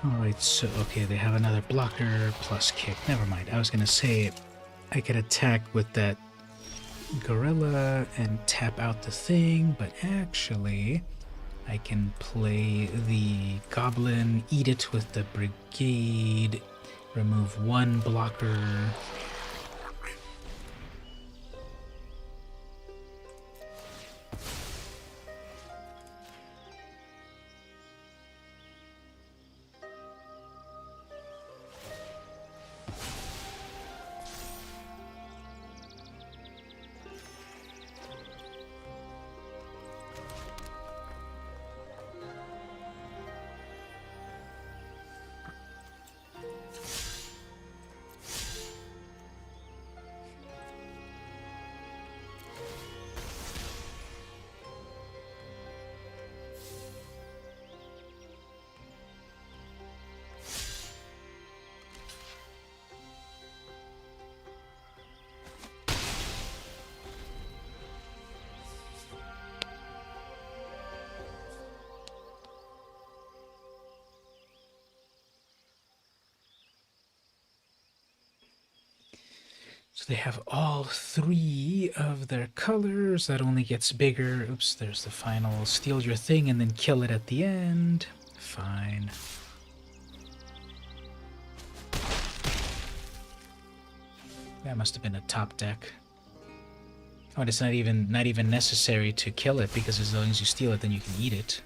Alright, so, okay, they have another blocker plus kick. Never mind. I was gonna say I could attack with that gorilla and tap out the thing, but actually I can play the goblin, eat it with the brigade, remove 1 blocker. So they have all 3 of their colors. That only gets bigger. Oops, there's the final. Steal your thing and then kill it at the end. Fine. That must have been a top deck. Oh, and it's not even necessary to kill it, because as long as you steal it, then you can eat it.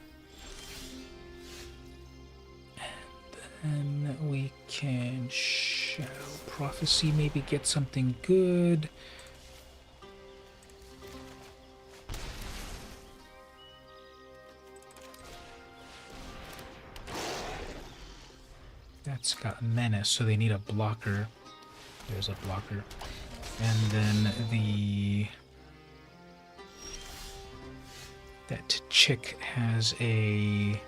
And then we can Shadow Prophecy, maybe get something good. That's got Menace, so they need a blocker. There's a blocker. And then that chick has a...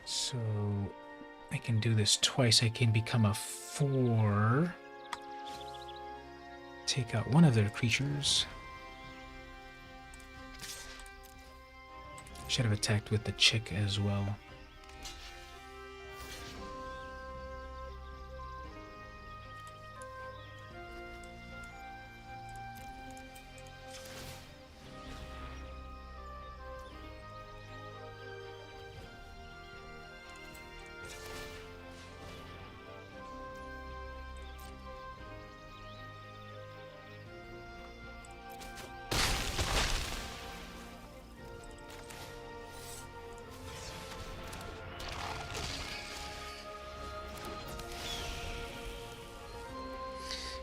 So I can do this twice. I can become a 4. take out one of their creatures. Should have attacked with the chick as well.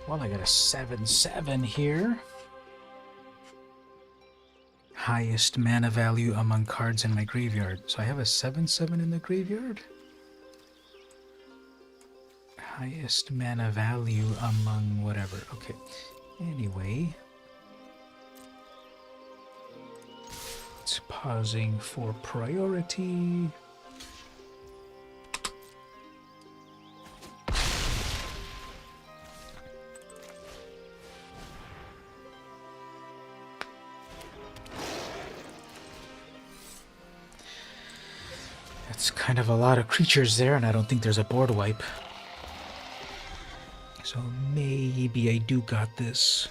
Well, I got a 7/7 here. Highest mana value among cards in my graveyard. So I have a 7/7 in the graveyard? Highest mana value among whatever. Okay. Anyway. It's pausing for priority. That's kind of a lot of creatures there, and I don't think there's a board wipe. So maybe I do got this.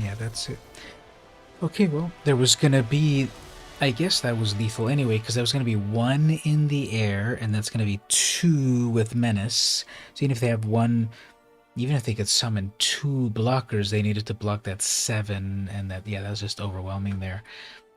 Yeah, that's it. Okay, well, there was gonna be... I guess that was lethal anyway, because there was gonna be 1 in the air, and that's gonna be 2 with Menace. So even if they have 1... Even if they could summon 2 blockers, they needed to block that 7, and that... Yeah, that was just overwhelming there.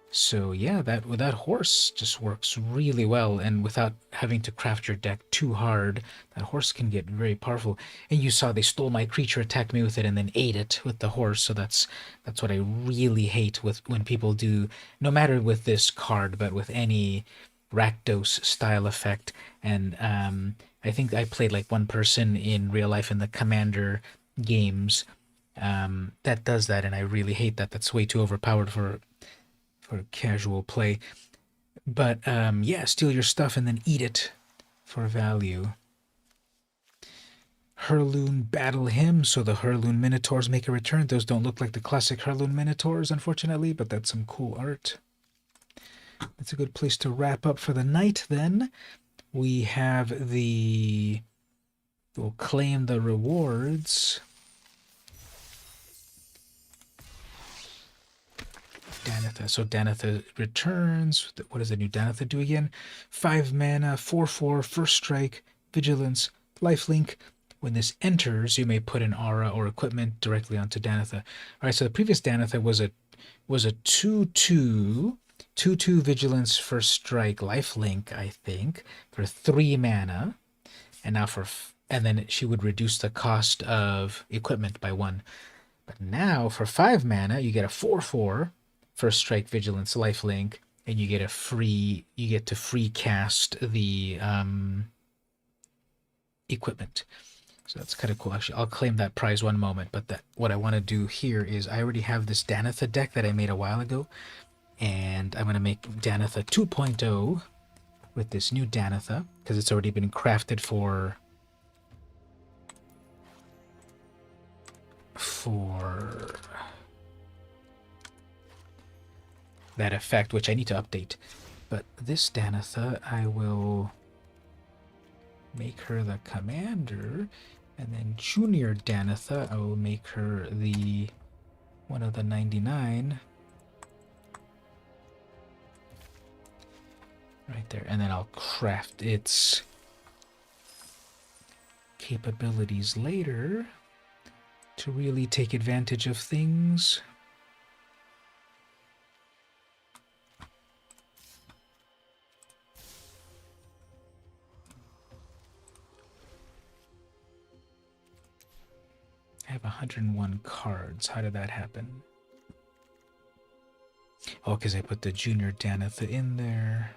So yeah, that horse just works really well, and without having to craft your deck too hard, that horse can get very powerful. And you saw they stole my creature, attacked me with it, and then ate it with the horse. So that's what I really hate with when people do, no matter with this card, but with any Rakdos style effect. And I think I played like one person in real life in the Commander games that does that, and I really hate that. That's way too overpowered for casual play. But yeah, steal your stuff and then eat it for value. Hurloon Battle Hymn, so the Hurloon Minotaurs make a return. Those don't look like the classic Hurloon Minotaurs, unfortunately, but that's some cool art. That's a good place to wrap up for the night, then. We have the... We'll claim the rewards. Danitha. So Danitha returns. What does the new Danitha do again? 5 mana, 4/4, first strike, vigilance, lifelink. When this enters, you may put an aura or equipment directly onto Danitha. All right, so the previous Danitha was a 2/2, 2/2 vigilance, first strike, lifelink, I think, for 3 mana. And now and then she would reduce the cost of equipment by 1. But now for 5 mana, you get a 4/4. First strike, vigilance, lifelink, and you get to free cast the equipment. So that's kind of cool. Actually, I'll claim that prize one moment. But what I want to do here is I already have this Danitha deck that I made a while ago, and I'm going to make Danitha 2.0 with this new Danitha because it's already been crafted for that effect, which I need to update. But this Danitha, I will make her the commander, and then Junior Danitha, I will make her the one of the 99. Right there, and then I'll craft its capabilities later to really take advantage of things. I have 101 cards. How did that happen? Oh, because I put the Junior Danitha in there.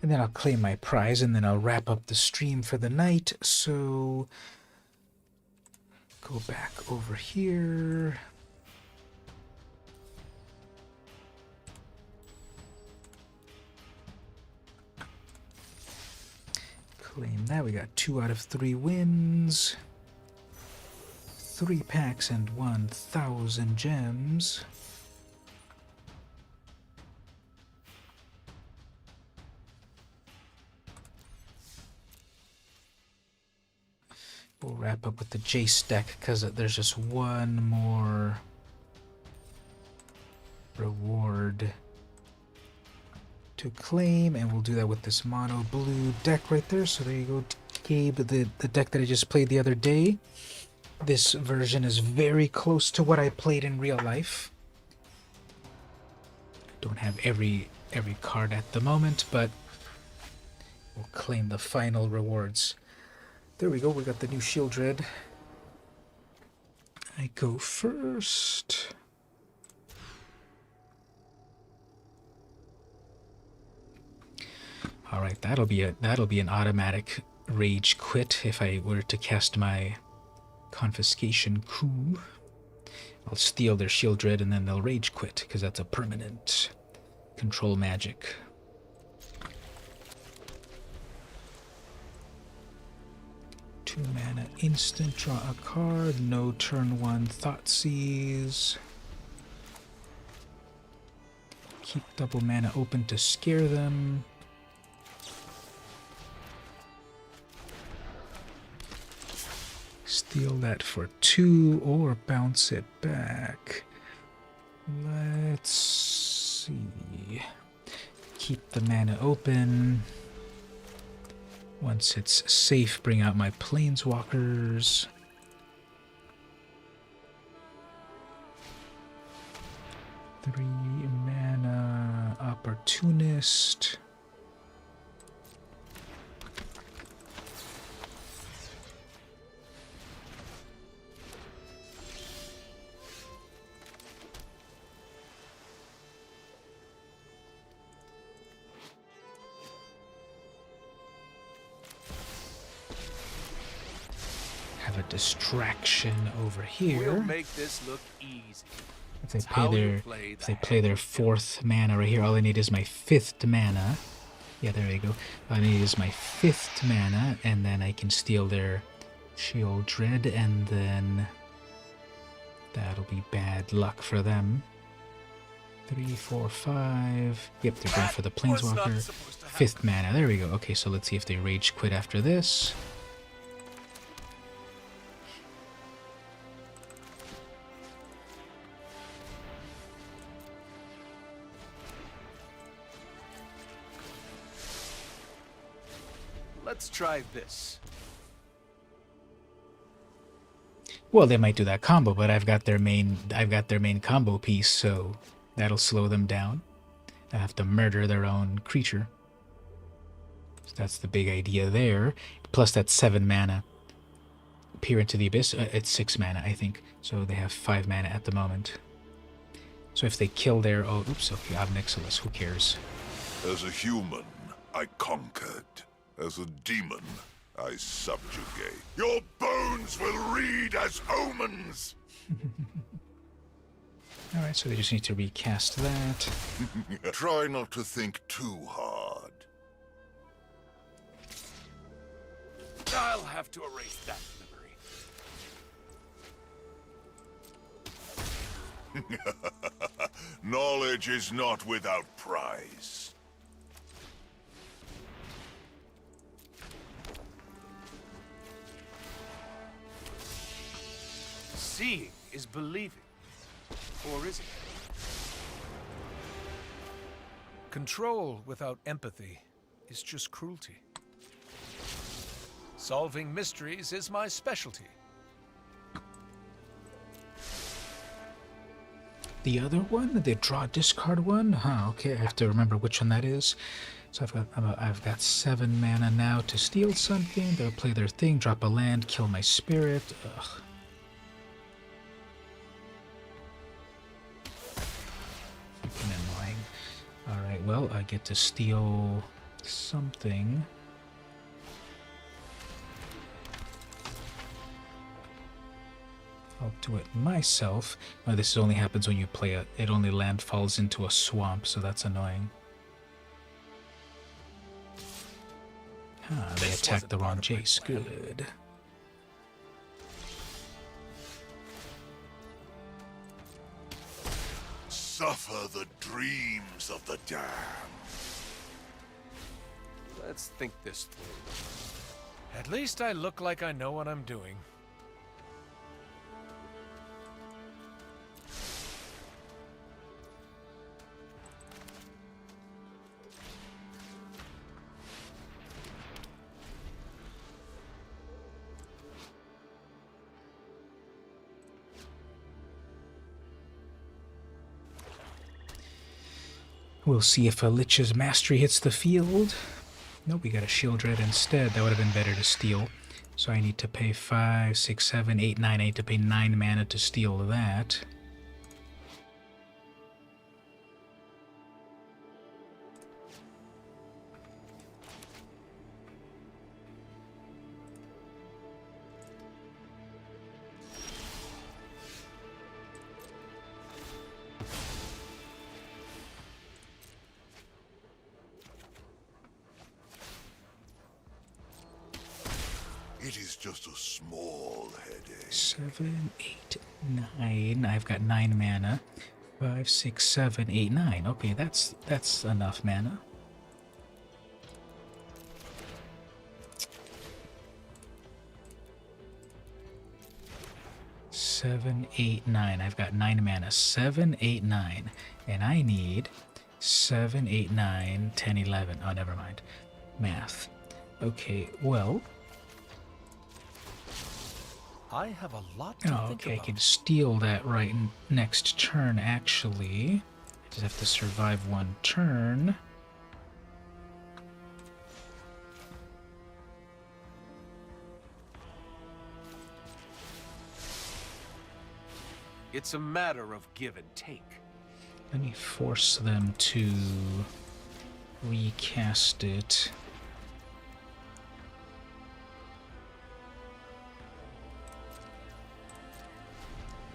And then I'll claim my prize, and then I'll wrap up the stream for the night. So go back over here. Claim that. We got 2 out of 3 wins. 3 packs and 1,000 gems. We'll wrap up with the J stack because there's just one more reward to claim, and we'll do that with this mono blue deck right there. So there you go, Gabe, the deck that I just played the other day. This version is very close to what I played in real life. Don't have every card at the moment, but we'll claim the final rewards. There we go, we got the new Shieldred. I go first. All right, that'll be an automatic rage quit if I were to cast my confiscation coup. I'll steal their Shieldred and then they'll rage quit because that's a permanent control magic. Two mana instant, draw a card, no turn 1 Thoughtseize. Keep double mana open to scare them. Steal that for 2 or bounce it back. Let's see. Keep the mana open. Once it's safe, bring out my planeswalkers. Three mana opportunist. Have a distraction over here. We'll make this look easy. If they play their 4th mana right here, all I need is my 5th mana. Yeah, there we go. All I need is my 5th mana, and then I can steal their Shieldred, and then that'll be bad luck for them. 3, 4, 5. Yep, they're going for the Planeswalker. 5th mana. There we go. Okay, so let's see if they rage quit after this. Let's try this. Well, they might do that combo, but I've got their main combo piece, so that'll slow them down. They have to murder their own creature. So that's the big idea there. Plus that's 7 mana. Peer into the Abyss, it's 6 mana, I think. So they have 5 mana at the moment. So if they kill their... Oh, oops, okay, Obnixilis, who cares? As a human, I conquered. As a demon, I subjugate. Your bones will read as omens! Alright, so they just need to recast that. Try not to think too hard. I'll have to erase that memory. Knowledge is not without prize. Seeing is believing. Or is it? Control without empathy is just cruelty. Solving mysteries is my specialty. The other one, the draw discard one? Huh, okay, I have to remember which one that is. So I've got 7 mana now to steal something. They'll play their thing, drop a land, kill my spirit. Ugh. Freaking annoying. Alright, well, I get to steal something. I'll do it myself. Oh, this only happens when you play it. It only landfalls into a swamp, so that's annoying. Ah, they attacked the wrong Jace. Good. Suffer the dreams of the damned. Let's think this through. At least I look like I know what I'm doing. We'll see if a Lich's Mastery hits the field. Nope, we got a Shield Red instead. That would have been better to steal. So I need to pay 5, 6, 7, 8, 9. I need to pay 9 mana to steal that. It is just a small headache. 7, 8, 9. I've got 9 mana. 5, 6, 7, 8, 9. Okay, that's enough mana. Seven, 8, 9. I've got 9 mana. 7, 8, 9. And I need 7, 8, 9, 10, 11. Oh, never mind. Math. Okay, well. I have a lot to Oh, think okay, I about. can steal that right next turn, actually. I just have to survive one turn. It's a matter of give and take. Let me force them to recast it.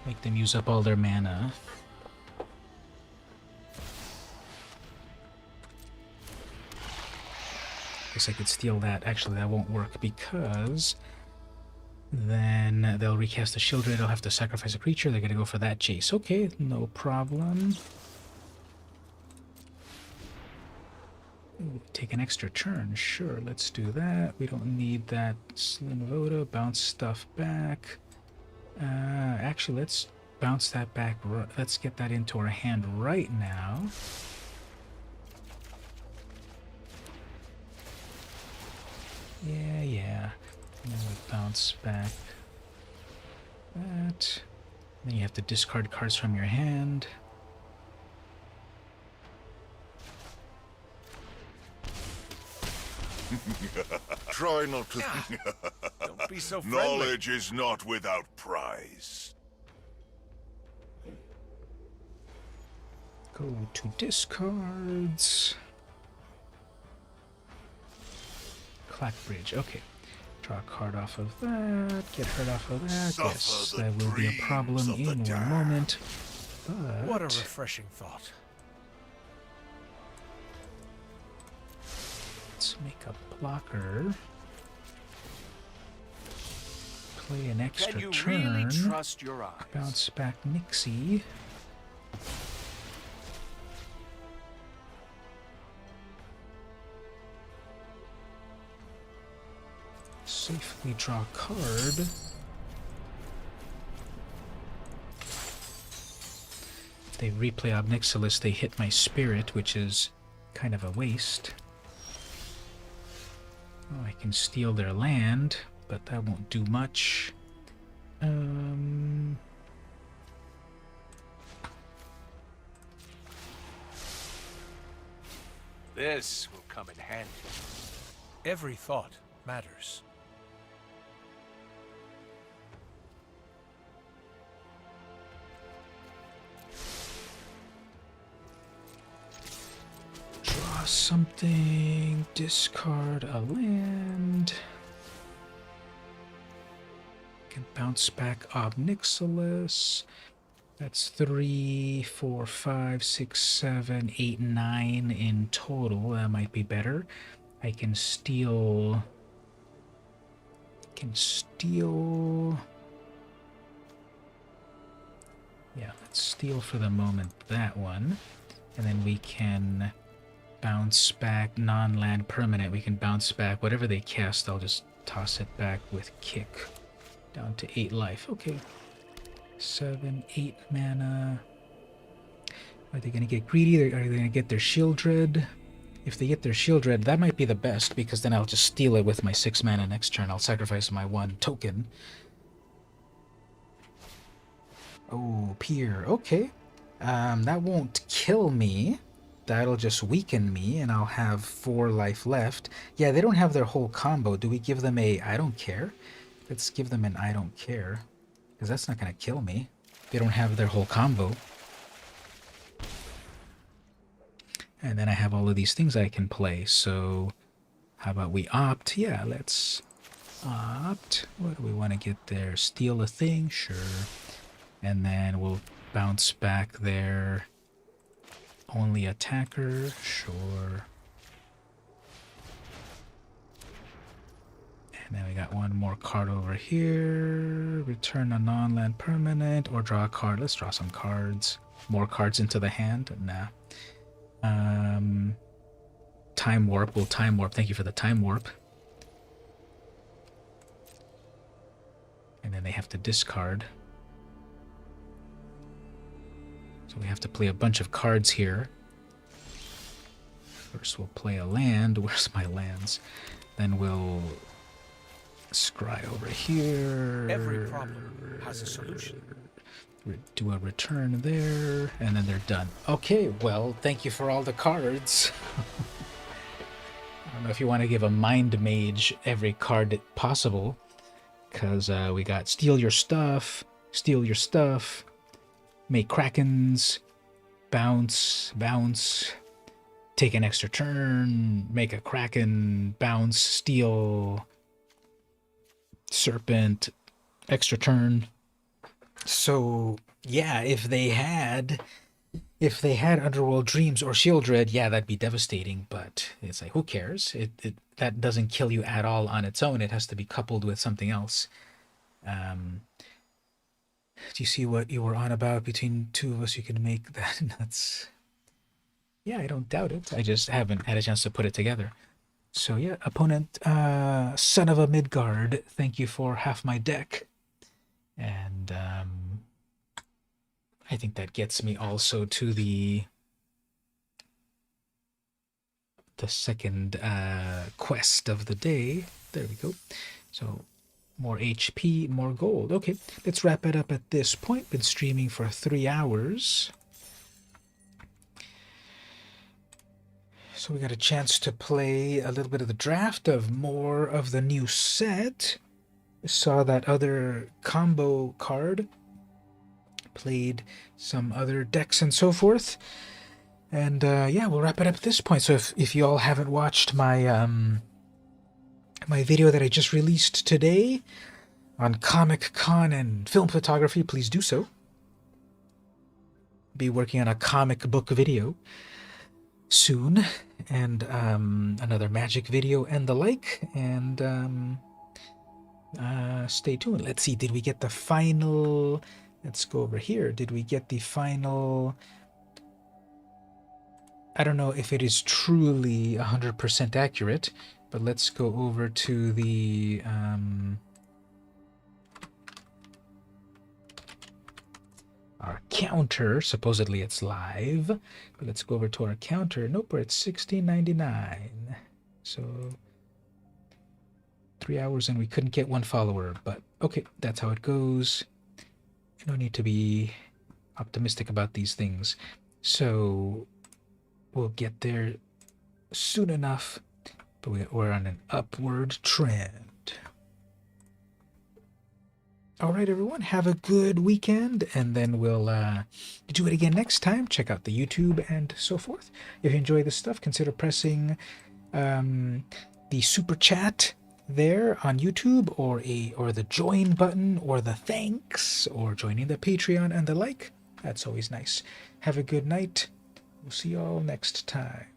Make them use up all their mana. Guess I could steal that. Actually, that won't work because then they'll recast the Shield Red. I'll have to sacrifice a creature. They're gonna go for that Jace. Okay, no problem. Ooh, take an extra turn. Sure, let's do that. We don't need that Slim Voda. Bounce stuff back. Actually, let's bounce that back. Let's get that into our hand right now. Yeah. And then we bounce back that. Then you have to discard cards from your hand. Try not to. Don't be so friendly. Knowledge is not without prize. Go to discards. Clackbridge, okay. Draw a card off of that, get hurt off of that. Suffer Yes, the that will be a dreams problem of the in one damned. moment. But What a refreshing thought. let's make a blocker. Play an extra Can you turn. really trust your eyes? Bounce back Nixie. Safely draw a card. If they replay Obnixilis, they hit my spirit, which is kind of a waste. Oh, I can steal their land, but that won't do much. This will come in handy. Every thought matters. Draw something. Discard a land. Can bounce back Ob Nixilis. That's 3, 4, 5, 6, 7, 8, 9 in total. That might be better. I can steal. Yeah, let's steal for the moment that one. And then we can bounce back non-land permanent. We can bounce back whatever they cast. I'll just toss it back with kick. Down to 8 life. Okay. 7, 8 mana. Are they going to get greedy? Are they going to get their Shieldred? If they get their Shieldred, that might be the best, because then I'll just steal it with my 6 mana next turn. I'll sacrifice my 1 token. Oh, Pier. Okay. That won't kill me. That'll just weaken me, and I'll have 4 life left. Yeah, they don't have their whole combo. Do we give them a I don't care? Let's give them an I don't care, because that's not going to kill me. They don't have their whole combo. And then I have all of these things I can play, so how about we opt? Yeah, let's opt. What do we want to get there? Steal a thing? Sure. And then we'll bounce back their only attacker? Sure. And then we got one more card over here. Return a non-land permanent or draw a card. Let's draw some cards. More cards into the hand? Nah. Time Warp. We'll Time Warp. Thank you for the Time Warp. And then they have to discard. So we have to play a bunch of cards here. First we'll play a land. Where's my lands? Then we'll scry over here. Every problem has a solution. Do a return there, and then they're done. Okay, well, thank you for all the cards. I don't know if you want to give a Mind Mage every card possible, because we got Steal Your Stuff, Make Krakens, Bounce, take an extra turn, make a Kraken, bounce, steal, Serpent, extra turn. So yeah, if they had Underworld Dreams or Shieldred, yeah, that'd be devastating. But it's like, who cares? That doesn't kill you at all on its own. It has to be coupled with something else. Do you see what you were on about? Between two of us, you can make that nuts. Yeah, I don't doubt it. I just haven't had a chance to put it together. So yeah, opponent, son of a Midgard, thank you for half my deck. And I think that gets me also to the second quest of the day. There we go. So more HP, more gold. Okay, let's wrap it up at this point. Been streaming for 3 hours. So we got a chance to play a little bit of the draft of more of the new set. Saw that other combo card. Played some other decks and so forth. And yeah, we'll wrap it up at this point. So if you all haven't watched my my video that I just released today on Comic Con and film photography, please do so. Be working on a comic book video soon, and another magic video and the like, and stay tuned. Let's see, did we get the final... Let's go over here. Did we get the final... I don't know if it is truly 100% accurate, but let's go over to the... our counter. Supposedly it's live, but let's go over to our counter. Nope, we're at 16.99. So 3 hours and we couldn't get one follower, but okay, that's how it goes. No need to be optimistic about these things. So we'll get there soon enough, but we're on an upward trend. All right, everyone, have a good weekend, and then we'll do it again next time. Check out the YouTube and so forth. If you enjoy this stuff, consider pressing the super chat there on YouTube, or the join button, or the thanks, or joining the Patreon and the like. That's always nice. Have a good night. We'll see you all next time.